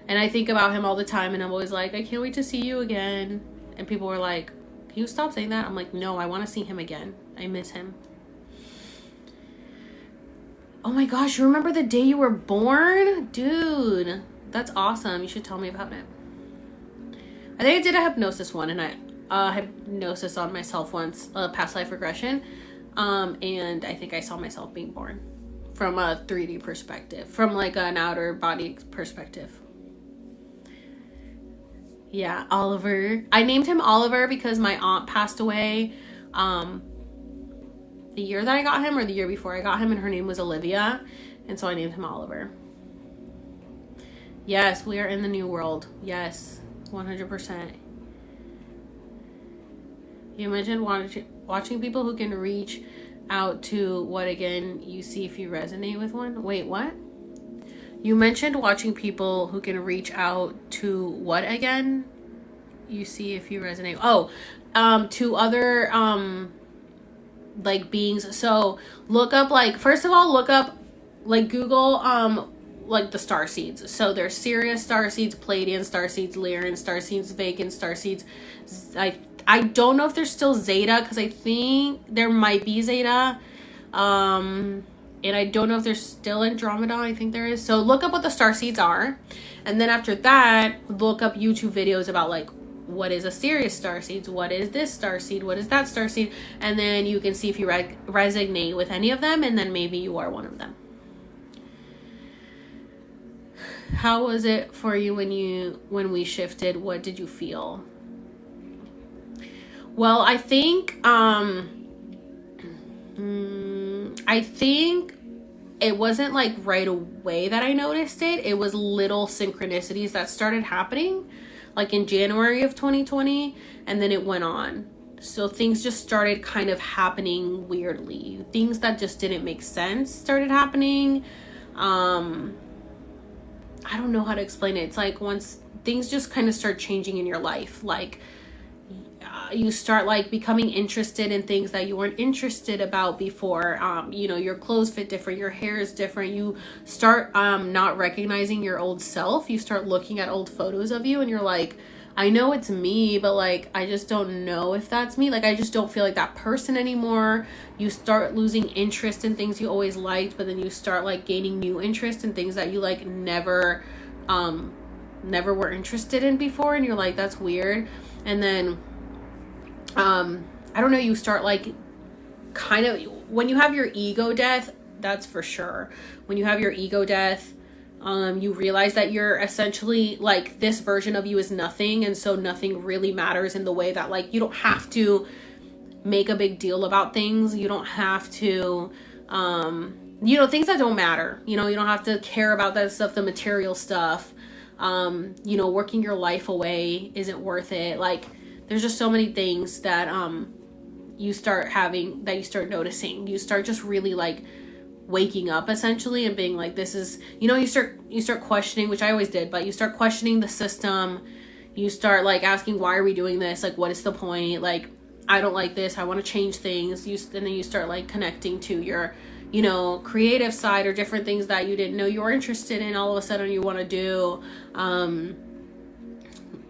And I think about him all the time, and I'm always like, I can't wait to see you again. And people were like, can you stop saying that? I'm like, no, I want to see him again. I miss him. Oh my gosh, you remember the day you were born? Dude, that's awesome. You should tell me about it. I think I did a hypnosis one, and I hypnosis on myself once, past life regression. And I think I saw myself being born from a 3D perspective, from like an outer body perspective. Yeah, Oliver. I named him Oliver because my aunt passed away the year that I got him, or the year before I got him, and her name was Olivia, and so I named him Oliver. Yes, we are in the new world. Yes, 100%. You mentioned watching people who can reach out to what again? You see if you resonate with one? Wait, what? You mentioned watching people who can reach out to what again? You see if you resonate. Oh, to other like beings. So look up, like, first of all, look up, like, Google like the star seeds. So there's Sirius star seeds, Pleiadian star seeds, Lyran star seeds, Vacant star seeds. I don't know if there's still Zeta, because I think there might be Zeta. And I don't know if there's still Andromeda. I think there is. So look up what the star seeds are. And then after that, look up YouTube videos about, like, what is a Sirius star seeds? What is this star seed? What is that star seed? And then you can see if you resonate with any of them. And then maybe you are one of them. How was it for you when we shifted? What did you feel? Well, I think it wasn't like right away that I noticed it. It was little synchronicities that started happening, like in January of 2020, and then it went on. So things just started kind of happening weirdly. Things that just didn't make sense started happening. I don't know how to explain it. It's like once things just kind of start changing in your life, like you start like becoming interested in things that you weren't interested about before. You know, your clothes fit different, your hair is different. You start not recognizing your old self. You start looking at old photos of you and you're like, I know it's me, but like I just don't know if that's me. Like I just don't feel like that person anymore. You start losing interest in things you always liked, but then you start like gaining new interest in things that you like never were interested in before, and you're like, that's weird. And then I don't know, you start like kind of, when you have your ego death, that's for sure. When you have your ego death, you realize that you're essentially like this version of you is nothing. And so nothing really matters in the way that like, you don't have to make a big deal about things. You don't have to, you know, things that don't matter, you know, you don't have to care about that stuff, the material stuff. You know, working your life away isn't worth it. Like, there's just so many things that you start having, that you start noticing. You start just really like waking up essentially and being like, this is, you know, you start questioning, which I always did, but you start questioning the system. You start like asking, why are we doing this? Like, what is the point? Like, I don't like this. I want to change things. And then you start like connecting to your, you know, creative side or different things that you didn't know you were interested in. All of a sudden you want to do.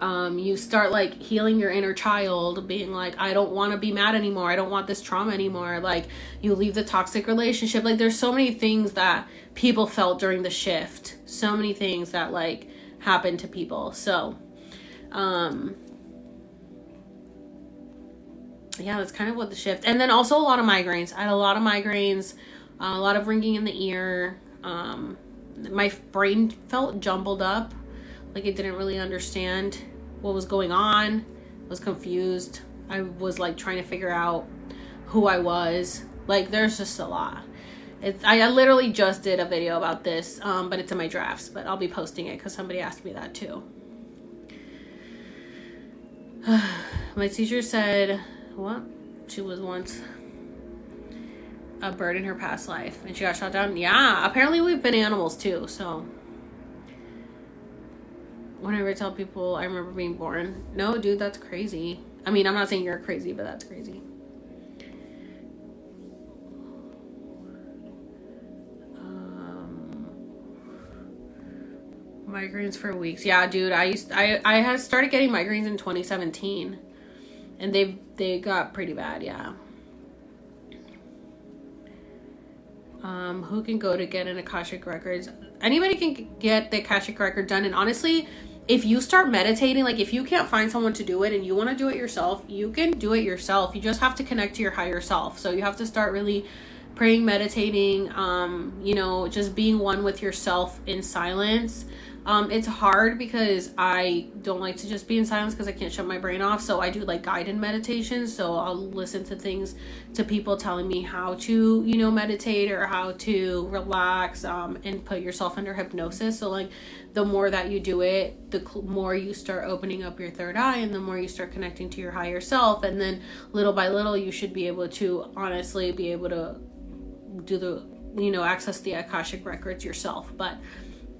You start like healing your inner child, being like, I don't want to be mad anymore. I don't want this trauma anymore. Like, you leave the toxic relationship. Like, there's so many things that people felt during the shift. So many things that like happened to people. So, yeah, that's kind of what the shift. And then also a lot of migraines. I had a lot of migraines, a lot of ringing in the ear. My brain felt jumbled up. Like, it didn't really understand what was going on. I was confused. I was like trying to figure out who I was. Like, there's just a lot. I literally just did a video about this, but it's in my drafts, but I'll be posting it because somebody asked me that too. My teacher said, what? She was once a bird in her past life and she got shot down. Yeah, apparently we've been animals too, so whenever I tell people I remember being born, no, dude, that's crazy. I mean, I'm not saying you're crazy, but that's crazy. Migraines for weeks. Yeah, dude, I had started getting migraines in 2017, and they got pretty bad. Yeah. Who can go to get an Akashic Records? Anybody can get the Akashic Record done, and honestly, if you start meditating, like if you can't find someone to do it and you want to do it yourself, you can do it yourself. You just have to connect to your higher self. So you have to start really praying, meditating, you know, just being one with yourself in silence. It's hard because I don't like to just be in silence because I can't shut my brain off. So I do like guided meditations. So I'll listen to things, to people telling me how to, you know, meditate or how to relax, and put yourself under hypnosis. So like the more that you do it, the more you start opening up your third eye and the more you start connecting to your higher self. And then little by little, you should be able to honestly be able to do the, you know, access the Akashic Records yourself. But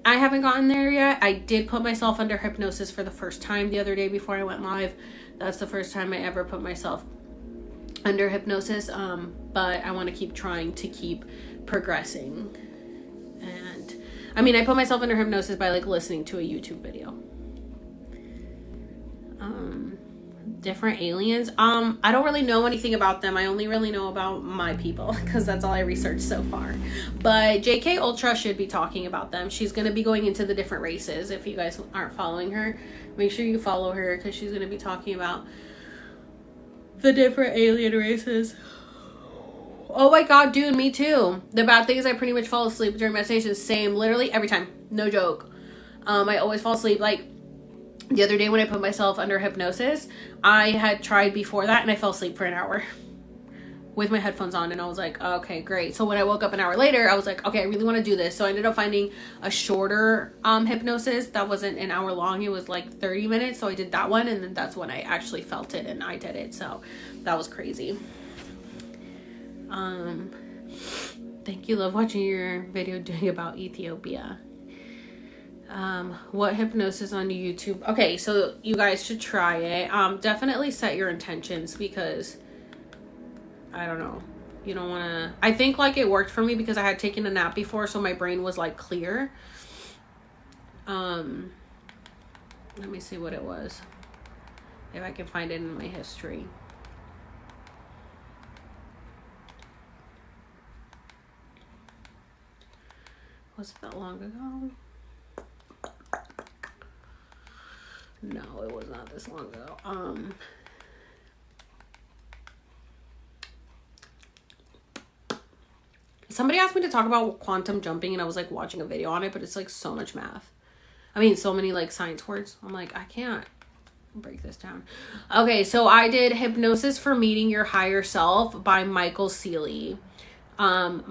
I haven't gotten there yet. I did put myself under hypnosis for the first time the other day before I went live. That's the first time I ever put myself under hypnosis. But I want to keep trying to keep progressing. And I mean, I put myself under hypnosis by like listening to a YouTube video. Different aliens. I don't really know anything about them. I only really know about my people because that's all I researched so far. But JK Ultra should be talking about them. She's going to be going into the different races. If you guys aren't following her, make sure you follow her because she's going to be talking about the different alien races. Oh my god, dude, me too. The bad thing is I pretty much fall asleep during meditation. Same, literally every time. No joke. I always fall asleep. Like the other day when I put myself under hypnosis, I had tried before that and I fell asleep for an hour with my headphones on, and I was like, okay, great. So when I woke up an hour later, I was like, okay, I really want to do this. So I ended up finding a shorter hypnosis that wasn't an hour long. It was like 30 minutes. So I did that one, and then that's when I actually felt it and I did it. So that was crazy. Thank you. Love watching your video doing about Ethiopia. What hypnosis on YouTube? Okay, so you guys should try it. Definitely set your intentions because I don't know. You don't want to. I think like it worked for me because I had taken a nap before, so my brain was like clear. Let me see what it was. If I can find it in my history. Was it that long ago? No, it was not this long ago. Somebody asked me to talk about quantum jumping, and I was like watching a video on it, but it's like so much math. I mean, so many like science words. I'm like, I can't break this down. Okay, so I did Hypnosis for Meeting Your Higher Self by Michael Sealey. And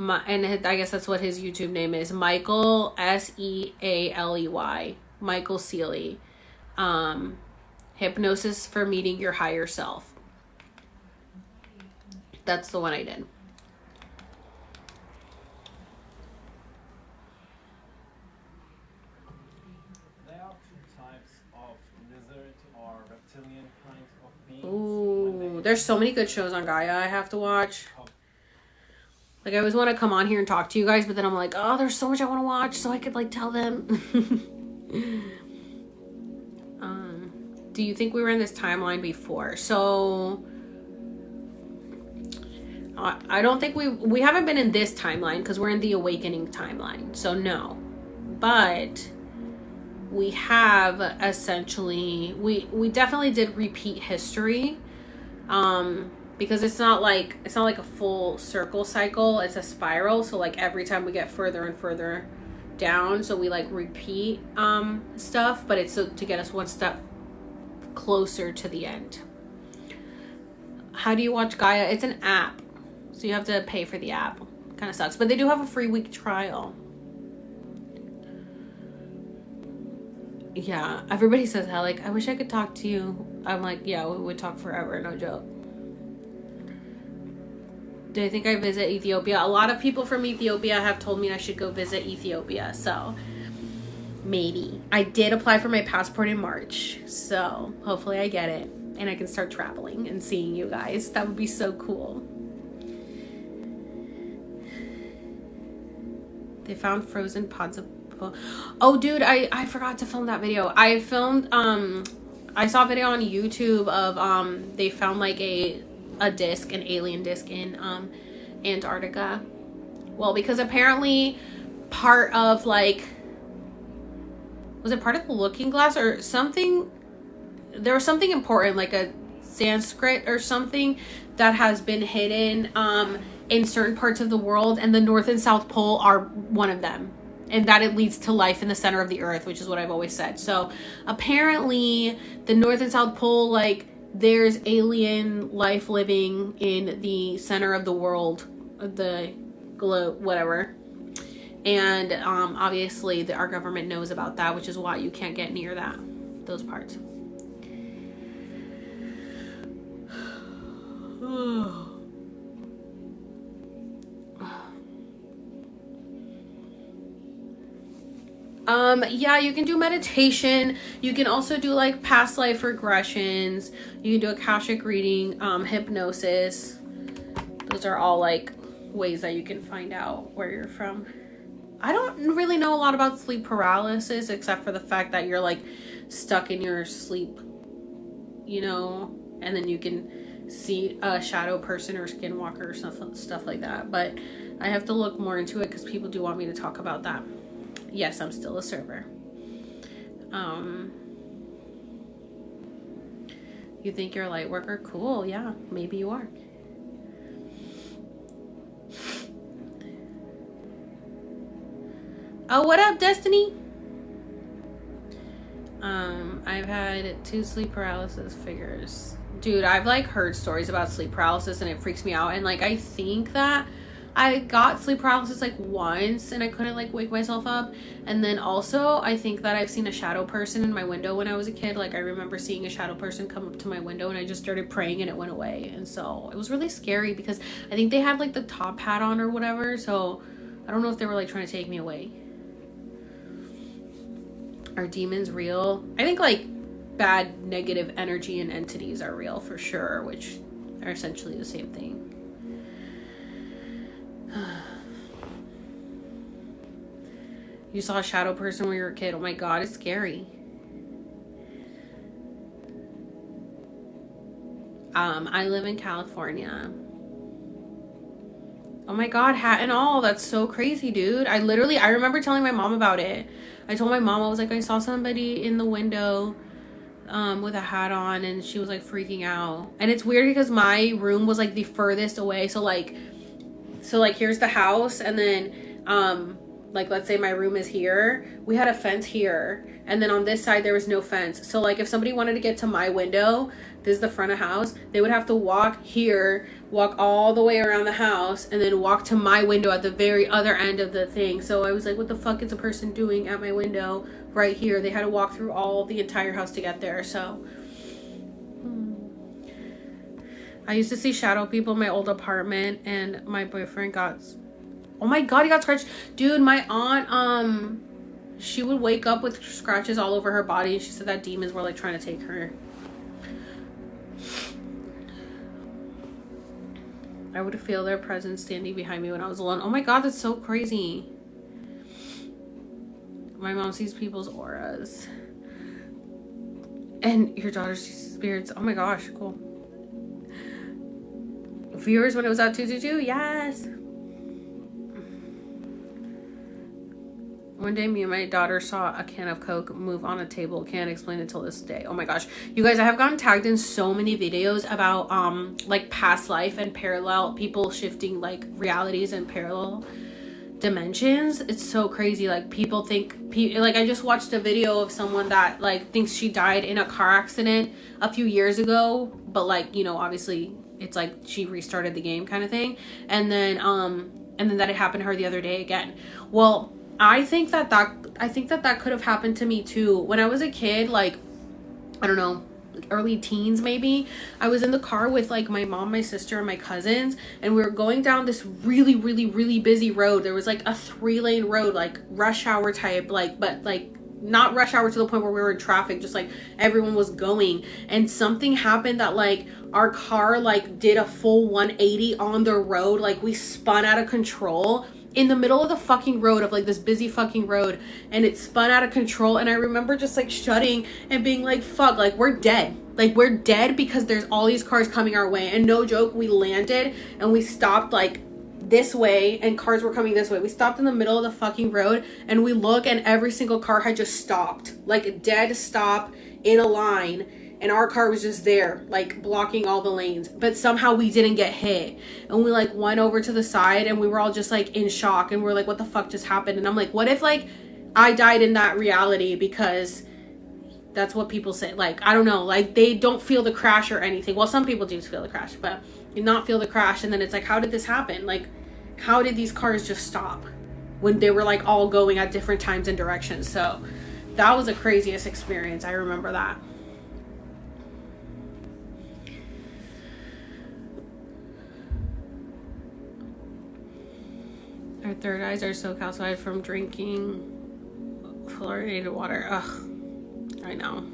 I guess that's what his YouTube name is. Michael Sealey. Michael Sealey. Hypnosis for Meeting Your Higher Self. That's the one I did. There are two types of lizard or reptilian kinds of beings. Ooh, there's so many good shows on Gaia I have to watch. Like, I always want to come on here and talk to you guys, but then I'm like, oh, there's so much I want to watch, so I could like tell them. do you think we were in this timeline before? So I don't think we haven't been in this timeline because we're in the awakening timeline. So no. But we have essentially, we definitely did repeat history. Because it's not like a full circle cycle, it's a spiral. So like every time we get further and further down, so we like repeat stuff, but it's to get us one step closer to the end. How do you watch Gaia? It's an app, so you have to pay for the app. Kind of sucks, but they do have a free week trial. Yeah, everybody says that, like, I wish I could talk to you. I'm like, yeah, we would talk forever, no joke. Do I think I visit Ethiopia? A lot of people from Ethiopia have told me I should go visit Ethiopia, so maybe. I did apply for my passport in March, so hopefully I get it and I can start traveling and seeing you guys. That would be so cool. They found frozen pods of... Oh, dude, I forgot to film that video. I filmed, I saw a video on YouTube of, they found like a disc, an alien disc in Antarctica. Well, because apparently part of like, was it part of the Looking Glass or something? There was something important, like a Sanskrit or something that has been hidden in certain parts of the world, and the North and South Pole are one of them, and that it leads to life in the center of the earth, which is what I've always said. So apparently the North and South Pole, like, there's alien life living in the center of the world, the globe, whatever. And obviously our government knows about that, which is why you can't get near those parts. Yeah, you can do meditation. You can also do like past life regressions. You can do Akashic reading, hypnosis. Those are all like ways that you can find out where you're from. I don't really know a lot about sleep paralysis, except for the fact that you're like stuck in your sleep, you know, and then you can see a shadow person or skinwalker or stuff like that. But I have to look more into it because people do want me to talk about that. Yes, I'm still a server. You think you're a light worker? Cool, yeah, maybe you are. Oh, what up, Destiny? I've had 2 sleep paralysis figures. Dude, I've like heard stories about sleep paralysis and it freaks me out. And like, I think that I got sleep paralysis like once and I couldn't like wake myself up. And then also I think that I've seen a shadow person in my window when I was a kid. Like I remember seeing a shadow person come up to my window and I just started praying and it went away. And so it was really scary because I think they had like the top hat on or whatever. So I don't know if they were like trying to take me away. Are demons real? I think like bad negative energy and entities are real for sure, which are essentially the same thing. You saw a shadow person when you were a kid. Oh my god, it's scary. I live in California. Oh my god, hat and all. That's so crazy, dude. I remember telling my mom about it. I told my mom, I was like, I saw somebody in the window with a hat on, and she was like freaking out. And it's weird because my room was like the furthest away. So like here's the house, and then like let's say my room is here. We had a fence here, and then on this side there was no fence. So like if somebody wanted to get to my window, this is the front of house, they would have to walk here, walk all the way around the house, and then walk to my window at the very other end of the thing. So I was like, what the fuck is a person doing at my window right here? They had to walk through the entire house to get there. So I used to see shadow people in my old apartment, and my boyfriend got, oh my god, he got scratched. Dude, my aunt, she would wake up with scratches all over her body, and she said that demons were like trying to take her. I would feel their presence standing behind me when I was alone. Oh my god, that's so crazy. My mom sees people's auras. And your daughter sees spirits. Oh my gosh, cool. Viewers when it was out 222? Yes. One day, me and my daughter saw a can of Coke move on a table. Can't explain it till this day. Oh my gosh. You guys, I have gotten tagged in so many videos about, like, past life and parallel, people shifting, like, realities and parallel dimensions. It's so crazy. Like, people think, like, I just watched a video of someone that, like, thinks she died in a car accident a few years ago. But, like, you know, obviously, it's like she restarted the game kind of thing. And then that it happened to her the other day again. Well, I think that could have happened to me too. When I was a kid, like, I don't know, early teens maybe, I was in the car with like my mom, my sister, and my cousins, and we were going down this really, really, really busy road. There was like a 3-lane road, like rush hour type, like, but like not rush hour to the point where we were in traffic, just like everyone was going. And something happened that like our car like did a full 180 on the road. Like we spun out of control in the middle of the fucking road, of like this busy fucking road, and it spun out of control. And I remember just like shutting and being like, fuck, like we're dead. Like we're dead because there's all these cars coming our way. And no joke, we landed and we stopped like this way and cars were coming this way. We stopped in the middle of the fucking road and we look and every single car had just stopped, like a dead stop in a line. And our car was just there, like blocking all the lanes. But somehow we didn't get hit. And we like went over to the side and we were all just like in shock. And we're like, what the fuck just happened? And I'm like, what if like I died in that reality? Because that's what people say. Like, I don't know. Like they don't feel the crash or anything. Well, some people do feel the crash, but you not feel the crash. And then it's like, how did this happen? Like, how did these cars just stop when they were like all going at different times and directions? So that was the craziest experience. I remember that. Our third eyes are so calcified from drinking fluoridated water. Ugh, I know.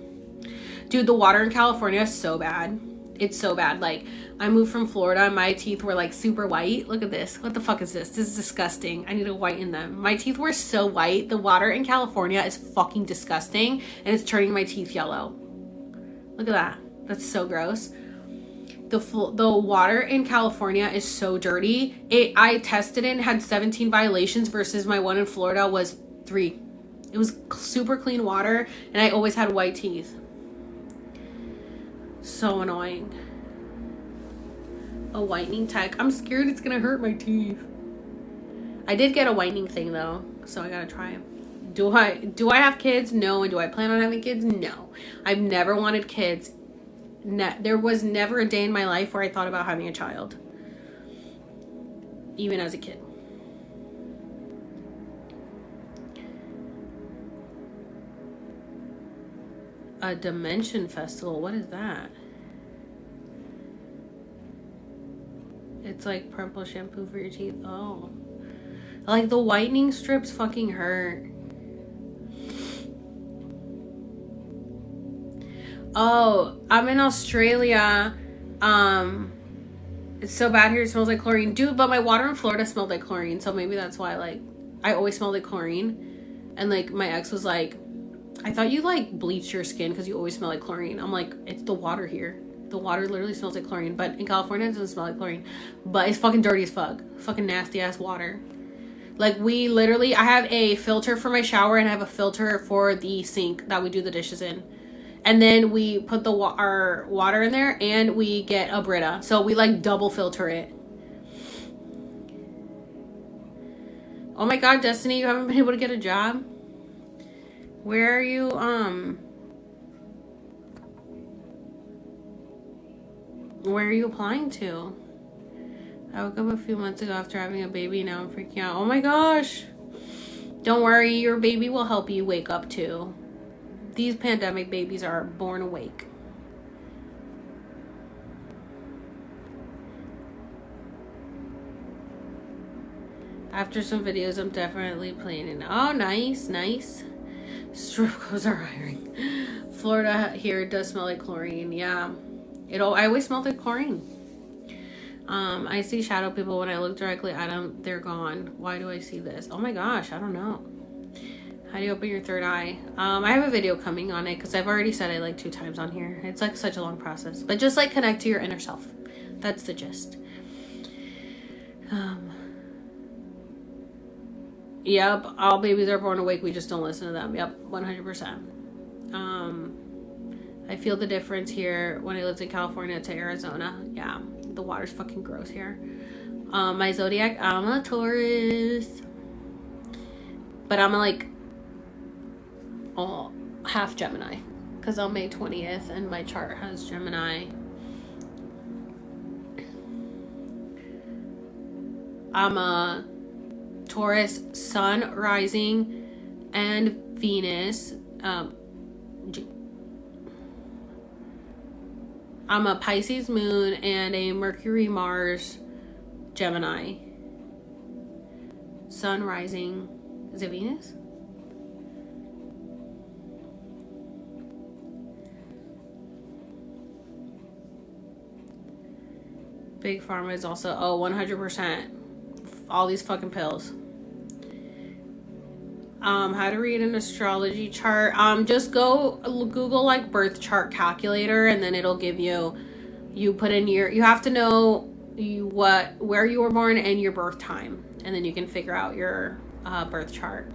Dude, the water in California is so bad. It's so bad. Like, I moved from Florida and my teeth were like super white. Look at this. What the fuck is this? This is disgusting. I need to whiten them. My teeth were so white. The water in California is fucking disgusting and it's turning my teeth yellow. Look at that. That's so gross. The water in California is so dirty. I tested it and had 17 violations versus my one in Florida was 3. It was super clean water and I always had white teeth. So annoying. A whitening tech. I'm scared it's gonna hurt my teeth. I did get a whitening thing though, so I gotta try it. Do I have kids? No. And do I plan on having kids? No. I've never wanted kids. There was never a day in my life where I thought about having a child, even as a kid. A Dimension Festival. What is that? It's like purple shampoo for your teeth. Oh, like the whitening strips fucking hurt. Oh, I'm in Australia. It's so bad here. It smells like chlorine. Dude, but my water in Florida smelled like chlorine. So maybe that's why, like, I always smelled like chlorine. And, like, my ex was like, I thought you, like, bleached your skin because you always smell like chlorine. I'm like, it's the water here. The water literally smells like chlorine. But in California, it doesn't smell like chlorine. But it's fucking dirty as fuck. Fucking nasty-ass water. Like, we literally, I have a filter for my shower and I have a filter for the sink that we do the dishes in. And then we put our water in there and we get a Brita. So we like double filter it. Oh my God, Destiny, you haven't been able to get a job? Where are you, where are you applying to? I woke up a few months ago after having a baby. Now I'm freaking out. Oh my gosh. Don't worry, your baby will help you wake up too. These pandemic babies are born awake. After some videos, I'm definitely planning. Oh, nice, nice. Strip clubs are hiring. Florida here does smell like chlorine. Yeah, I always smelled like chlorine. I see shadow people when I look directly at them. They're gone. Why do I see this? Oh my gosh, I don't know. How do you open your third eye? I have a video coming on it because I've already said it like 2 times on here. It's like such a long process. But just like connect to your inner self. That's the gist. Yep, all babies are born awake. We just don't listen to them. Yep, 100%. I feel the difference here when I lived in California to Arizona. Yeah, the water's fucking gross here. My zodiac, I'm a Taurus. But I'm like half Gemini. Because I'm May 20th and my chart has Gemini. I'm a Taurus sun, rising, and Venus. I'm a Pisces moon and a Mercury, Mars, Gemini. Sun, rising. Is it Venus? Big Pharma is also, 100%. All these fucking pills. How to read an astrology chart. Just go Google like birth chart calculator, and then it'll give you put in you have to know where you were born and your birth time, and then you can figure out your birth chart.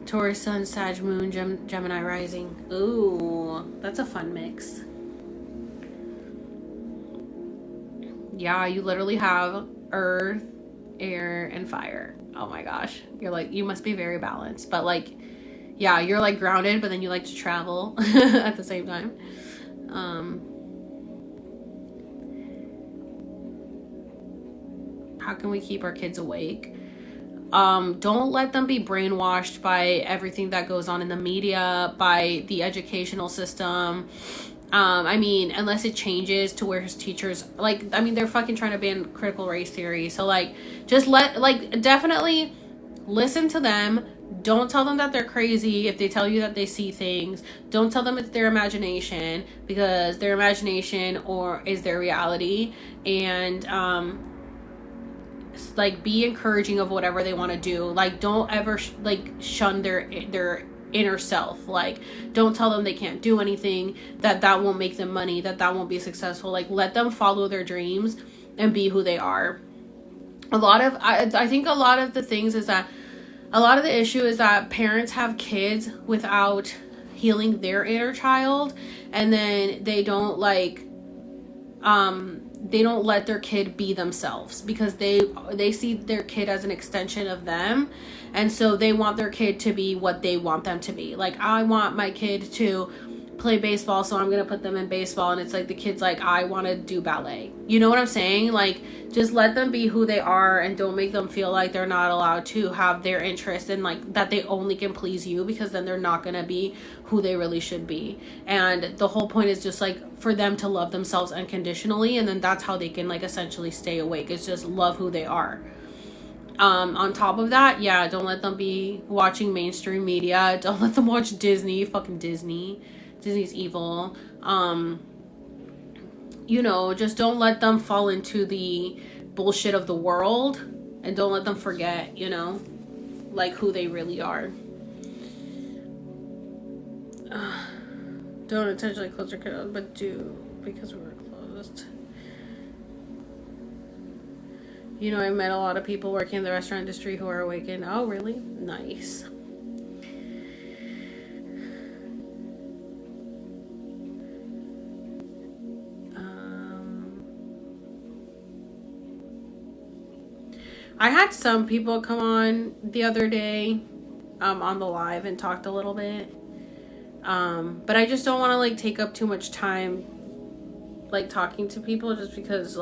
Taurus sun, Sag moon, Gemini rising. Ooh, that's a fun mix. Yeah, you literally have earth, air, and fire. Oh my gosh. You're like, you must be very balanced. But like, yeah, you're like grounded, but then you like to travel at the same time. How can we keep our kids awake? Don't let them be brainwashed by everything that goes on in the media, by the educational system. Unless it changes to where his teachers, they're fucking trying to ban critical race theory. So, definitely listen to them. Don't tell them that they're crazy if they tell you that they see things. Don't tell them it's their imagination, because their imagination is their reality. And, be encouraging of whatever they want to do. Don't ever, shun their inner self. Don't tell them they can't do anything, that won't make them money, that won't be successful. Let them follow their dreams and be who they are. I think a lot of the things is that a lot of the issue is that parents have kids without healing their inner child, and then they don't let their kid be themselves, because they see their kid as an extension of them, and so they want their kid to be what they want them to be. I want my kid to play baseball, so I'm gonna put them in baseball, and it's the kid's I want to do ballet. You know what I'm saying? Just let them be who they are, and don't make them feel like they're not allowed to have their interest, and that they only can please you, because then they're not gonna be who they really should be. And the whole point is just for them to love themselves unconditionally, and then that's how they can essentially stay awake. It's just love who they are. On top of that, yeah, don't let them be watching mainstream media. Don't let them watch Disney. Fucking Disney. Disney's evil. Just don't let them fall into the bullshit of the world, and don't let them forget, who they really are. Don't intentionally close your kid, but do, because we were closed. I met a lot of people working in the restaurant industry who are awakened. Oh, really? Nice. I had some people come on the other day on the live and talked a little bit. But I just don't want to take up too much time talking to people, just because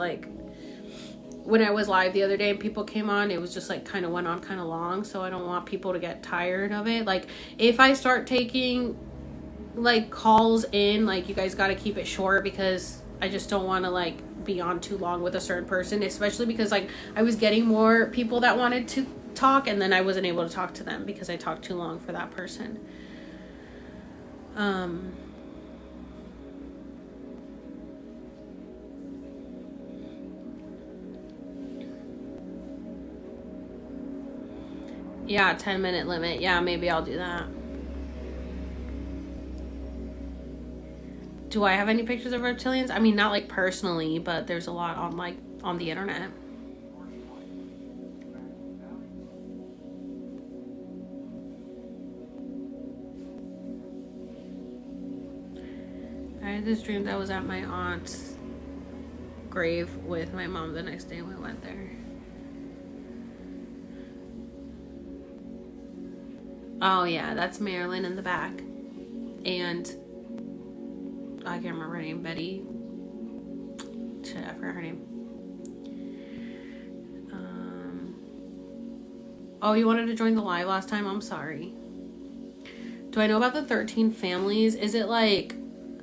when I was live the other day and people came on, it was just kind of went on kind of long, so I don't want people to get tired of it. If I start taking calls in, you guys got to keep it short, because I just don't want to be on too long with a certain person, especially because I was getting more people that wanted to talk, and then I wasn't able to talk to them because I talked too long for that person. Yeah, 10-minute limit. Yeah, maybe I'll do that. Do I have any pictures of reptilians? I mean, not like personally, but there's a lot on like on the internet. I had this dream that I was at my aunt's grave with my mom the next day we went there. Oh yeah, that's Marilyn in the back. And I can't remember her name. Betty. Shit, I forgot her name. Oh, you wanted to join the live last time? I'm sorry. Do I know about the 13 families? Is it like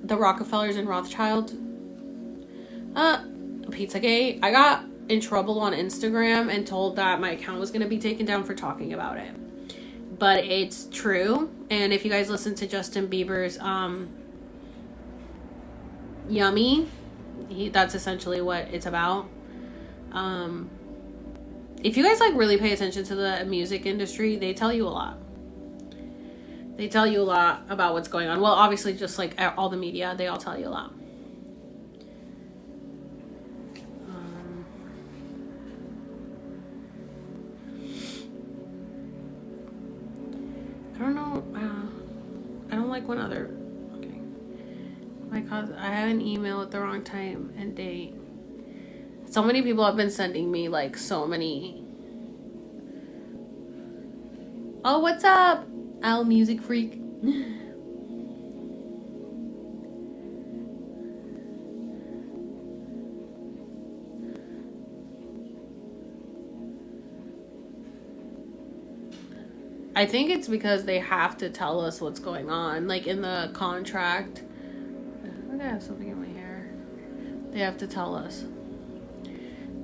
the Rockefellers and Rothschild? Pizzagate. I got in trouble on Instagram and told that my account was going to be taken down for talking about it. But it's true. And if you guys listen to Justin Bieber's Yummy, that's essentially what it's about. If you guys like really pay attention to the music industry, they tell you a lot. They tell you a lot about what's going on. Well, obviously, just like all the media, they all tell you a lot. I don't know. I don't like one other. Okay. My cousin, I had an email at the wrong time and date. So many people have been sending me like so many. Oh, what's up? Al Music Freak. I think it's because they have to tell us what's going on. Like in the contract. I'm gonna have something in my hair. They have to tell us.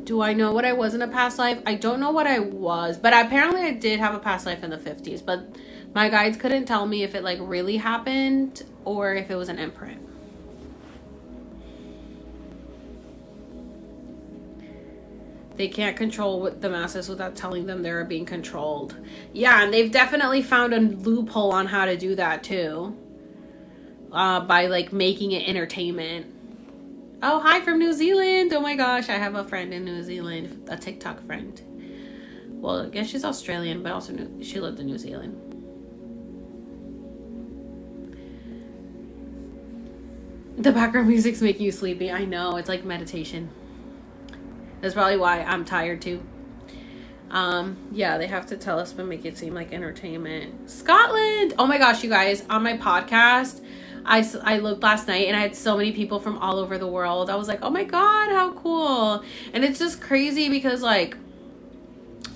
Do I know what I was in a past life? I don't know what I was, but apparently I did have a past life in the 50s, but my guides couldn't tell me if it like really happened or if it was an imprint. They can't control the masses without telling them they're being controlled. Yeah, and they've definitely found a loophole on how to do that too. By like making it entertainment. Oh, hi from New Zealand. Oh my gosh, I have a friend in New Zealand, a TikTok friend. Well, I guess she's Australian, but also she lived in New Zealand. The background music's making you sleepy. I know, it's like meditation. That's probably why I'm tired too. Yeah, they have to tell us but make it seem like entertainment. Scotland! Oh my gosh, you guys, on my podcast, I looked last night and I had so many people from all over the world. I was like, oh my god, how cool. And it's just crazy because like,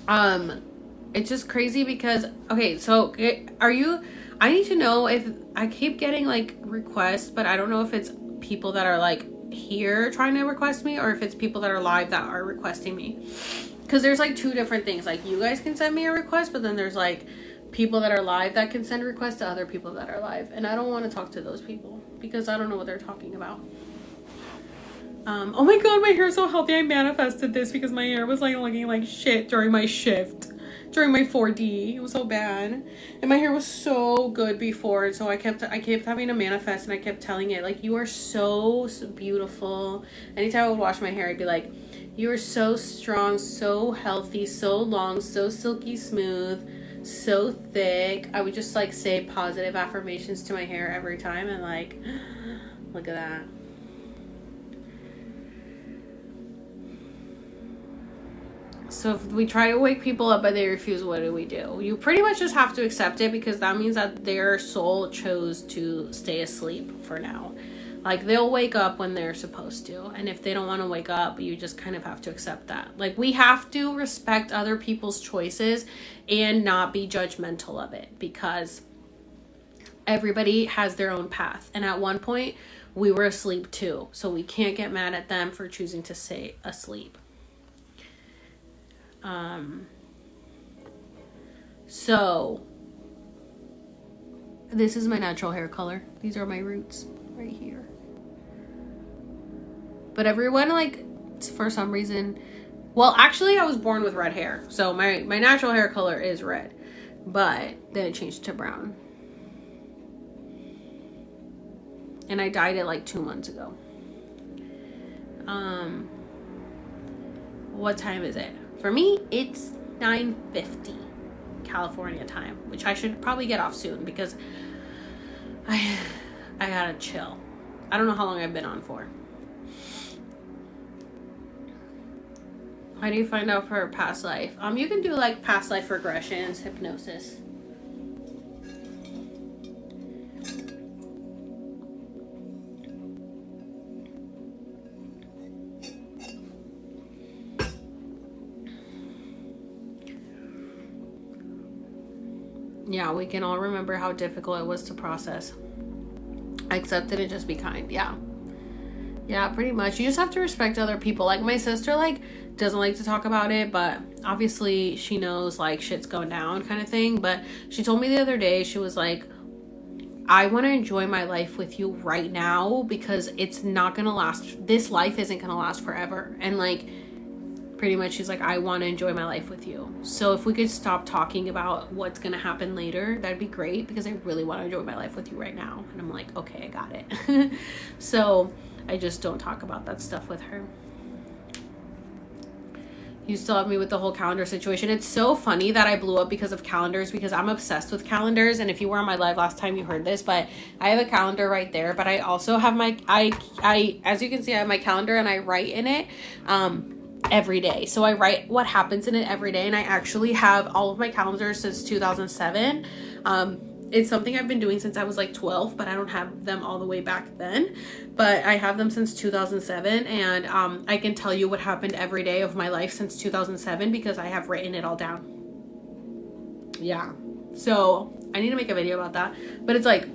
it's just crazy because, okay, so I need to know if, I keep getting like requests, but I don't know if it's people that are like here trying to request me or if it's people that are live that are requesting me. Because there's like two different things. Like you guys can send me a request, but then there's like people that are live that can send requests to other people that are live. And I don't want to talk to those people because I don't know what they're talking about. Oh my god, my hair is so healthy. I manifested this because my hair was like looking like shit during my shift. During my 4D. It was so bad. And my hair was so good before. So I kept having to manifest and I kept telling it, like, you are so beautiful. Anytime I would wash my hair, I'd be like, you are so strong, so healthy, so long, so silky smooth, so thick. I would just like say positive affirmations to my hair every time and like, look at that. So if we try to wake people up but they refuse, what do? You pretty much just have to accept it because that means that their soul chose to stay asleep for now. Like they'll wake up when they're supposed to. And if they don't want to wake up, you just kind of have to accept that. Like we have to respect other people's choices and not be judgmental of it because everybody has their own path. And at one point we were asleep too. So we can't get mad at them for choosing to stay asleep. So this is my natural hair color. These are my roots right here. But everyone like for some reason, well actually I was born with red hair. So my natural hair color is red. but then it changed to brown. And I dyed it like 2 months ago. What time is it? For me, it's 9:50 California time, which I should probably get off soon because I gotta chill. I don't know how long I've been on for. How do you find out for a past life? You can do like past life regressions, hypnosis. Yeah, we can all remember how difficult it was to process. Accept it and just be kind. Yeah, pretty much. You just have to respect other people. Like my sister, like doesn't like to talk about it, but obviously she knows like shit's going down kind of thing. But she told me the other day, she was like, I want to enjoy my life with you right now because it's not gonna last. This life isn't gonna last forever. And like pretty much she's like, I want to enjoy my life with you. So if we could stop talking about what's going to happen later, that'd be great because I really want to enjoy my life with you right now. And I'm like, okay, I got it. So I just don't talk about that stuff with her. You still have me with the whole calendar situation. It's so funny that I blew up because of calendars because I'm obsessed with calendars. And if you were on my live last time, you heard this, but I have a calendar right there. But I also have my, I as you can see, I have my calendar and I write in it every day. So I write what happens in it every day. And I actually have all of my calendars since 2007. It's something I've been doing since I was like 12, but I don't have them all the way back then. But I have them since 2007, and I can tell you what happened every day of my life since 2007 because I have written it all down. Yeah. So I need to make a video about that. But it's like,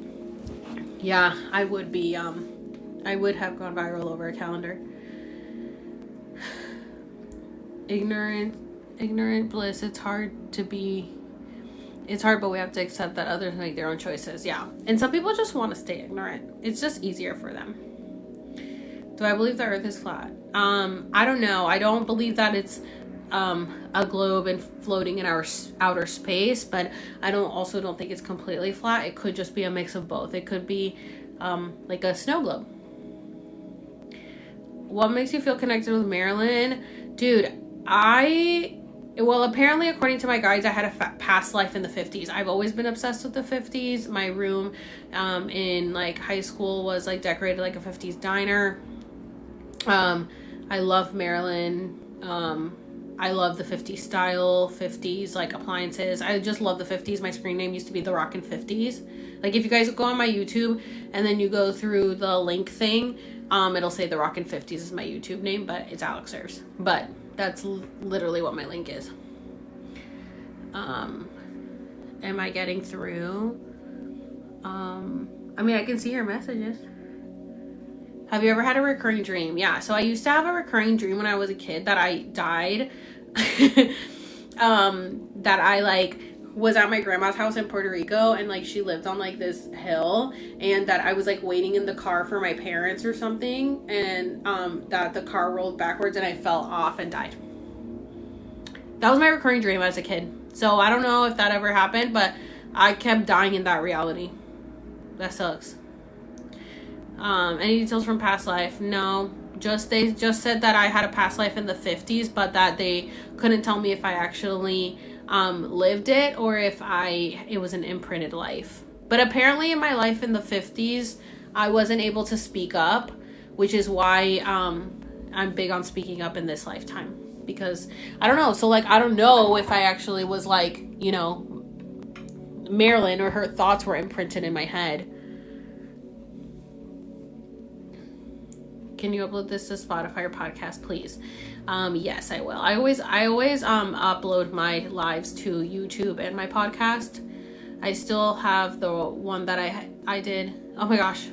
yeah, I would have gone viral over a calendar. Ignorant bliss. It's hard, but we have to accept that others make their own choices. Yeah. And some people just want to stay ignorant. It's just easier for them. Do I believe the earth is flat? I don't know. I don't believe that it's a globe and floating in our outer space, but I also don't think it's completely flat. It could just be a mix of both. It could be like a snow globe. What makes you feel connected with Marilyn? Dude, well, apparently, according to my guides, I had a past life in the 50s. I've always been obsessed with the 50s. My room in like high school was like decorated like a 50s diner. I love Maryland. I love the 50s style, 50s like appliances. I just love the 50s. My screen name used to be The Rockin' 50s. Like if you guys go on my YouTube and then you go through the link thing, it'll say The Rockin' 50s is my YouTube name, but it's Alex Serves. But that's literally what my link is. Am I getting through? I mean, I can see your messages. Have you ever had a recurring dream? Yeah, so I used to have a recurring dream when I was a kid that I died. That I like was at my grandma's house in Puerto Rico, and like she lived on like this hill, and that I was like waiting in the car for my parents or something, and that the car rolled backwards and I fell off and died. That was my recurring dream as a kid. So I don't know if that ever happened, but I kept dying in that reality. That sucks. Any details from past life? No. They just said that I had a past life in the 50s, but that they couldn't tell me if I actually lived it or if it was an imprinted life. But apparently in my life in the 50s, I wasn't able to speak up, which is why I'm big on speaking up in this lifetime. Because I don't know. So like, I don't know if I actually was like, you know, Marilyn or her thoughts were imprinted in my head. Can you upload this to Spotify or podcast, please? Yes, I will. I always upload my lives to YouTube and my podcast. I still have the one that I did. Oh my gosh.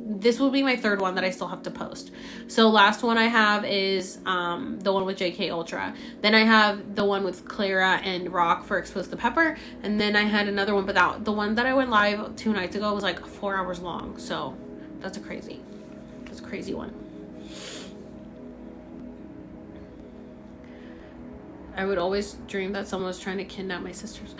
This will be my third one that I still have to post. So last one I have is the one with JK Ultra. Then I have the one with Clara and Rock for Expose the Pepper. And then I had another one, but the one that I went live 2 nights ago was like 4 hours long. So that's a crazy one. I would always dream that someone was trying to kidnap my sisters.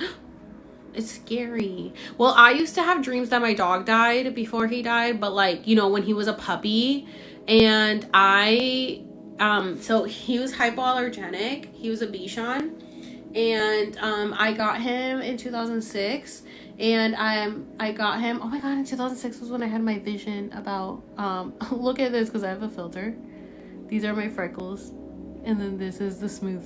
It's scary. Well, I used to have dreams that my dog died before he died, but like, you know, when he was a puppy, and so he was hypoallergenic. He was a Bichon, and I got him in 2006, and I got him. Oh my god, in 2006 was when I had my vision about look at this, because I have a filter. These are my freckles, and then this is the smooth.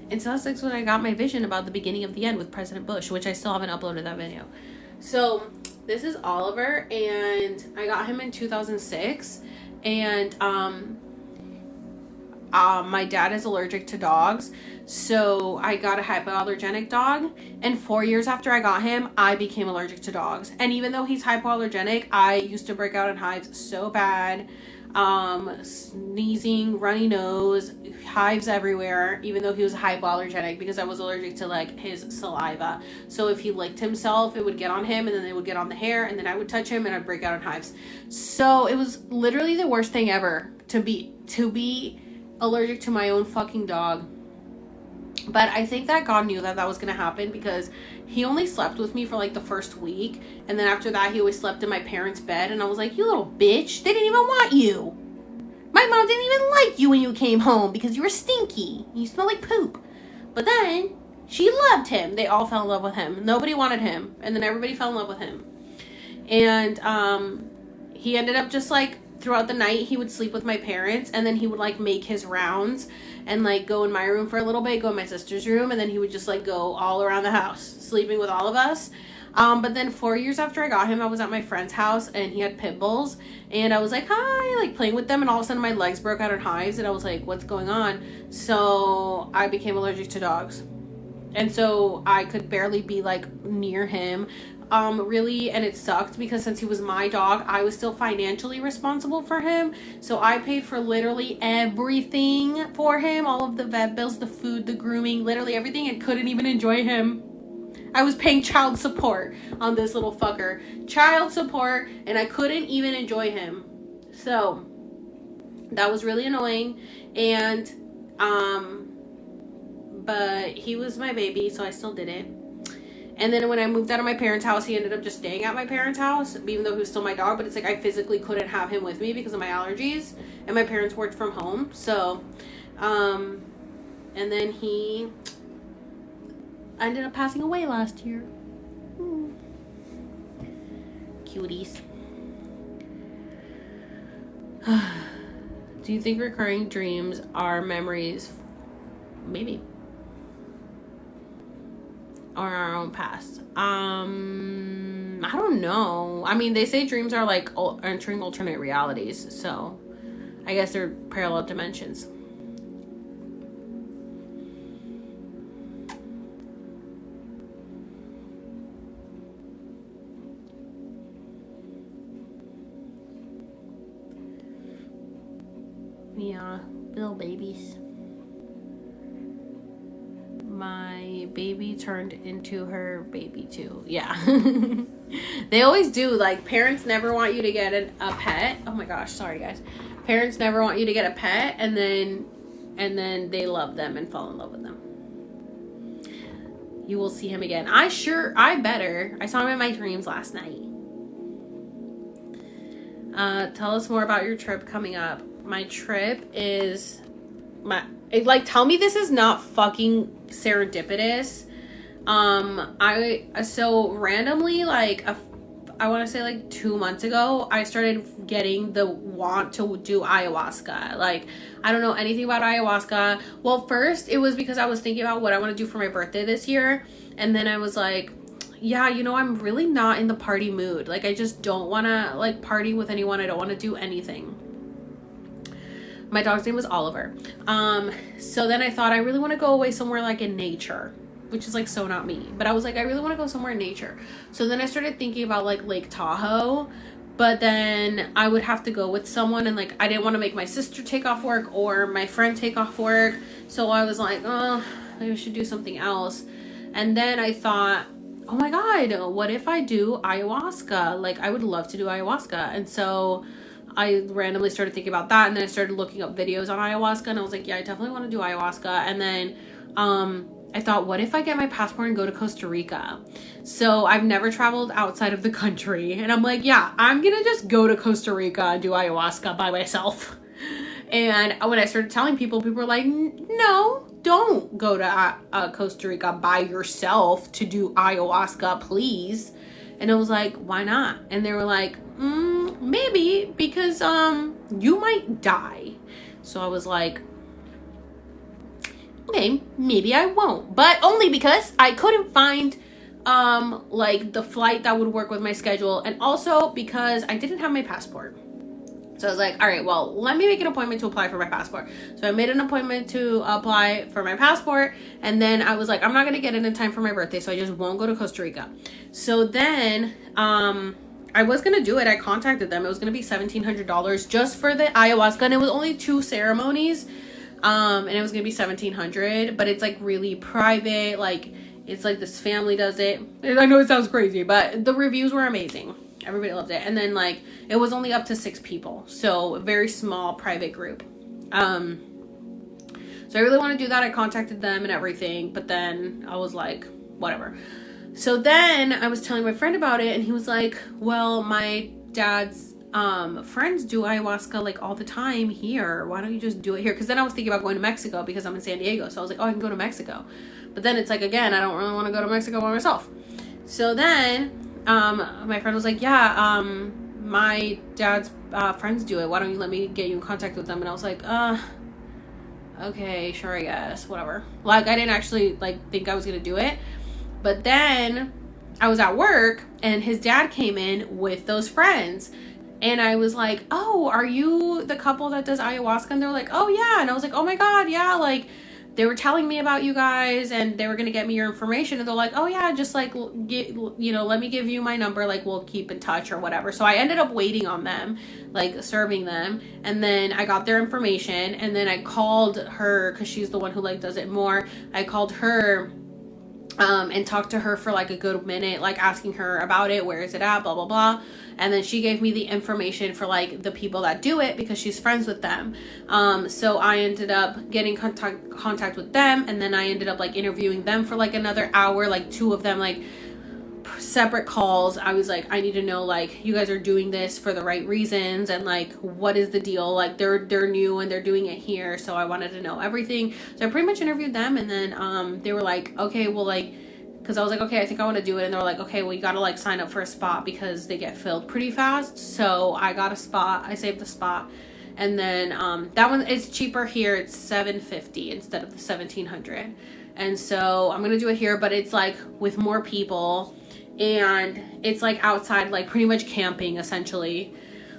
In 2006 when I got my vision about the beginning of the end with President Bush, which I still haven't uploaded that video. So this is Oliver, and I got him in 2006, and my dad is allergic to dogs, so I got a hypoallergenic dog, and 4 years after I got him, I became allergic to dogs. And even though he's hypoallergenic, I used to break out in hives so bad. Sneezing, runny nose, hives everywhere, even though he was hypoallergenic, because I was allergic to like his saliva. So if he licked himself, it would get on him, and then it would get on the hair, and then I would touch him and I'd break out in hives. So it was literally the worst thing ever to be allergic to my own fucking dog. But I think that God knew that was gonna happen, because he only slept with me for like the first week, and then after that he always slept in my parents' bed, and I was like, you little bitch, they didn't even want you. My mom didn't even like you when you came home because you were stinky. You smell like poop. But then she loved him. They all fell in love with him. Nobody wanted him, and then everybody fell in love with him. And he ended up just like throughout the night he would sleep with my parents, and then he would like make his rounds and like go in my room for a little bit, go in my sister's room, and then he would just like go all around the house sleeping with all of us. But then 4 years after I got him, I was at my friend's house, and he had pit bulls, and I was like, hi, like playing with them, and all of a sudden my legs broke out in hives, and I was like, what's going on? So I became allergic to dogs, and so I could barely be like near him. Really, and it sucked because since he was my dog, I was still financially responsible for him, so I paid for literally everything for him, all of the vet bills, the food, the grooming, literally everything, and couldn't even enjoy him. I was paying child support on this little fucker, child support, and I couldn't even enjoy him. So that was really annoying. And but he was my baby, so I still did it. And then when I moved out of my parents' house, he ended up just staying at my parents' house, even though he was still my dog. But it's like I physically couldn't have him with me because of my allergies, and my parents worked from home. So, and then he ended up passing away last year. Cuties. Do you think recurring dreams are memories? Maybe. Or our own past. I don't know. I mean, they say dreams are like entering alternate realities, so I guess they're parallel dimensions. Yeah, little babies. My baby turned into her baby too. Yeah. They always do. Like, parents never want you to get a pet. Oh my gosh, sorry guys. Parents never want you to get a pet, and then they love them and fall in love with them. You will see him again. I better. I saw him in my dreams last night. Tell us more about your trip coming up. My trip is tell me this is not fucking serendipitous. So randomly, like I want to say like 2 months ago, I started getting the want to do ayahuasca. Like, I don't know anything about ayahuasca. Well, first it was because I was thinking about what I want to do for my birthday this year, and then I was like, yeah, you know, I'm really not in the party mood. Like, I just don't want to like party with anyone. I don't want to do anything. My dog's name was Oliver. So then I thought I really want to go away somewhere like in nature, which is like so not me. But I was like, I really want to go somewhere in nature. So then I started thinking about like Lake Tahoe, but then I would have to go with someone, and like I didn't want to make my sister take off work or my friend take off work. So I was like, oh, maybe I should do something else. And then I thought, oh my God, what if I do ayahuasca? Like, I would love to do ayahuasca. And so I randomly started thinking about that, and then I started looking up videos on ayahuasca, and I was like, yeah, I definitely want to do ayahuasca. And then I thought, what if I get my passport and go to Costa Rica? So I've never traveled outside of the country, and I'm like, yeah, I'm gonna just go to Costa Rica and do ayahuasca by myself. And when I started telling people, people were like, no, don't go to Costa Rica by yourself to do ayahuasca, please. And I was like, why not? And they were like, maybe because you might die. So I was like, okay, maybe I won't. But only because I couldn't find like the flight that would work with my schedule, and also because I didn't have my passport. So I was like, all right, well, let me make an appointment to apply for my passport. So I made an appointment to apply for my passport. And then I was like, I'm not going to get it in time for my birthday, so I just won't go to Costa Rica. So then I was going to do it. I contacted them. It was going to be $1,700 just for the ayahuasca. And it was only 2 ceremonies. And it was going to be $1,700. But it's like really private. Like, it's like this family does it. And I know it sounds crazy, but the reviews were amazing. Everybody loved it. And then like it was only up to 6 people, so a very small private group. So I really want to do that. I contacted them and everything, but then I was like, whatever. So then I was telling my friend about it, and he was like, well, my dad's friends do ayahuasca like all the time here. Why don't you just do it here? Because then I was thinking about going to Mexico because I'm in San Diego. So I was like, oh, I can go to Mexico. But then it's like, again, I don't really want to go to Mexico by myself. So then my friend was like, yeah, my dad's friends do it. Why don't you let me get you in contact with them? And I was like, okay, sure, I guess, whatever. Like, I didn't actually like think I was gonna do it. But then I was at work, and his dad came in with those friends, and I was like, oh, are you the couple that does ayahuasca? And they were like, oh yeah. And I was like, oh my god, yeah, like they were telling me about you guys, and they were going to get me your information. And they're like, oh yeah, just like, let me give you my number. Like, we'll keep in touch or whatever. So I ended up waiting on them, like serving them. And then I got their information, and then I called her, cause she's the one who like does it more. I called her, and talked to her for like a good minute, like asking her about it. Where is it at? Blah, blah, blah. And then she gave me the information for like the people that do it because she's friends with them. So I ended up getting contact with them. And then I ended up like interviewing them for like another hour, like 2 of them, like separate calls. I was like, I need to know, like, you guys are doing this for the right reasons, and like, what is the deal? Like, they're new and they're doing it here, so I wanted to know everything. So I pretty much interviewed them, and then they were like, okay, well, like, because I was like, okay, I think I want to do it. And they were like, okay, well, you got to like sign up for a spot because they get filled pretty fast. So I got a spot. I saved the spot. And then that one is cheaper here. It's $750 instead of the $1,700. And so I'm going to do it here, but it's like with more people, and it's like outside, like pretty much camping essentially.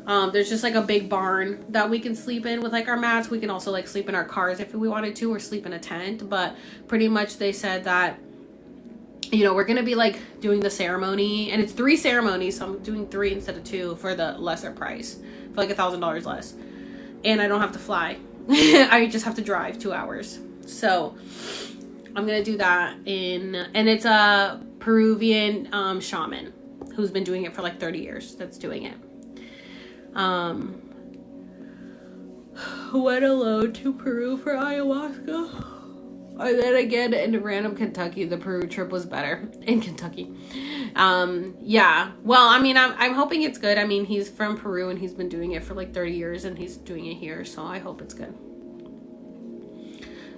There's just like a big barn that we can sleep in with like our mats. We can also like sleep in our cars if we wanted to, or sleep in a tent. But pretty much they said that, you know, we're going to be like doing the ceremony, and it's 3 ceremonies. So I'm doing 3 instead of 2 for the lesser price, for like $1,000 less. And I don't have to fly. I just have to drive 2 hours. So I'm going to do that and it's a Peruvian shaman who's been doing it for like 30 years that's doing it. Went alone to Peru for ayahuasca. And then again in random Kentucky. The Peru trip was better in Kentucky. Yeah. Well, I mean, I'm hoping it's good. I mean, he's from Peru and he's been doing it for like 30 years and he's doing it here. So I hope it's good.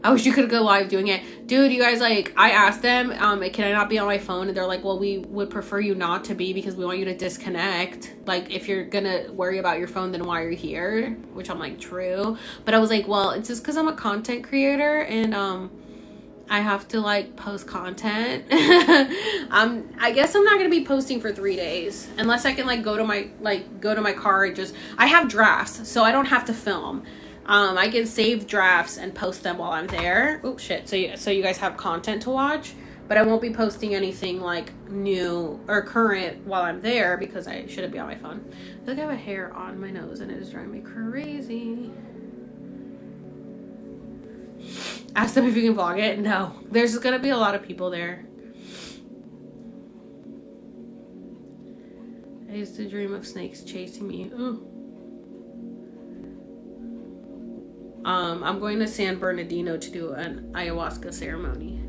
I wish you could go live doing it. Dude, you guys, like, I asked them, can I not be on my phone? And they're like, well, we would prefer you not to be because we want you to disconnect. Like, if you're gonna worry about your phone, then why are you here? Which I'm like, true. But I was like, well, it's just because I'm a content creator and I have to like post content. I guess I'm not gonna be posting for 3 days unless I can like go to my car and just, I have drafts, so I don't have to film. I can save drafts and post them while I'm there. Oh shit. So you guys have content to watch, but I won't be posting anything like new or current while I'm there because I shouldn't be on my phone. I feel like I have a hair on my nose and it is driving me crazy. Ask them if you can vlog it. No, there's gonna be a lot of people there. I used to dream of snakes chasing me. Ooh. I'm going to San Bernardino to do an ayahuasca ceremony.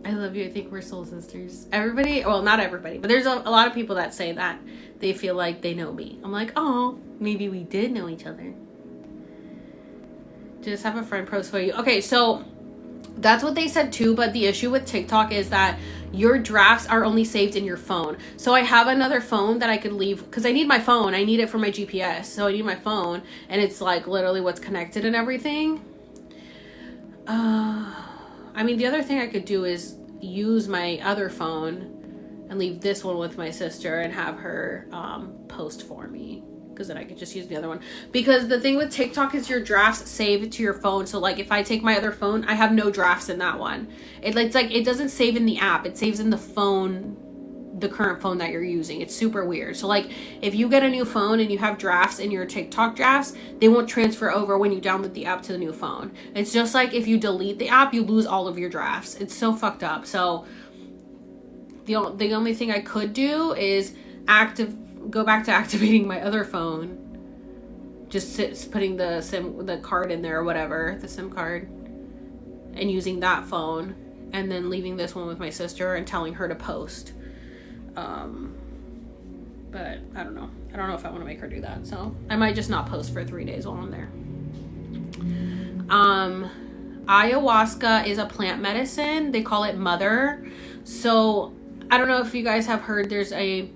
I love you. I think we're soul sisters. Everybody, well, not everybody, but there's a lot of people that say that they feel like they know me. I'm like, oh, maybe we did know each other. Just have a friend post for you. Okay, so that's what they said too, but the issue with TikTok is that your drafts are only saved in your phone. So I have another phone that I could leave, because I need my phone. I need it for my GPS. So I need my phone, and it's like literally what's connected and everything. I mean, the other thing I could do is use my other phone and leave this one with my sister and have her post for me, because then I could just use the other one. Because the thing with TikTok is your drafts save to your phone. So like if I take my other phone, I have no drafts in that one. It's like it doesn't save in the app. It saves in the phone, the current phone that you're using. It's super weird. So like if you get a new phone and you have drafts in your TikTok drafts, they won't transfer over when you download the app to the new phone. It's just like if you delete the app, you lose all of your drafts. It's so fucked up. So the only thing I could do is go back to activating my other phone. Just putting the card in there or whatever, the SIM card, and using that phone, and then leaving this one with my sister and telling her to post. But I don't know. I don't know if I want to make her do that. So I might just not post for 3 days while I'm there. Ayahuasca is a plant medicine. They call it mother. So I don't know if you guys have heard, there's a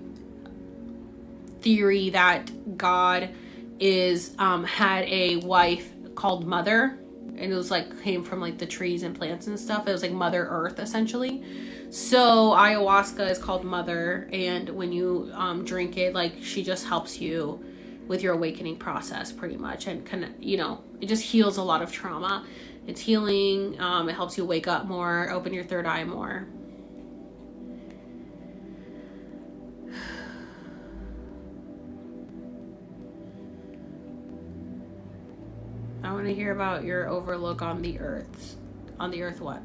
theory that God had a wife called Mother, and it was like came from like the trees and plants and stuff. It was like Mother Earth essentially. So ayahuasca is called Mother, and when you drink it, like she just helps you with your awakening process pretty much, and it just heals a lot of trauma. It's healing. It helps you wake up more, open your third eye more. I want to hear about your overlook on the earth. On the earth what?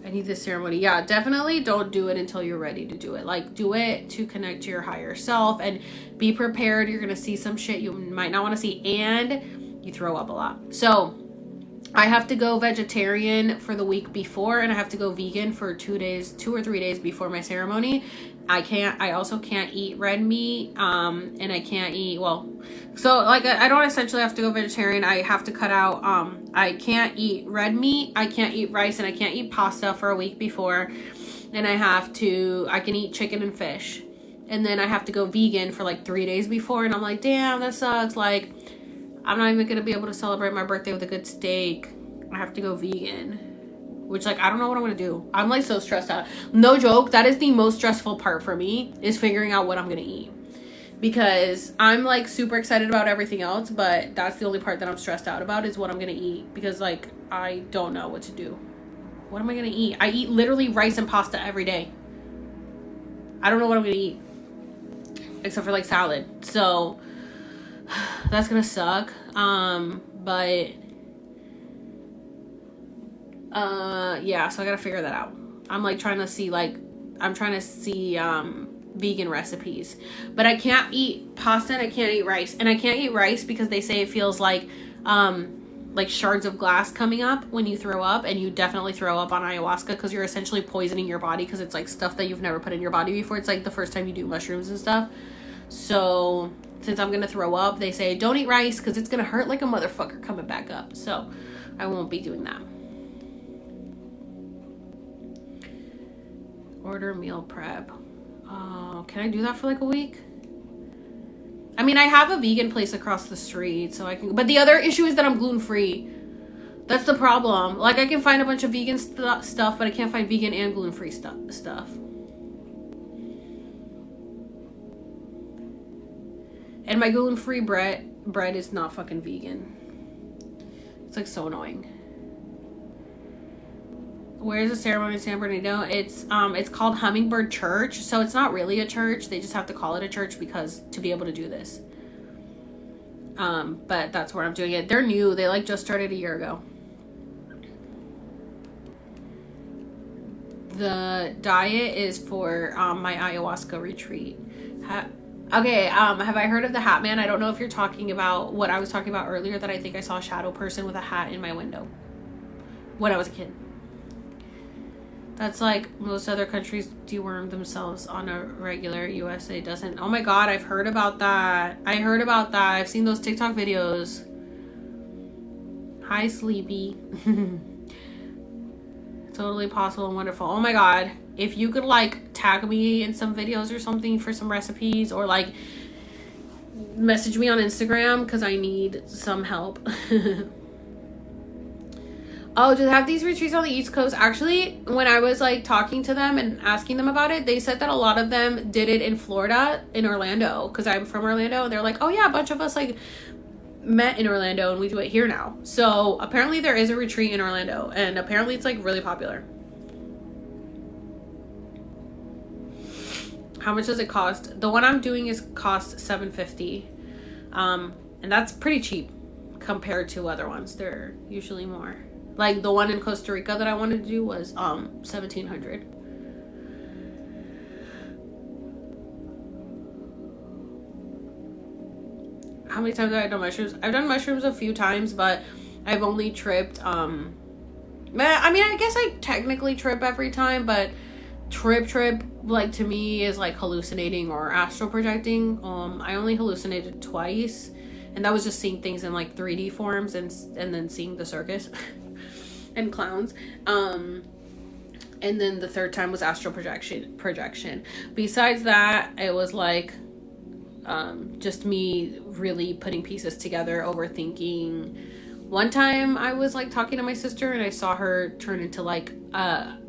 I need this ceremony. Yeah, definitely don't do it until you're ready to do it. Like, do it to connect to your higher self and be prepared. You're going to see some shit you might not want to see, and you throw up a lot. So I have to go vegetarian for the week before, and I have to go vegan for 2 or 3 days before my ceremony. I also can't eat red meat, and I can't eat, so like I don't essentially have to go vegetarian. I have to cut out, I can't eat red meat, I can't eat rice, and I can't eat pasta for a week before. And I can eat chicken and fish. And then I have to go vegan for like 3 days before, and I'm like, damn, that sucks. Like, I'm not even gonna be able to celebrate my birthday with a good steak. I have to go vegan. Which, like, I don't know what I'm gonna do. I'm like so stressed out. No joke, that is the most stressful part for me, is figuring out what I'm gonna eat. Because I'm like super excited about everything else, but that's the only part that I'm stressed out about, is what I'm gonna eat. Because like, I don't know what to do. What am I gonna eat? I eat literally rice and pasta every day. I don't know what I'm gonna eat. Except for like salad. So that's gonna suck. Yeah, so I gotta figure that out. I'm like trying to see vegan recipes, but I can't eat pasta and I can't eat rice. And I can't eat rice because they say it feels like shards of glass coming up when you throw up, and you definitely throw up on ayahuasca because you're essentially poisoning your body, because it's like stuff that you've never put in your body before. It's like the first time you do mushrooms and stuff. So since I'm gonna throw up, they say don't eat rice because it's gonna hurt like a motherfucker coming back up. So I won't be doing that. Order meal prep. Oh, can I do that for like a week? I mean, I have a vegan place across the street, so I can, but the other issue is that I'm gluten-free. That's the problem. Like, I can find a bunch of vegan stuff, but I can't find vegan and gluten-free stuff. And my gluten-free bread is not fucking vegan. It's like so annoying. Where's the ceremony in San Bernardino? It's called Hummingbird Church. So it's not really a church. They just have to call it a church because to be able to do this. But that's where I'm doing it. They're new. They like just started a year ago. The diet is for my ayahuasca retreat. Okay, have I heard of the Hat Man? I don't know if you're talking about what I was talking about earlier, that I think I saw a shadow person with a hat in my window when I was a kid. That's like most other countries deworm themselves on a regular. USA doesn't. Oh my god, I've heard about that. I heard about that. I've seen those TikTok videos. Hi, Sleepy. Totally possible and wonderful. Oh my god. If you could like tag me in some videos or something for some recipes, or like message me on Instagram because I need some help. Oh, do they have these retreats on the East Coast? Actually, when I was like talking to them and asking them about it, they said that a lot of them did it in Florida, in Orlando, because I'm from Orlando, and they're like, oh yeah, a bunch of us like met in Orlando and we do it here now. So apparently there is a retreat in Orlando, and apparently it's like really popular. How much does it cost? The one I'm doing is cost $750, and that's pretty cheap compared to other ones. They're usually more. Like the one in Costa Rica that I wanted to do was $1,700. How many times have I done mushrooms? I've done mushrooms a few times, but I've only tripped. I mean, I guess I technically trip every time, but trip like to me is like hallucinating or astral projecting. I only hallucinated twice, and that was just seeing things in like 3D forms and then seeing the circus and clowns. And then the third time was astral projection. Besides that, it was like just me really putting pieces together, overthinking. One time I was like talking to my sister and I saw her turn into like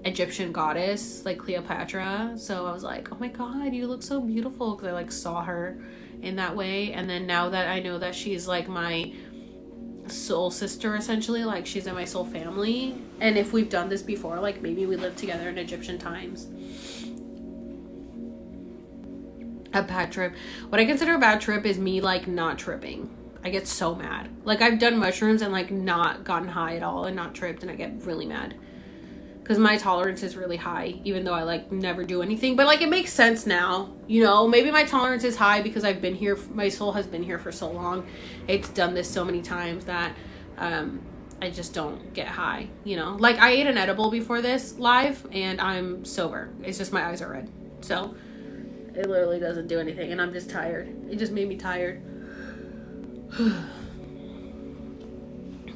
Egyptian goddess, like Cleopatra. So I was like, oh my god, you look so beautiful, because I like saw her in that way. And then now that I know that she's like my soul sister, essentially, like she's in my soul family, and if we've done this before, like maybe we lived together in Egyptian times. A bad trip. What I consider a bad trip is me like not tripping. I get so mad. Like I've done mushrooms and like not gotten high at all and not tripped, and I get really mad because my tolerance is really high, even though I like never do anything. But like it makes sense now, you know. Maybe my tolerance is high because I've been here, my soul has been here for so long, it's done this so many times that I just don't get high, you know. Like I ate an edible before this live and I'm sober. It's just my eyes are red, so it literally doesn't do anything, and I'm just tired. It just made me tired.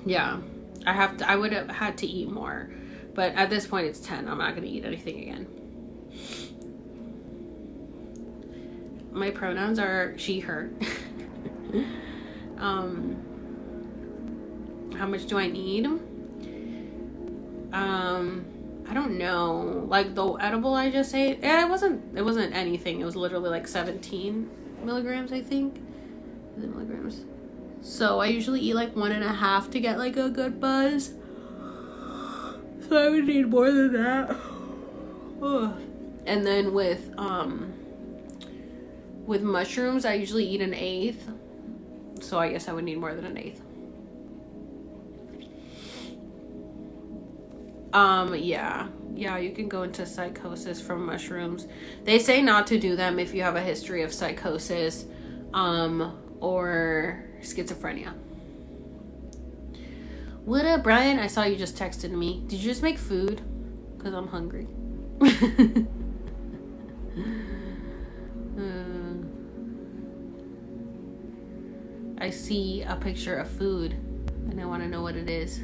Yeah, I would have had to eat more, but at this point it's 10. I'm not going to eat anything again. My pronouns are she, her. How much do I need? I don't know. Like the edible I just ate, it wasn't anything. It was literally like 17 milligrams, I think. Is it milligrams? So I usually eat like 1.5 to get like a good buzz. So I would need more than that. Ugh. And then with mushrooms, I usually eat 1/8. So I guess I would need more than 1/8. Yeah, you can go into psychosis from mushrooms. They say not to do them if you have a history of psychosis or schizophrenia. What up, Brian? I saw you just texted me. Did you just make food? Because I'm hungry. I see a picture of food and I want to know what it is.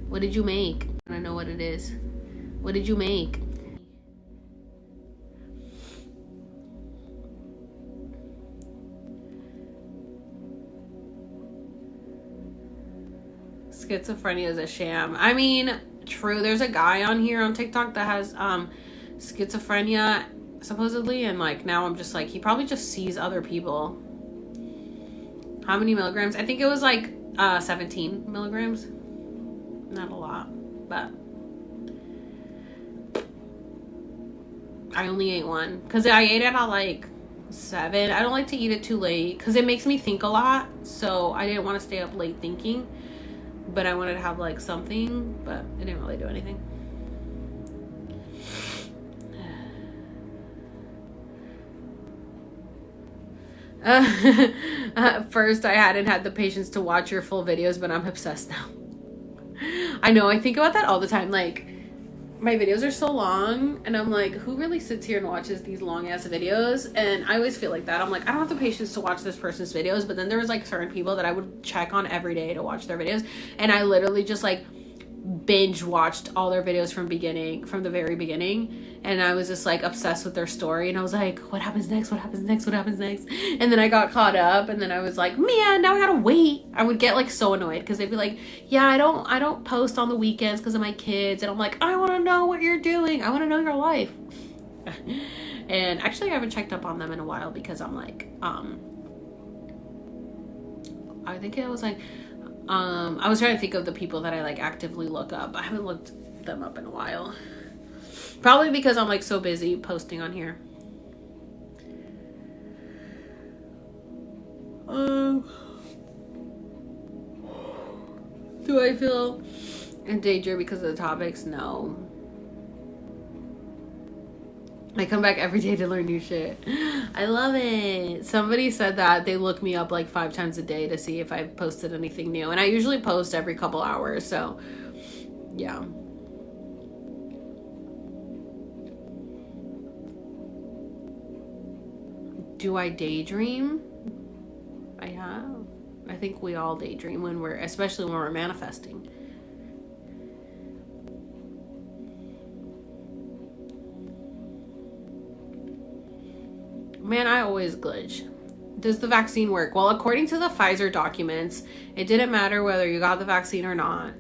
What did you make? I want to know what it is. What did you make? Schizophrenia is a sham. I mean, true. There's a guy on here on TikTok that has schizophrenia supposedly, and like now I'm just like, he probably just sees other people. How many milligrams? I think it was like 17 milligrams. Not a lot, but I only ate one because I ate it at like 7. I don't like to eat it too late because it makes me think a lot, so I didn't want to stay up late thinking, but I wanted to have like something, but it didn't really do anything. At first, I hadn't had the patience to watch your full videos, but I'm obsessed now. I know, I think about that all the time. Like, my videos are so long, and I'm like, who really sits here and watches these long ass videos? And I always feel like that. I'm like, I don't have the patience to watch this person's videos. But then there was like certain people that I would check on every day to watch their videos, and I literally just like binge watched all their videos from the very beginning, and I was just like obsessed with their story, and I was like, what happens next, what happens next, what happens next? And then I got caught up, and then I was like, man, now I gotta wait. I would get like so annoyed because they'd be like, yeah, I don't post on the weekends because of my kids, and I'm like, I want to know what you're doing, I want to know your life. And actually I haven't checked up on them in a while because I'm like, I think it was like, I was trying to think of the people that I like actively look up. I haven't looked them up in a while. Probably because I'm like so busy posting on here. Do I feel in danger because of the topics? No. I come back every day to learn new shit. I love it. Somebody said that they look me up like 5 times a day to see if I've posted anything new. And I usually post every couple hours. So, yeah. Do I daydream? I have. I think we all daydream especially when we're manifesting. Man, I always glitch. Does the vaccine work? Well, according to the Pfizer documents, it didn't matter whether you got the vaccine or not.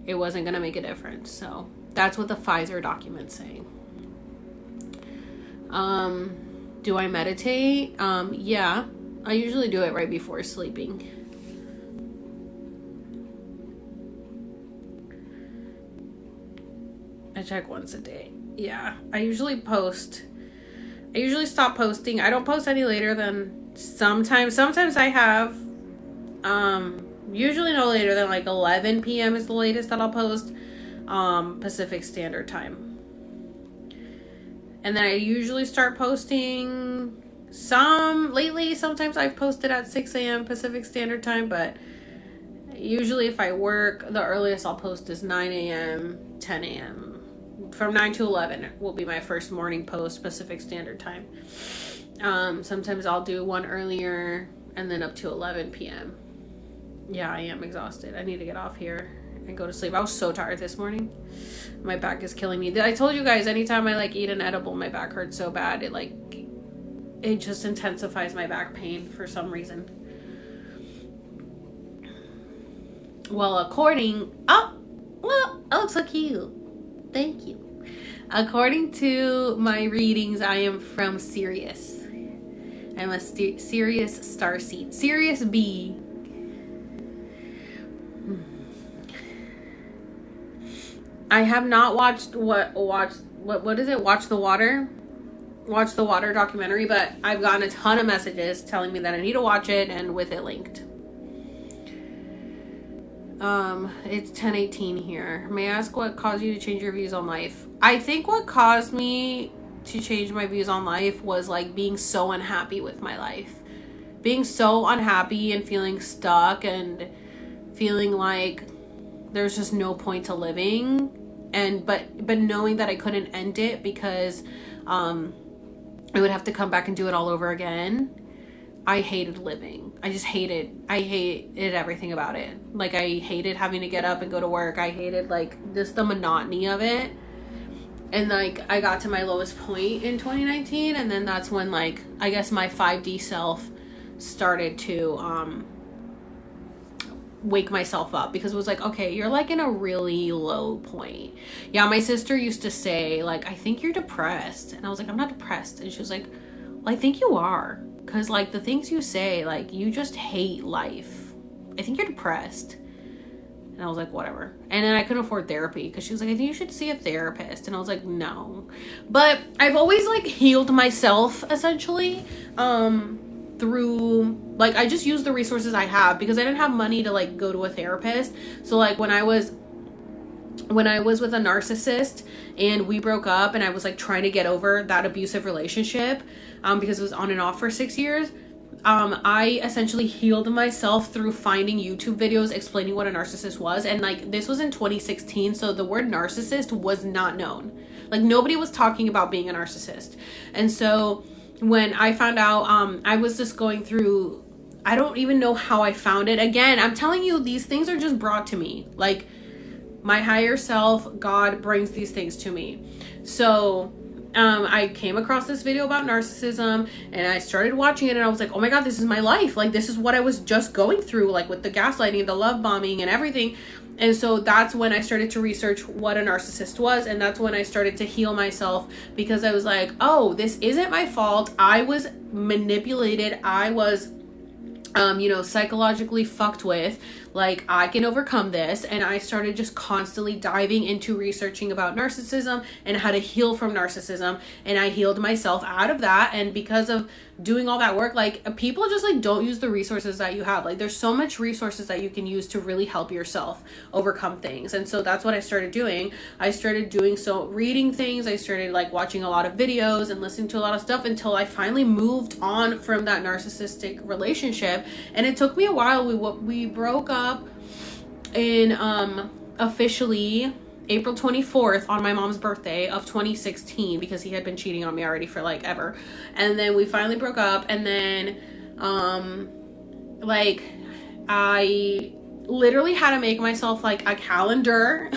It wasn't going to make a difference. So that's what the Pfizer documents say. Do I meditate? Yeah. I usually do it right before sleeping. I check once a day. Yeah. I usually stop posting. I don't post any later than sometimes I have usually no later than like 11 p.m. is the latest that I'll post, Pacific Standard Time. And then I usually start posting sometimes I've posted at 6 a.m. Pacific Standard Time, but usually if I work, the earliest I'll post is 9 a.m., 10 a.m. From 9 to 11 will be my first morning post, Pacific Standard Time. Sometimes I'll do one earlier and then up to 11 p.m. Yeah, I am exhausted. I need to get off here and go to sleep. I was so tired this morning. My back is killing me. I told you guys, anytime I like eat an edible, my back hurts so bad. It just intensifies my back pain for some reason. Well, I look so cute. Thank you. According to my readings, I am from Sirius. I'm a Sirius starseed. Sirius B. I have not watched what is it? Watch the Water documentary, but I've gotten a ton of messages telling me that I need to watch it and with it linked. It's 10:18 here. May I ask what caused you to change your views on life? I think what caused me to change my views on life was like being so unhappy with my life. Being so unhappy and feeling stuck and feeling like there's just no point to living. But knowing that I couldn't end it because I would have to come back and do it all over again. I hated living. I hated everything about it. Like, I hated having to get up and go to work. I hated like just the monotony of it. And like I got to my lowest point in 2019, and then that's when like I guess my 5D self started to wake myself up, because it was like, okay, you're like in a really low point. Yeah, my sister used to say like, I think you're depressed, and I was like, I'm not depressed. And she was like, well, I think you are, because like the things you say, like you just hate life. I think you're depressed. And I was like, whatever. And then I couldn't afford therapy because she was like, I think you should see a therapist. And I was like, no. But I've always like healed myself essentially through like, I just use the resources I have because I didn't have money to like go to a therapist. So like when I was with a narcissist and we broke up, and I was like trying to get over that abusive relationship because it was on and off for 6 years, I essentially healed myself through finding YouTube videos explaining what a narcissist was. And like, this was in 2016, so the word narcissist was not known. Like, nobody was talking about being a narcissist. And so when I found out, I was just going through, I don't even know how I found it. Again, I'm telling you, these things are just brought to me. Like, my higher self, God, brings these things to me. So I came across this video about narcissism, and I started watching it, and I was like, oh my God, this is my life. Like, this is what I was just going through, like with the gaslighting, the love bombing and everything. And so that's when I started to research what a narcissist was. And that's when I started to heal myself, because I was like, oh, this isn't my fault. I was manipulated. I was psychologically fucked with. Like, I can overcome this. And I started just constantly diving into researching about narcissism and how to heal from narcissism. And I healed myself out of that. And because of doing all that work, like, people just like don't use the resources that you have. Like, there's so much resources that you can use to really help yourself overcome things. And so that's what I started doing. I started doing reading things. I started like watching a lot of videos and listening to a lot of stuff until I finally moved on from that narcissistic relationship. And it took me a while. We broke up in officially April 24th on my mom's birthday of 2016, because he had been cheating on me already for like ever. And then we finally broke up, and then like, I literally had to make myself like a calendar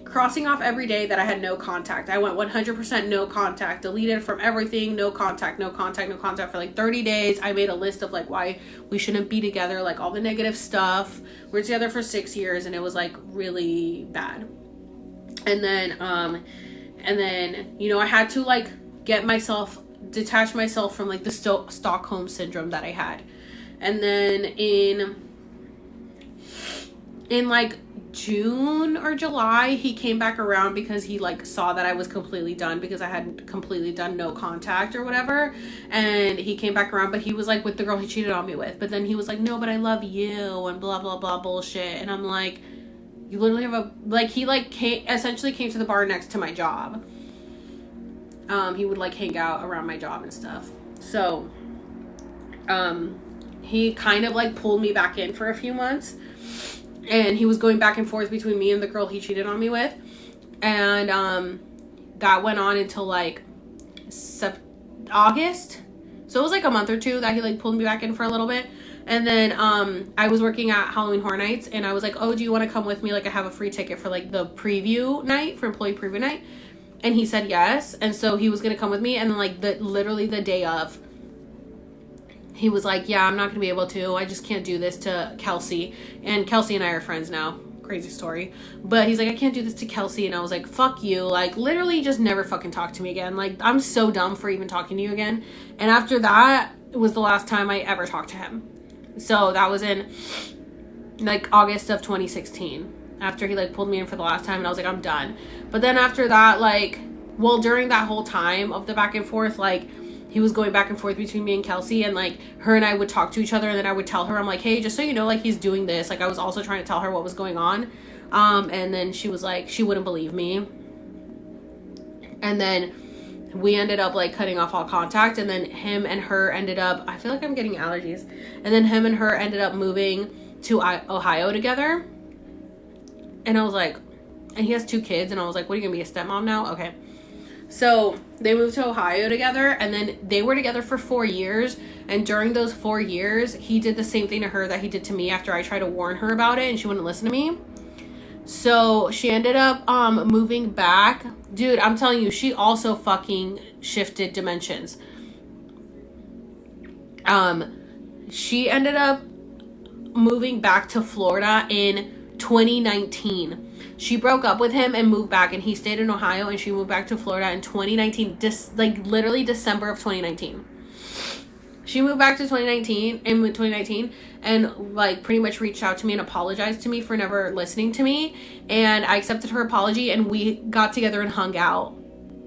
crossing off every day that I had no contact. I went 100% no contact, deleted from everything, no contact for like 30 days. I made a list of like why we shouldn't be together, like all the negative stuff. We're together for 6 years, and it was like really bad. And then I had to like detach myself from like the Stockholm syndrome that I had. And then in like June or July, he came back around, because he like saw that I was completely done, because I had completely done no contact or whatever. And he came back around, but he was like with the girl he cheated on me with. But then he was like, no, but I love you and blah blah blah bullshit. And I'm like, you literally have he essentially came to the bar next to my job. He would like hang out around my job and stuff. So he kind of like pulled me back in for a few months. And he was going back and forth between me and the girl he cheated on me with. And that went on until like August. So it was like a month or two that he like pulled me back in for a little bit. And then I was working at Halloween Horror Nights, and I was like, oh, do you want to come with me? Like, I have a free ticket for like the preview night, for employee preview night. And he said yes. And so he was going to come with me. And then like literally the day of, he was like, yeah, I'm not going to be able to. I just can't do this to Kelsey. And Kelsey and I are friends now. Crazy story. But he's like, I can't do this to Kelsey. And I was like, fuck you. Like, literally just never fucking talk to me again. Like, I'm so dumb for even talking to you again. And after that, it was the last time I ever talked to him. So that was in like August of 2016. After he like pulled me in for the last time, and I was like, I'm done. But then after that, during that whole time of the back and forth, like, he was going back and forth between me and Kelsey, and like her and I would talk to each other, and then I would tell her, I'm like, hey, just so you know, like, he's doing this. Like, I was also trying to tell her what was going on. And then she was like, she wouldn't believe me. And then we ended up like cutting off all contact, and then him and her ended up, I feel like I'm getting allergies. And then him and her ended up moving to Ohio together. And I was like, and he has 2 kids, and I was like, what, are you gonna be a stepmom now? Okay. So they moved to Ohio together, and then they were together for 4 years. And during those 4 years, he did the same thing to her that he did to me after I tried to warn her about it, and she wouldn't listen to me. So she ended up moving back. Dude, I'm telling you, she also fucking shifted dimensions. She ended up moving back to Florida in 2019. She broke up with him and moved back, and he stayed in Ohio, and she moved back to Florida in 2019, literally December of 2019. She moved back to 2019, and like pretty much reached out to me and apologized to me for never listening to me. And I accepted her apology, and we got together and hung out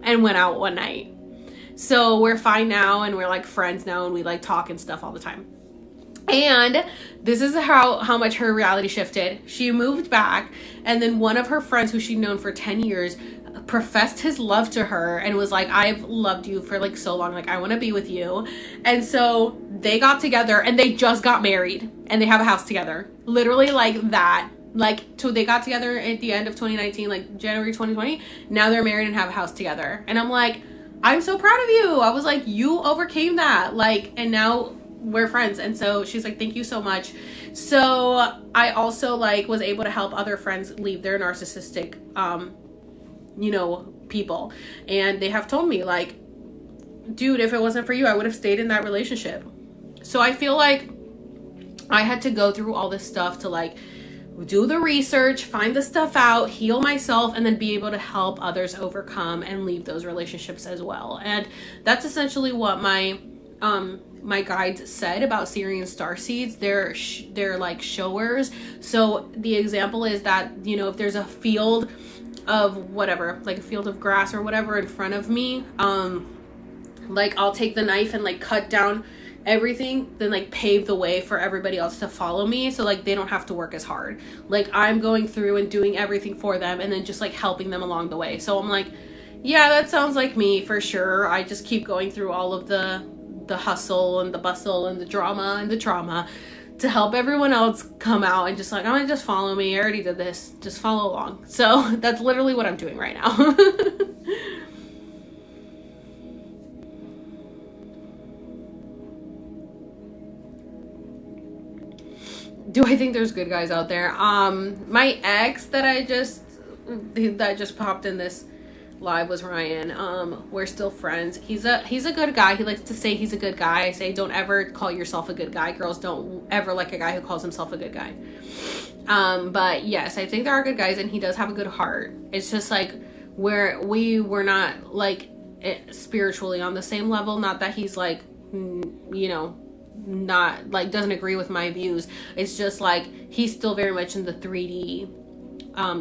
and went out one night. So we're fine now, and we're like friends now, and we like talk and stuff all the time. And this is how much her reality shifted. She moved back, and then one of her friends who she'd known for 10 years professed his love to her and was like, I've loved you for like so long, like I want to be with you. And so they got together and they just got married and they have a house together, literally like that. Like, so they got together at the end of 2019, like January 2020. Now they're married and have a house together. And I'm like, I'm so proud of you. I was like, you overcame that. Like, and now we're friends. And so she's like, thank you so much. So I also like was able to help other friends leave their narcissistic, you know, people. And they have told me like, dude, if it wasn't for you, I would have stayed in that relationship. So I feel like I had to go through all this stuff to like do the research, find the stuff out, heal myself, and then be able to help others overcome and leave those relationships as well. And that's essentially what my my guides said about Sirian starseeds. They're like showers. So the example is that, you know, if there's a field of whatever, like a field of grass or whatever in front of me, like I'll take the knife and like cut down everything, then like pave the way for everybody else to follow me, so like they don't have to work as hard. Like I'm going through and doing everything for them and then just like helping them along the way. So I'm like, yeah, that sounds like me for sure. I just keep going through all of the hustle and the bustle and the drama and the trauma to help everyone else come out and just like, I'm gonna just follow me. I already did this, just follow along. So that's literally what I'm doing right now. Do I think there's good guys out there? My ex that just popped in this live was Ryan. We're still friends. He's a good guy. He likes to say he's a good guy. I say, don't ever call yourself a good guy. Girls don't ever like a guy who calls himself a good guy. But yes, I think there are good guys, and he does have a good heart. It's just like we were not like spiritually on the same level. Not that he's like, you know, not like doesn't agree with my views. It's just like he's still very much in the 3D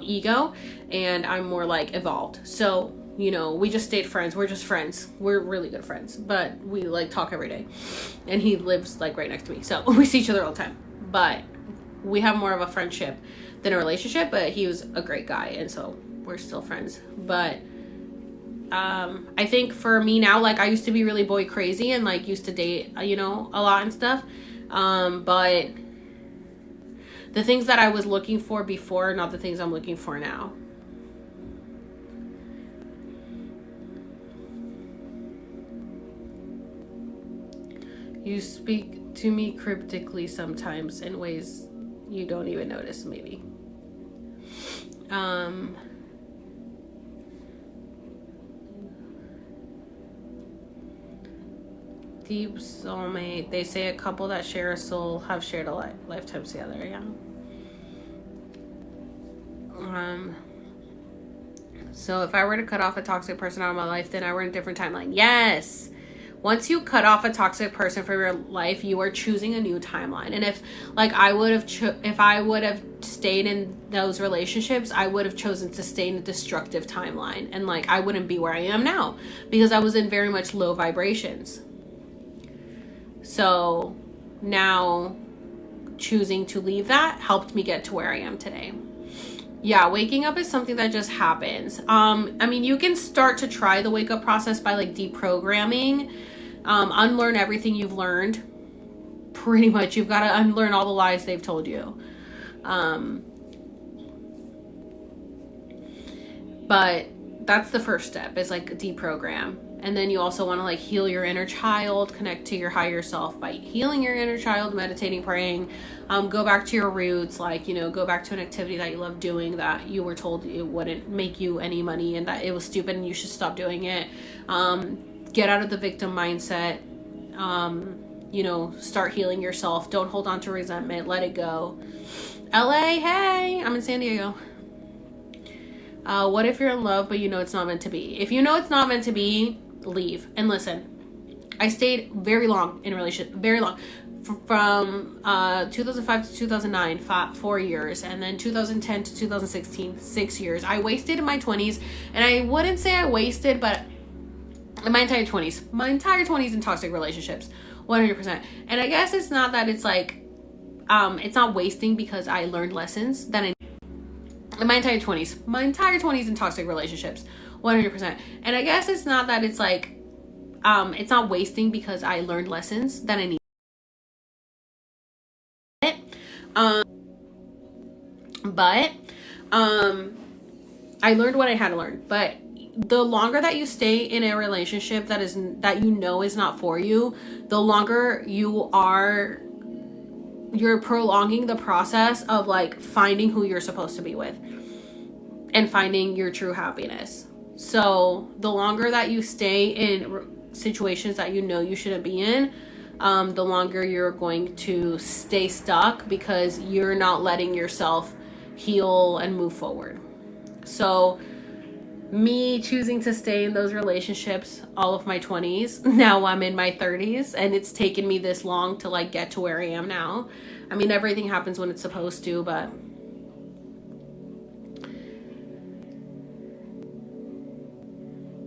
ego, and I'm more like evolved. So, you know, we just stayed friends. We're just friends. We're really good friends, but we like talk every day, and he lives like right next to me, so we see each other all the time. But we have more of a friendship than a relationship. But he was a great guy, and so we're still friends. But I think for me now, like I used to be really boy crazy and like used to date, you know, a lot and stuff. But the things that I was looking for before are not the things I'm looking for now. You speak to me cryptically sometimes in ways you don't even notice, maybe. Deep soulmate. They say a couple that share a soul have shared a lifetime together. Yeah. So if I were to cut off a toxic person out of my life, then I were in a different timeline. Yes. Once you cut off a toxic person from your life, you are choosing a new timeline. And if like if I would have stayed in those relationships, I would have chosen to stay in a destructive timeline, and like I wouldn't be where I am now because I was in very much low vibrations. So now choosing to leave that helped me get to where I am today. Yeah, waking up is something that just happens. I mean, you can start to try the wake up process by like deprogramming, unlearn everything you've learned. Pretty much, you've got to unlearn all the lies they've told you. But that's the first step, is like deprogram. And then you also want to like heal your inner child, connect to your higher self by healing your inner child, meditating, praying, go back to your roots, like, you know, go back to an activity that you love doing that you were told it wouldn't make you any money and that it was stupid and you should stop doing it. Get out of the victim mindset, you know, start healing yourself. Don't hold on to resentment. Let it go. LA, hey, I'm in San Diego. What if you're in love, but you know it's not meant to be? If you know it's not meant to be, leave. And listen, I stayed very long in a relationship, very long, from 2005 to 2009, 4 years, and then 2010 to 2016, 6 years. I wasted in my 20s, and I wouldn't say I wasted, but my entire 20s in toxic relationships, 100%. And I guess it's not that it's like, it's not wasting because I learned lessons that my entire 20s in toxic relationships, 100%. And I guess it's not that it's like, it's not wasting because I learned lessons that I need. But I learned what I had to learn. But the longer that you stay in a relationship that is not for you, the longer you're prolonging the process of like finding who you're supposed to be with and finding your true happiness. So the longer that you stay in situations that you shouldn't be in, the longer you're going to stay stuck because you're not letting yourself heal and move forward. So me choosing to stay in those relationships all of my 20s, now I'm in my 30s, and it's taken me this long to like get to where I am now. I mean, everything happens when it's supposed to, but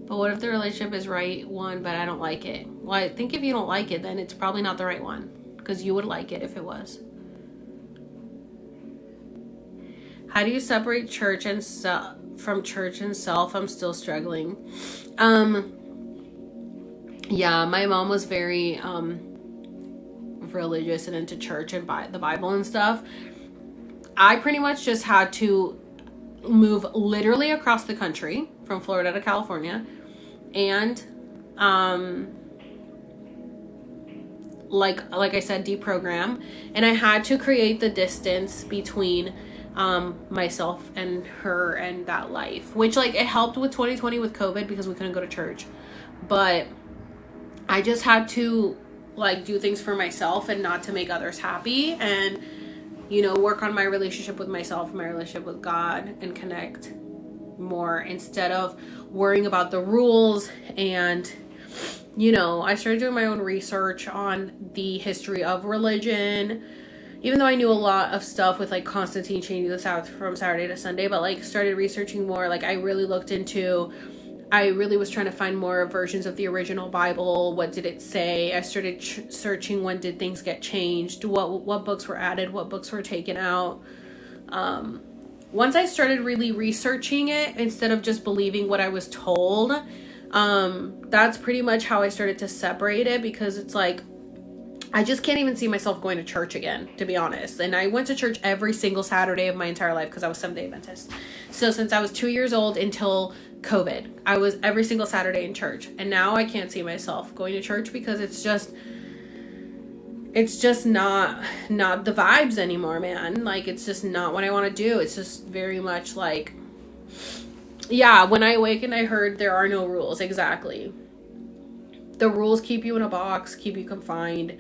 what if the relationship is right one, but I don't like it? Well, I think if you don't like it, then it's probably not the right one, because you would like it if it was. How do you separate church and from church and self? I'm still struggling. Yeah, my mom was very religious and into church and the Bible and stuff. I pretty much just had to move literally across the country from Florida to California, and like I said, deprogram, and I had to create the distance between myself and her and that life, which like it helped with 2020 with COVID because we couldn't go to church, but I just had to like do things for myself and not to make others happy, and work on my relationship with myself, my relationship with God, and connect more instead of worrying about the rules. And I started doing my own research on the history of religion, even though I knew a lot of stuff with like Constantine changing the Sabbath from Saturday to Sunday, but like started researching more. Like I really was trying to find more versions of the original Bible. What did it say? I started searching when did things get changed, what books were added, what books were taken out. Once I started really researching it instead of just believing what I was told, that's pretty much how I started to separate it, because it's like I just can't even see myself going to church again, to be honest. And I went to church every single Saturday of my entire life because I was Seventh-day Adventist. So since I was 2 years old until COVID, I was every single Saturday in church. And now I can't see myself going to church because it's just not the vibes anymore, man. Like, it's just not what I want to do. It's just very much like, yeah, when I awakened, I heard there are no rules. Exactly. The rules keep you in a box, keep you confined,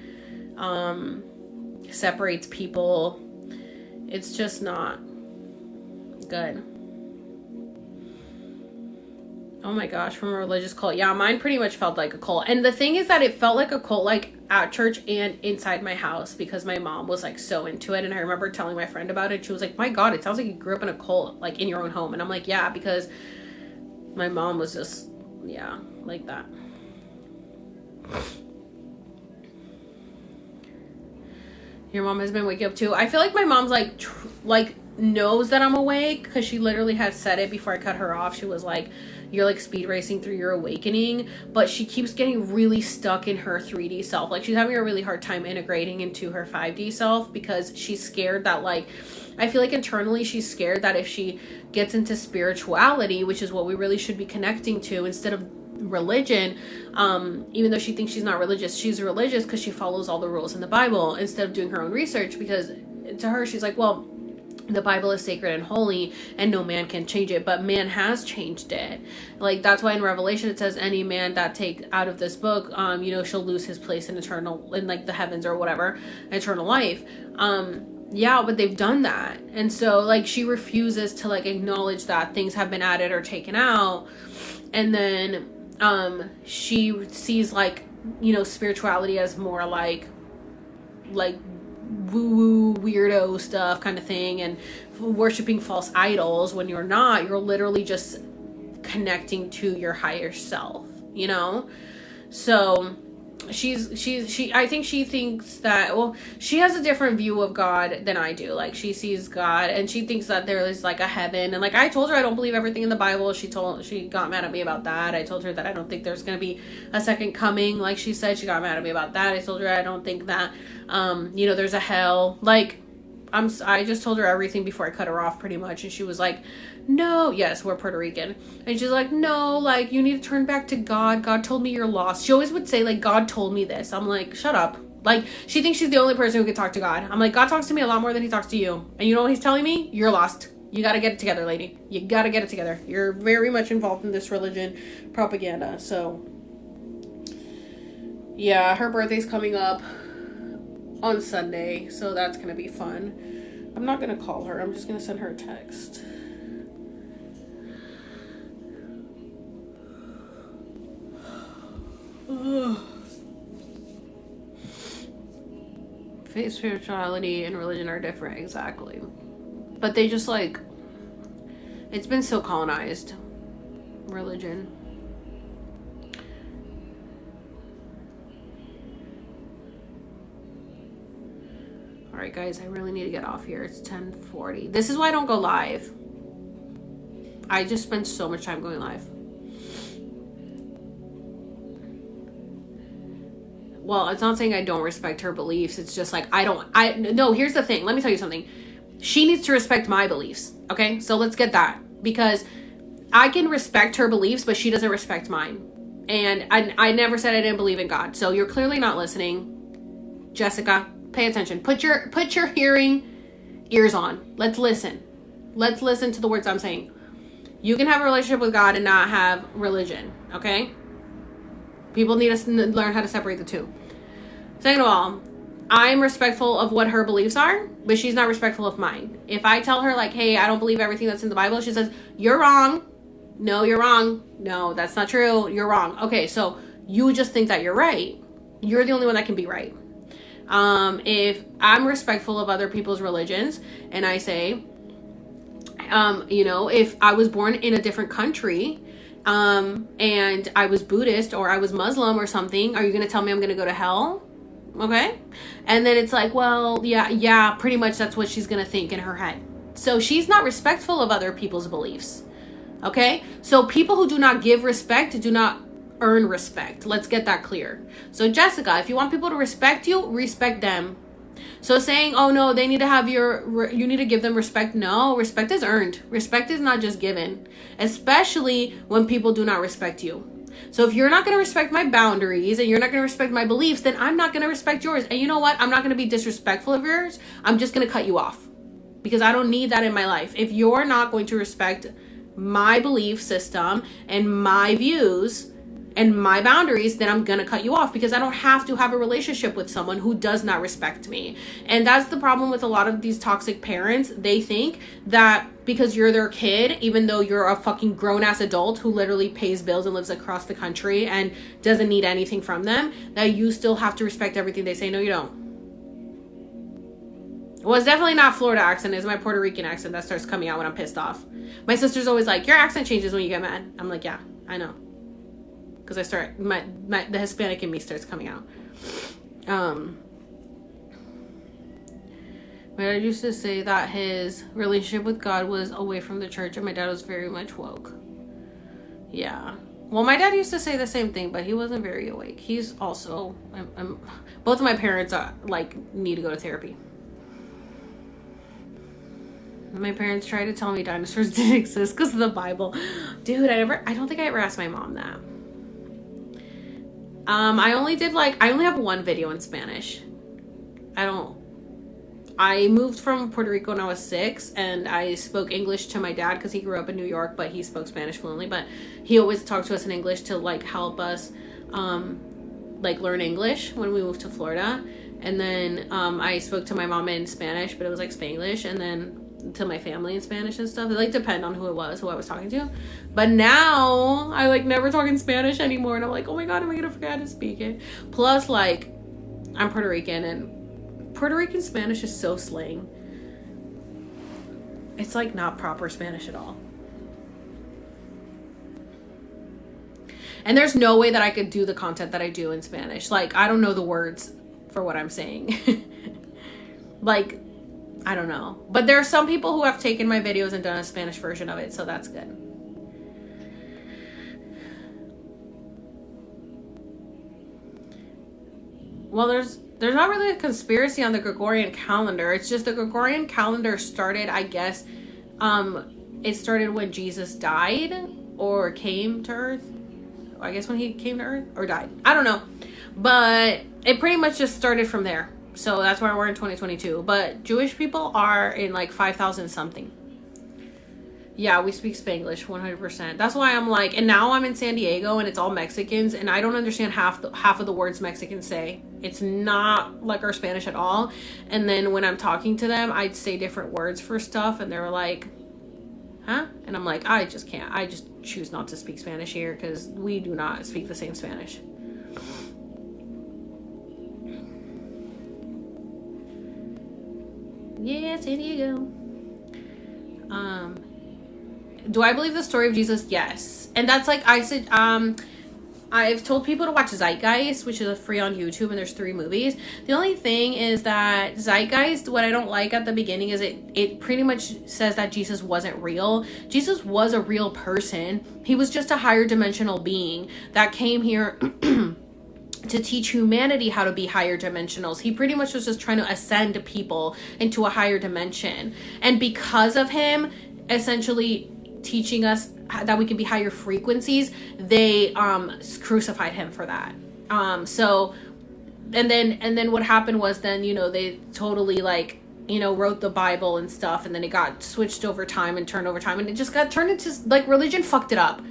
separates people. It's just not good. Oh my gosh, from a religious cult. Yeah, mine pretty much felt like a cult. And the thing is that it felt like a cult, like at church and inside my house, because my mom was like so into it. And I remember telling my friend about it. She was like, my God, it sounds like you grew up in a cult, like in your own home. And I'm like, yeah, because my mom was just, yeah, like that. Your mom has been waking up too. I feel like my mom's like knows that I'm awake, because she literally has said it before I cut her off. She was like, you're like speed racing through your awakening, but she keeps getting really stuck in her 3D self. Like, she's having a really hard time integrating into her 5D self because she's scared that, like, I feel like internally she's scared that if she gets into spirituality, which is what we really should be connecting to instead of religion, even though she thinks she's not religious, she's religious because she follows all the rules in the Bible instead of doing her own research, because to her she's like, well, the Bible is sacred and holy and no man can change it, but man has changed it. Like, that's why in Revelation it says any man that take out of this book, shall lose his place in like the heavens or whatever, eternal life. Yeah, but they've done that. And so like she refuses to like acknowledge that things have been added or taken out. And then she sees like, spirituality as more like woo-woo weirdo stuff kind of thing, and worshiping false idols, when you're not. You're literally just connecting to your higher self, So I think she thinks that, well, she has a different view of God than I do. Like, she sees God and she thinks that there is like a heaven, and like I told her I don't believe everything in the Bible. She got mad at me about that. I told her that I don't think there's going to be a second coming, like she said. She got mad at me about that. I told her I don't think that there's a hell. Like, I just told her everything before I cut her off, pretty much. And she was like, no, yes, we're Puerto Rican. And she's like, no, like, you need to turn back to God. God told me you're lost. She always would say, like, God told me this. I'm like, shut up. Like, she thinks she's the only person who can talk to God. I'm like, God talks to me a lot more than he talks to you. And you know what he's telling me? You're lost. You got to get it together, lady. You got to get it together. You're very much involved in this religion propaganda. So, yeah, her birthday's coming up on Sunday, so that's gonna be fun. I'm not gonna call her. I'm just gonna send her a text. Faith, spirituality, and religion are different, exactly. But they just like, it's been so colonized. Religion. All right, guys, I really need to get off here. It's 10:40. This is why I don't go live. I just spend so much time going live. Well, it's not saying I don't respect her beliefs. It's just like, no, here's the thing. Let me tell you something. She needs to respect my beliefs. Okay. So let's get that, because I can respect her beliefs, but she doesn't respect mine. And I never said I didn't believe in God. So you're clearly not listening. Jessica, pay attention. Put your hearing ears on. Let's listen. Let's listen to the words I'm saying. You can have a relationship with God and not have religion. Okay. People need to learn how to separate the two. Second of all, I'm respectful of what her beliefs are, but she's not respectful of mine. If I tell her, like, hey, I don't believe everything that's in the Bible, she says, you're wrong. No, you're wrong. No, that's not true. You're wrong. Okay, so you just think that you're right. You're the only one that can be right. If I'm respectful of other people's religions and I say, if I was born in a different country, and I was Buddhist or I was Muslim or something, are you going to tell me I'm going to go to hell? Okay. And then it's like, well, yeah, pretty much that's what she's going to think in her head. So she's not respectful of other people's beliefs. Okay. So people who do not give respect do not earn respect. Let's get that clear. So Jessica, if you want people to respect you, respect them. So saying, oh no, they need to have you need to give them respect. No, respect is earned. Respect is not just given, especially when people do not respect you. So if you're not going to respect my boundaries and you're not going to respect my beliefs, then I'm not going to respect yours. And you know what? I'm not going to be disrespectful of yours. I'm just going to cut you off because I don't need that in my life. If you're not going to respect my belief system and my views and my boundaries, then I'm going to cut you off because I don't have to have a relationship with someone who does not respect me. And that's the problem with a lot of these toxic parents. They think that because you're their kid, even though you're a fucking grown-ass adult who literally pays bills and lives across the country and doesn't need anything from them, that you still have to respect everything they say. No, you don't. Well, it's definitely not Florida accent. It's my Puerto Rican accent that starts coming out when I'm pissed off. My sister's always like, your accent changes when you get mad. I'm like, yeah, I know. Because I start, the Hispanic in me starts coming out. My dad used to say that his relationship with God was away from the church, and my dad was very much woke. Yeah. Well, my dad used to say the same thing, but he wasn't very awake. He's also, both of my parents are, need to go to therapy. My parents tried to tell me dinosaurs didn't exist because of the Bible. Dude, I don't think I ever asked my mom that. I only have one video in Spanish. I moved from Puerto Rico when I was 6, and I spoke English to my dad because he grew up in New York, but he spoke Spanish fluently. But he always talked to us in English to help us learn English when we moved to Florida. And then I spoke to my mom in Spanish, but it was Spanglish, and then to my family in Spanish and stuff. It depend on who I was talking to. But now I never talk in Spanish anymore, and I'm like, oh my god, am I gonna forget how to speak it? Plus, I'm Puerto Rican, and Puerto Rican Spanish is so slang. It's not proper Spanish at all. And there's no way that I could do the content that I do in Spanish. Like, I don't know the words for what I'm saying. Like, I don't know. But there are some people who have taken my videos and done a Spanish version of it, so that's good. Well, there's not really a conspiracy on the Gregorian calendar. It's just the Gregorian calendar started, I guess, it started when Jesus died or came to Earth. I guess when he came to Earth or died. I don't know. But it pretty much just started from there. So that's why we're in 2022. But Jewish people are in like 5,000 something. Yeah, we speak Spanglish 100%. That's why I'm like, and now I'm in San Diego and it's all Mexicans and I don't understand half of the words Mexicans say. It's not like our Spanish at all. And then when I'm talking to them, I'd say different words for stuff and they're like, huh? And I'm like, I just can't. I just choose not to speak Spanish here because we do not speak the same Spanish. Yeah, San Diego. Do I believe the story of Jesus? Yes. And that's like I said, I've told people to watch Zeitgeist, which is free on YouTube, and there's 3 movies. The only thing is that Zeitgeist, what I don't like at the beginning is it pretty much says that Jesus wasn't real. Jesus was a real person. He was just a higher dimensional being that came here to teach humanity how to be higher dimensionals. He pretty much was just trying to ascend people into a higher dimension. And because of him, essentially teaching us that we can be higher frequencies, they crucified him for that. So and then what happened was then, you know, they totally like, you know, wrote the Bible and stuff, and then it got switched over time and turned over time, and it just got turned into like religion fucked it up.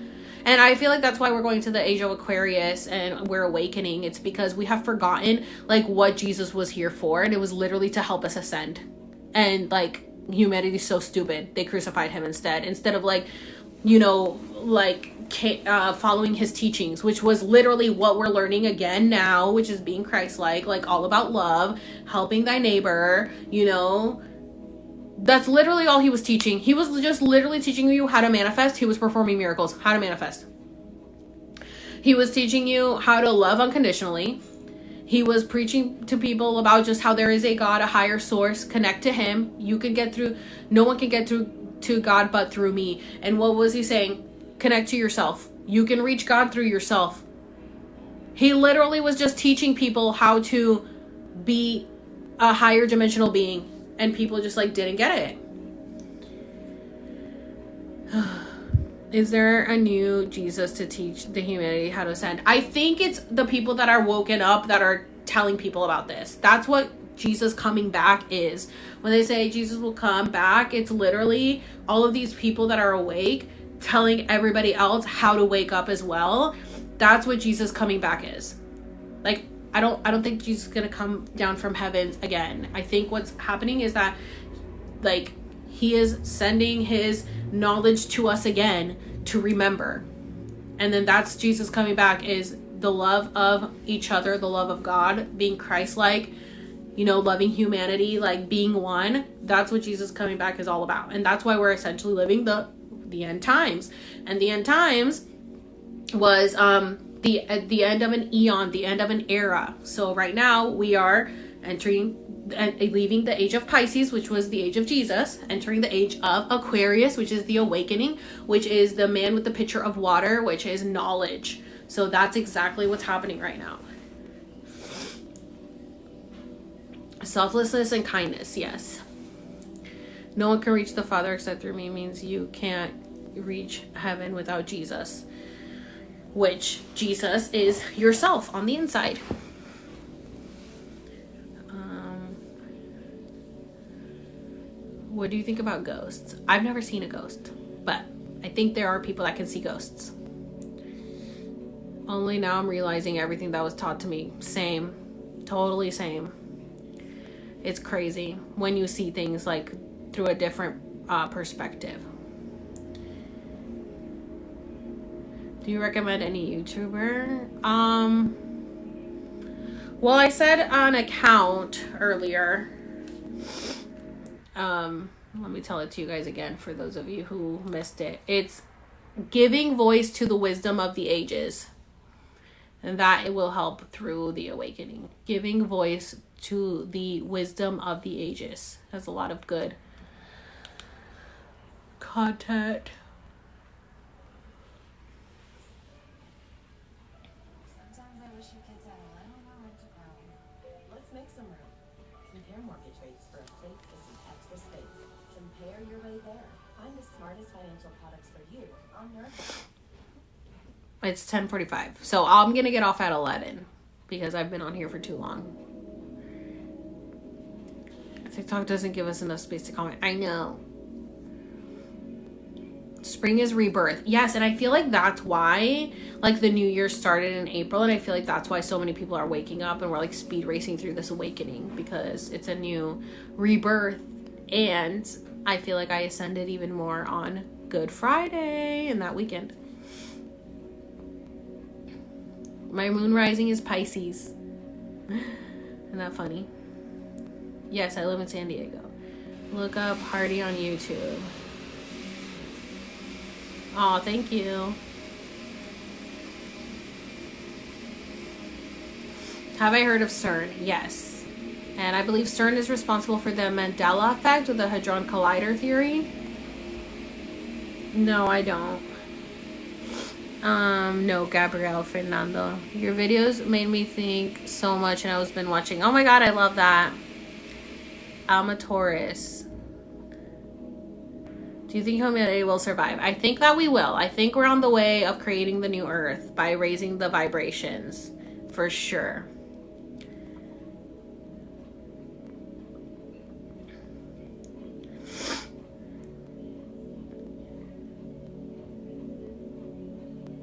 And I feel like that's why we're going to the age of Aquarius and we're awakening. It's because we have forgotten like what Jesus was here for, and it was literally to help us ascend. And like humanity's so stupid, they crucified him instead of like, you know, like following his teachings, which was literally what we're learning again now, which is being Christ-like, like all about love, helping thy neighbor, you know. That's literally all he was teaching. He was just literally teaching you how to manifest. He was performing miracles, how to manifest. He was teaching you how to love unconditionally. He was preaching to people about just how there is a God, a higher source, connect to him. You can get through, no one can get through to God but through me. And what was he saying? Connect to yourself. You can reach God through yourself. He literally was just teaching people how to be a higher dimensional being, and people just like didn't get it. Is there a new Jesus to teach the humanity how to ascend? I think it's the people that are woken up that are telling people about this. That's what Jesus coming back is. When they say Jesus will come back, it's literally all of these people that are awake telling everybody else how to wake up as well. That's what Jesus coming back is. Like, I don't think Jesus is gonna come down from heaven again. I think what's happening is that like he is sending his knowledge to us again to remember. And then that's Jesus coming back, is the love of each other, the love of God, being Christ-like, you know, loving humanity, like being one. That's what Jesus coming back is all about. And that's why we're essentially living the end times. And the end times was the end of an eon, the end of an era. So right now we are entering and leaving the age of Pisces, which was the age of Jesus, entering the age of Aquarius, which is the awakening, which is the man with the pitcher of water, which is knowledge. So that's exactly what's happening right now. Selflessness and kindness, yes. No one can reach the Father except through me means you can't reach heaven without Jesus, which Jesus is yourself on the inside. What do you think about ghosts? I've never seen a ghost, but I think there are people that can see ghosts. Only now I'm realizing everything that was taught to me. Same. Totally same. It's crazy when you see things like through a different perspective. Do you recommend any YouTuber? Well, I said an account earlier. Let me tell it to you guys again for those of you who missed it. It's Giving Voice to the Wisdom of the Ages. and that it will help through the awakening. Giving voice to the wisdom of the ages has a lot of good content. Sometimes I wish you kids had a little more room to grow. Let's make some room. Compare mortgage rates for a place to see extra space. Compare your way there. Find the smartest financial products for you on Nerdwallet. It's 10:45, so I'm gonna get off at 11 because I've been on here for too long. TikTok doesn't give us enough space to comment. I know. Spring is rebirth. Yes, and I feel like that's why like the new year started in April, and I feel like that's why so many people are waking up and we're like speed racing through this awakening, because it's a new rebirth. And I feel like I ascended even more on Good Friday and that weekend. My moon rising is Pisces. Isn't that funny? Yes, I live in San Diego. Look up Hardy on YouTube. Oh, thank you. Have I heard of CERN? Yes. And I believe CERN is responsible for the Mandela effect with the Hadron Collider theory. No, I don't. No, Gabriel Fernando. Your videos made me think so much, and I've been watching. Oh my god, I love that. Alma Taurus. Do you think humanity will survive? I think that we will. I think we're on the way of creating the new earth by raising the vibrations. For sure.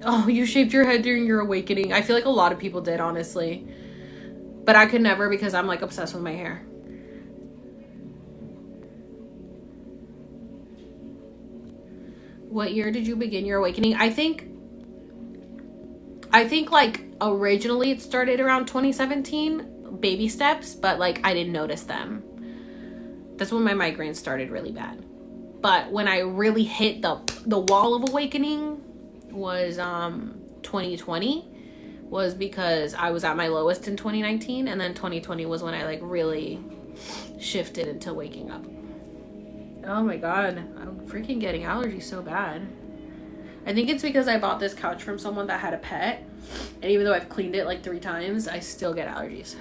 Oh, you shaved your head during your awakening. I feel like a lot of people did, honestly. But I could never because I'm like obsessed with my hair. What year did you begin your awakening? I think like originally it started around 2017, baby steps, but like I didn't notice them. That's when my migraines started really bad. But when I really hit the wall of awakening was 2020, was because I was at my lowest in 2019, and then 2020 was when I like really shifted into waking up. Oh my god, I'm freaking getting allergies so bad. I think it's because I bought this couch from someone that had a pet, and even though I've cleaned it like 3 times, I still get allergies.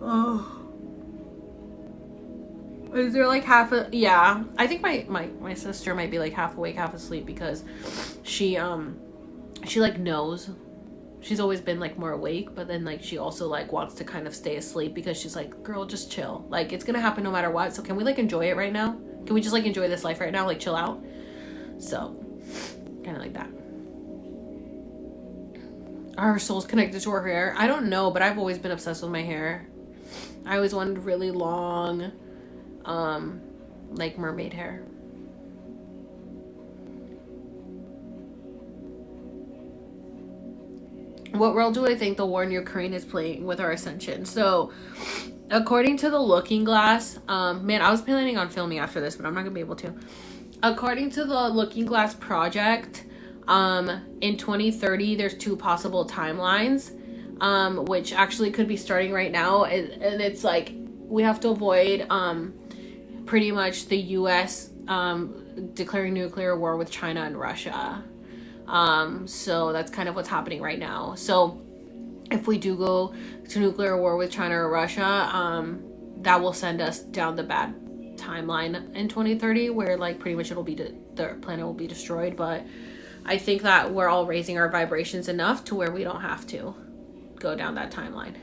Oh. Is there like half a... Yeah, I think my sister might be like half awake, half asleep, because she like knows. She's always been like more awake, but then like she also like wants to kind of stay asleep because she's like, girl, just chill. Like it's gonna happen no matter what. So can we like enjoy it right now? Can we just like enjoy this life right now? Like chill out. So kind of like that. Are our souls connected to our hair? I don't know, but I've always been obsessed with my hair. I always wanted really long, like mermaid hair. What role do I think the war in Ukraine is playing with our ascension? So, according to the Looking Glass, man, I was planning on filming after this, but I'm not gonna be able to. According to the Looking Glass project, in 2030, there's 2 possible timelines, which actually could be starting right now, and it's like we have to avoid pretty much the U.S. Declaring nuclear war with China and Russia. So that's kind of what's happening right now. So if we do go to nuclear war with China or Russia, that will send us down the bad timeline in 2030, where like pretty much it'll be the planet will be destroyed. But I think that we're all raising our vibrations enough to where we don't have to go down that timeline.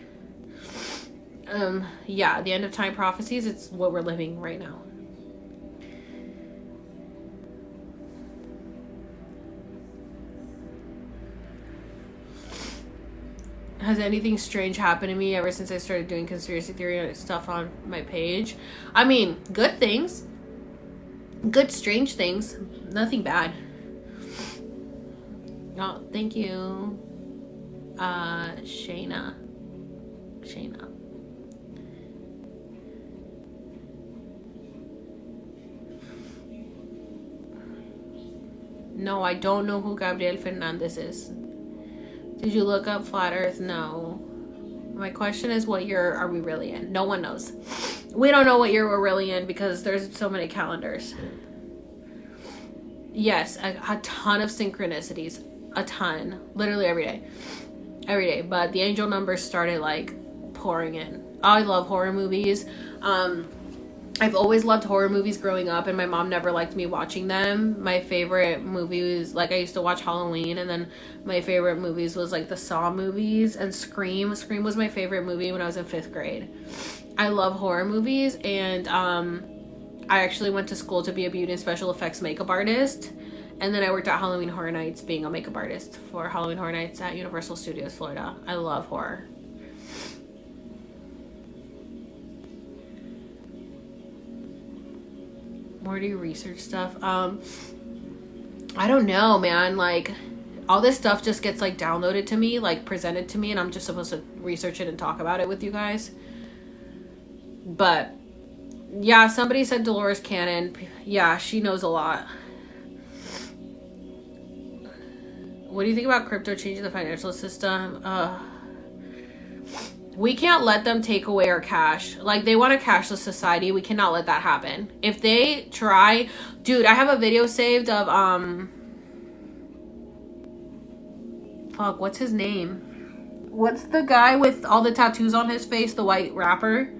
Yeah, the end of time prophecies, it's what we're living right now. Has anything strange happened to me ever since I started doing conspiracy theory stuff on my page? I mean, good things. Good strange things. Nothing bad. Oh, thank you. Shayna. No, I don't know who Gabriel Fernandez is. Did you look up Flat Earth? No. My question is, what year are we really in? No one knows. We don't know what year we're really in because there's so many calendars. Yes, a ton of synchronicities. A ton. Literally every day. Every day. But the angel numbers started like pouring in. I love horror movies. I've always loved horror movies growing up, and my mom never liked me watching them. My favorite movies, like I used to watch Halloween, and then my favorite movies was like the Saw movies and Scream. Scream was my favorite movie when I was in 5th grade. I love horror movies, and I actually went to school to be a beauty and special effects makeup artist, and then I worked at Halloween Horror Nights being a makeup artist for Halloween Horror Nights at Universal Studios Florida. I love horror. Where do you research stuff? I don't know, man. Like, all this stuff just gets like downloaded to me, like presented to me, and I'm just supposed to research it and talk about it with you guys. But yeah, somebody said Dolores Cannon. Yeah, she knows a lot. What do you think about crypto changing the financial system? We can't let them take away our cash. Like, they want a cashless society. We cannot let that happen. If they try... Dude, I have a video saved of, fuck, what's his name? What's the guy with all the tattoos on his face? The white rapper?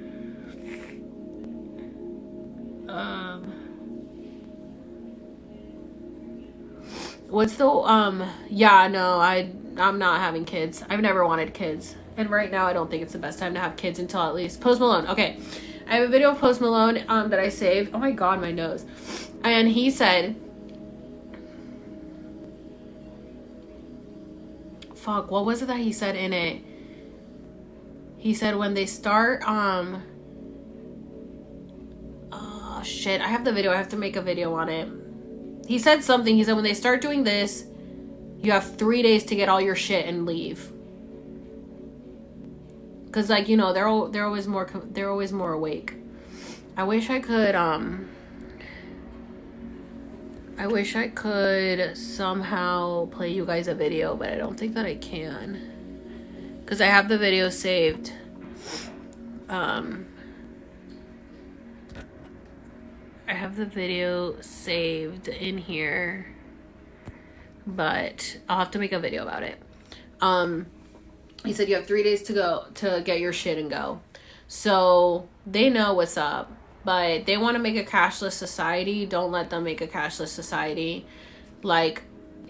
What's the, yeah, no, I'm not having kids. I've never wanted kids. And right now, I don't think it's the best time to have kids until at least Post Malone. Okay, I have a video of Post Malone that I saved. Oh my god, my nose. And he said, fuck, what was it that he said in it? He said when they start, oh shit, I have the video. I have to make a video on it. He said something. He said when they start doing this, you have 3 days to get all your shit and leave. Cause like, you know, they're always more awake. I wish I could somehow play you guys a video, but I don't think that I can. Cause I have the video saved. I have the video saved in here, but I'll have to make a video about it. He said you have 3 days to go to get your shit and go. So they know what's up, but they want to make a cashless society. Don't let them make a cashless society. Like,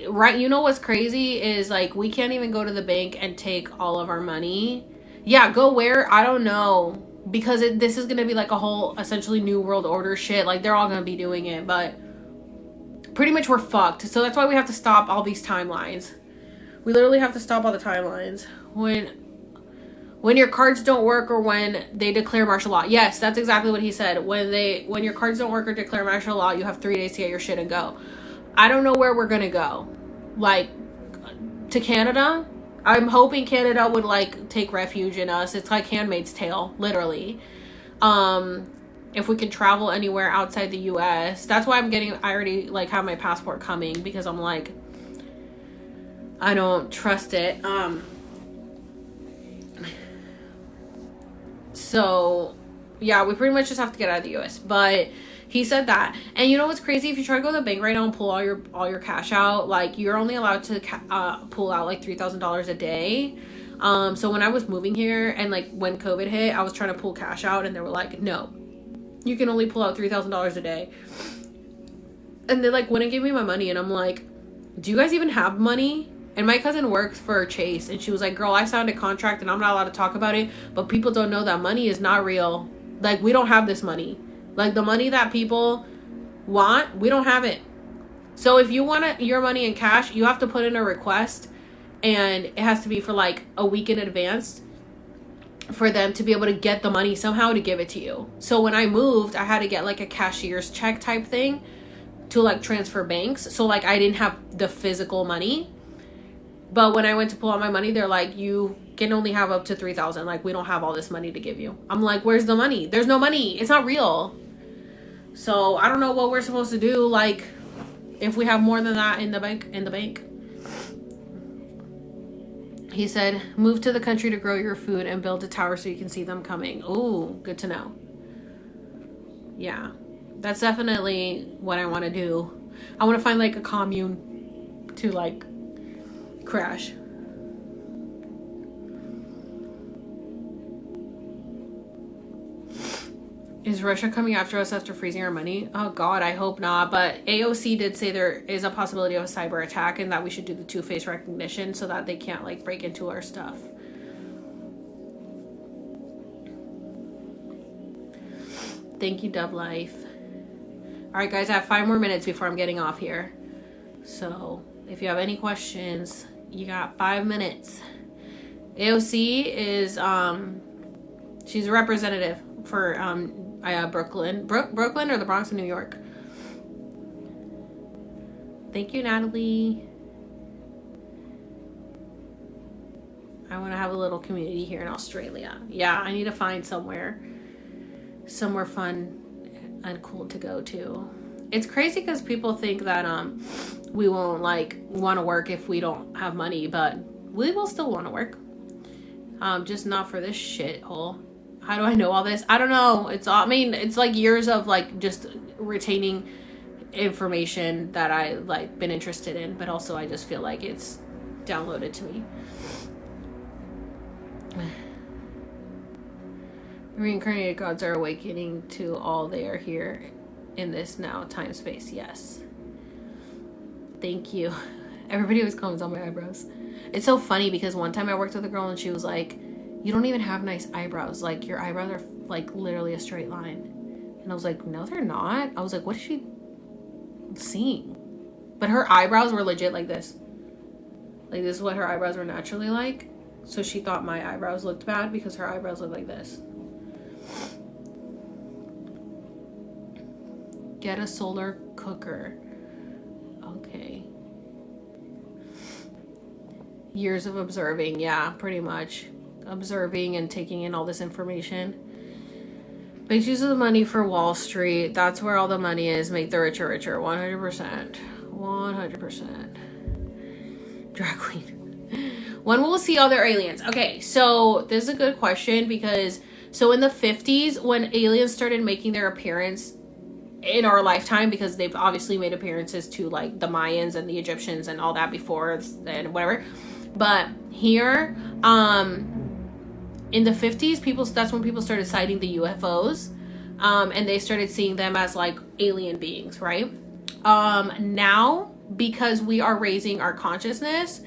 right, you know what's crazy is like we can't even go to the bank and take all of our money. Yeah, go where? I don't know, because this is going to be like a whole essentially new world order shit. Like, they're all going to be doing it, but pretty much we're fucked. So that's why we have to stop all these timelines. We literally have to stop all the timelines. When your cards don't work or when they declare martial law. Yes, that's exactly what he said. When your cards don't work or declare martial law, you have 3 days to get your shit and go. I don't know where we're going to go. Like, to Canada? I'm hoping Canada would, like, take refuge in us. It's like Handmaid's Tale, literally. If we can travel anywhere outside the U.S. That's why I already, like, have my passport coming, because I'm like, I don't trust it. So, yeah, we pretty much just have to get out of the U.S. But he said that. And you know what's crazy? If you try to go to the bank right now and pull all your cash out, like, you're only allowed to pull out, like, $3,000 a day. So when I was moving here and, like, when COVID hit, I was trying to pull cash out, and they were like, no, you can only pull out $3,000 a day. And they, like, wouldn't give me my money. And I'm like, do you guys even have money? And my cousin works for Chase, and she was like, girl, I signed a contract and I'm not allowed to talk about it, but people don't know that money is not real. Like, we don't have this money. Like, the money that people want, we don't have it. So if you want your money in cash, you have to put in a request, and it has to be for like a week in advance for them to be able to get the money somehow to give it to you. So when I moved, I had to get like a cashier's check type thing to like transfer banks. So like I didn't have the physical money. But when I went to pull out my money, they're like, you can only have up to $3,000. Like, we don't have all this money to give you. I'm like, where's the money? There's no money. It's not real. So I don't know what we're supposed to do. Like, if we have more than that in the bank. He said, move to the country to grow your food and build a tower so you can see them coming. Ooh, good to know. Yeah, that's definitely what I want to do. I want to find like a commune to like crash. Is Russia coming after us after freezing our money? Oh God, I hope not. But AOC did say there is a possibility of a cyber attack and that we should do the two-face recognition so that they can't like break into our stuff. Thank you, Dub Life. All right, guys, I have 5 more minutes before I'm getting off here. So if you have any questions, you got 5 minutes. AOC is she's a representative for Brooklyn or the Bronx in New York. Thank you, Natalie. I want to have a little community here in Australia. Yeah, I need to find somewhere fun and cool to go to. It's crazy because people think that we won't like want to work if we don't have money, but we will still want to work. Just not for this shithole. How do I know all this? I don't know. It's like years of like just retaining information that I like been interested in, but also I just feel like it's downloaded to me. Reincarnated gods are awakening to all they are here in this now time space. Yes. Thank you. Everybody always comments on my eyebrows. It's so funny because one time I worked with a girl and she was like, you don't even have nice eyebrows. Like, your eyebrows are, like, literally a straight line. And I was like, no, they're not. I was like, what is she seeing? But her eyebrows were legit like this. Like, this is what her eyebrows were naturally like. So she thought my eyebrows looked bad because her eyebrows look like this. Get a solar cooker. Okay. Years of observing. Yeah, pretty much. Observing and taking in all this information. Make use of the money for Wall Street. That's where all the money is. Make the richer richer. 100%. 100%. Drag queen. When will we see other aliens? Okay, so this is a good question because so in the 50s when aliens started making their appearance in our lifetime, because they've obviously made appearances to like the Mayans and the Egyptians and all that before and whatever. But here, in the 50s, that's when people started citing the UFOs, and they started seeing them as like alien beings, right? Now, because we are raising our consciousness,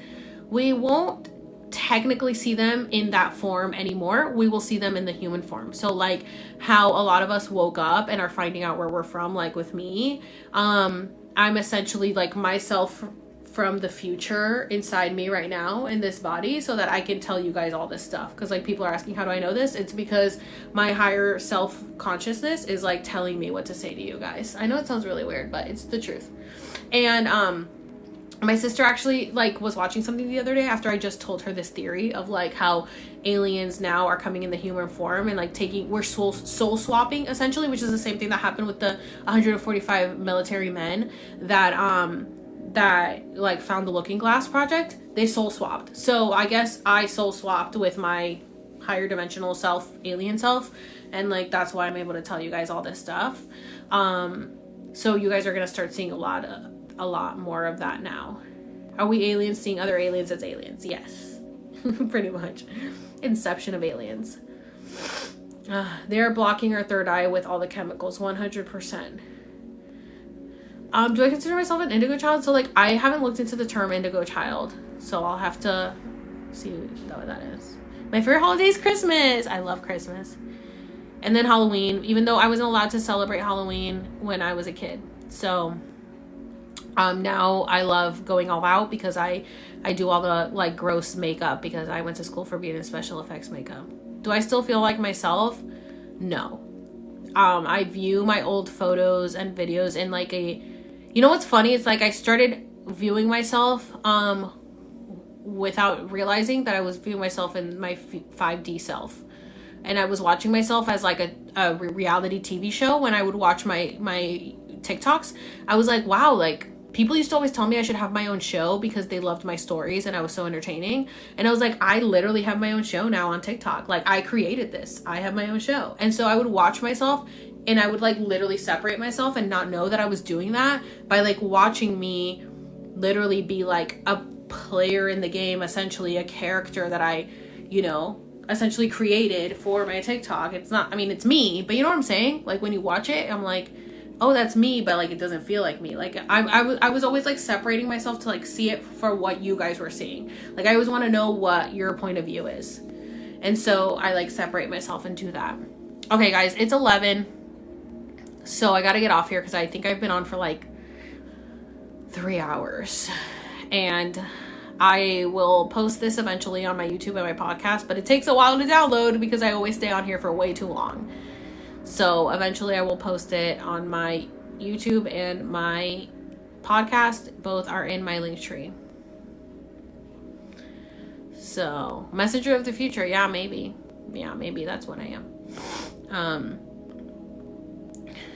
we won't technically see them in that form anymore. We will see them in the human form. So like how a lot of us woke up and are finding out where we're from, like with me, I'm essentially like myself from the future inside me right now in this body so that I can tell you guys all this stuff. Because like people are asking, how do I know this? It's because my higher self consciousness is like telling me what to say to you guys. I know it sounds really weird, but it's the truth. And my sister actually like was watching something the other day after I just told her this theory of like how aliens now are coming in the human form and like we're soul swapping essentially, which is the same thing that happened with the 145 military men that like found the Looking Glass project. They soul swapped. So I guess I soul swapped with my higher dimensional self, alien self, and like that's why I'm able to tell you guys all this stuff. So you guys are gonna start seeing a lot more of that now. Are we aliens seeing other aliens as aliens? Yes. Pretty much. Inception of aliens. They're blocking our third eye with all the chemicals. 100%. Do I consider myself an indigo child? So like I haven't looked into the term indigo child, so I'll have to see what that is. My favorite holiday is Christmas. I love Christmas. And then Halloween, even though I wasn't allowed to celebrate Halloween when I was a kid. So now I love going all out because I do all the like gross makeup because I went to school for being in special effects makeup. Do I still feel like myself? No. I view my old photos and videos in like you know what's funny? It's like I started viewing myself without realizing that I was viewing myself in my 5D self. And I was watching myself as like a reality TV show. When I would watch my TikToks, I was like, wow, like people used to always tell me I should have my own show because they loved my stories and I was so entertaining. And I was like, I literally have my own show now on TikTok. Like, I created this. I have my own show. And so I would watch myself and I would like literally separate myself and not know that I was doing that by like watching me literally be like a player in the game, essentially a character that I, you know, essentially created for my TikTok. It's not, I mean, it's me, but you know what I'm saying? Like when you watch it, I'm like, oh, that's me, but like it doesn't feel like me. Like I was always like separating myself to like see it for what you guys were seeing. Like I always want to know what your point of view is. And so I like separate myself and do that. Okay, guys, it's 11. So I got to get off here because I think I've been on for like 3 hours. And I will post this eventually on my YouTube and my podcast, but it takes a while to download because I always stay on here for way too long. So eventually I will post it on my YouTube and my podcast. Both are in my link tree. So messenger of the future. Yeah, maybe that's what I am.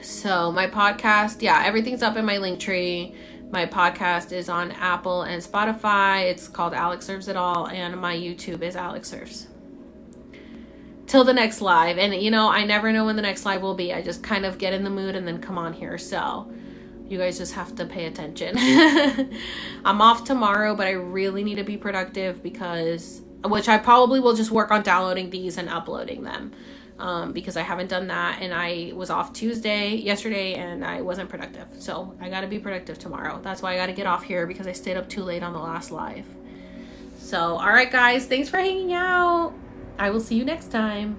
So my podcast, yeah, everything's up in my link tree. My podcast is on Apple and Spotify. It's called Alex Serves It All. And my YouTube is Alex Serves. Till the next live. And, you know, I never know when the next live will be. I just kind of get in the mood and then come on here. So you guys just have to pay attention. I'm off tomorrow, but I really need to be productive because, which I probably will just work on downloading these and uploading them. Because I haven't done that, and I was off yesterday, and I wasn't productive. So I got to be productive tomorrow. That's why I got to get off here because I stayed up too late on the last live. So, all right, guys, thanks for hanging out. I will see you next time.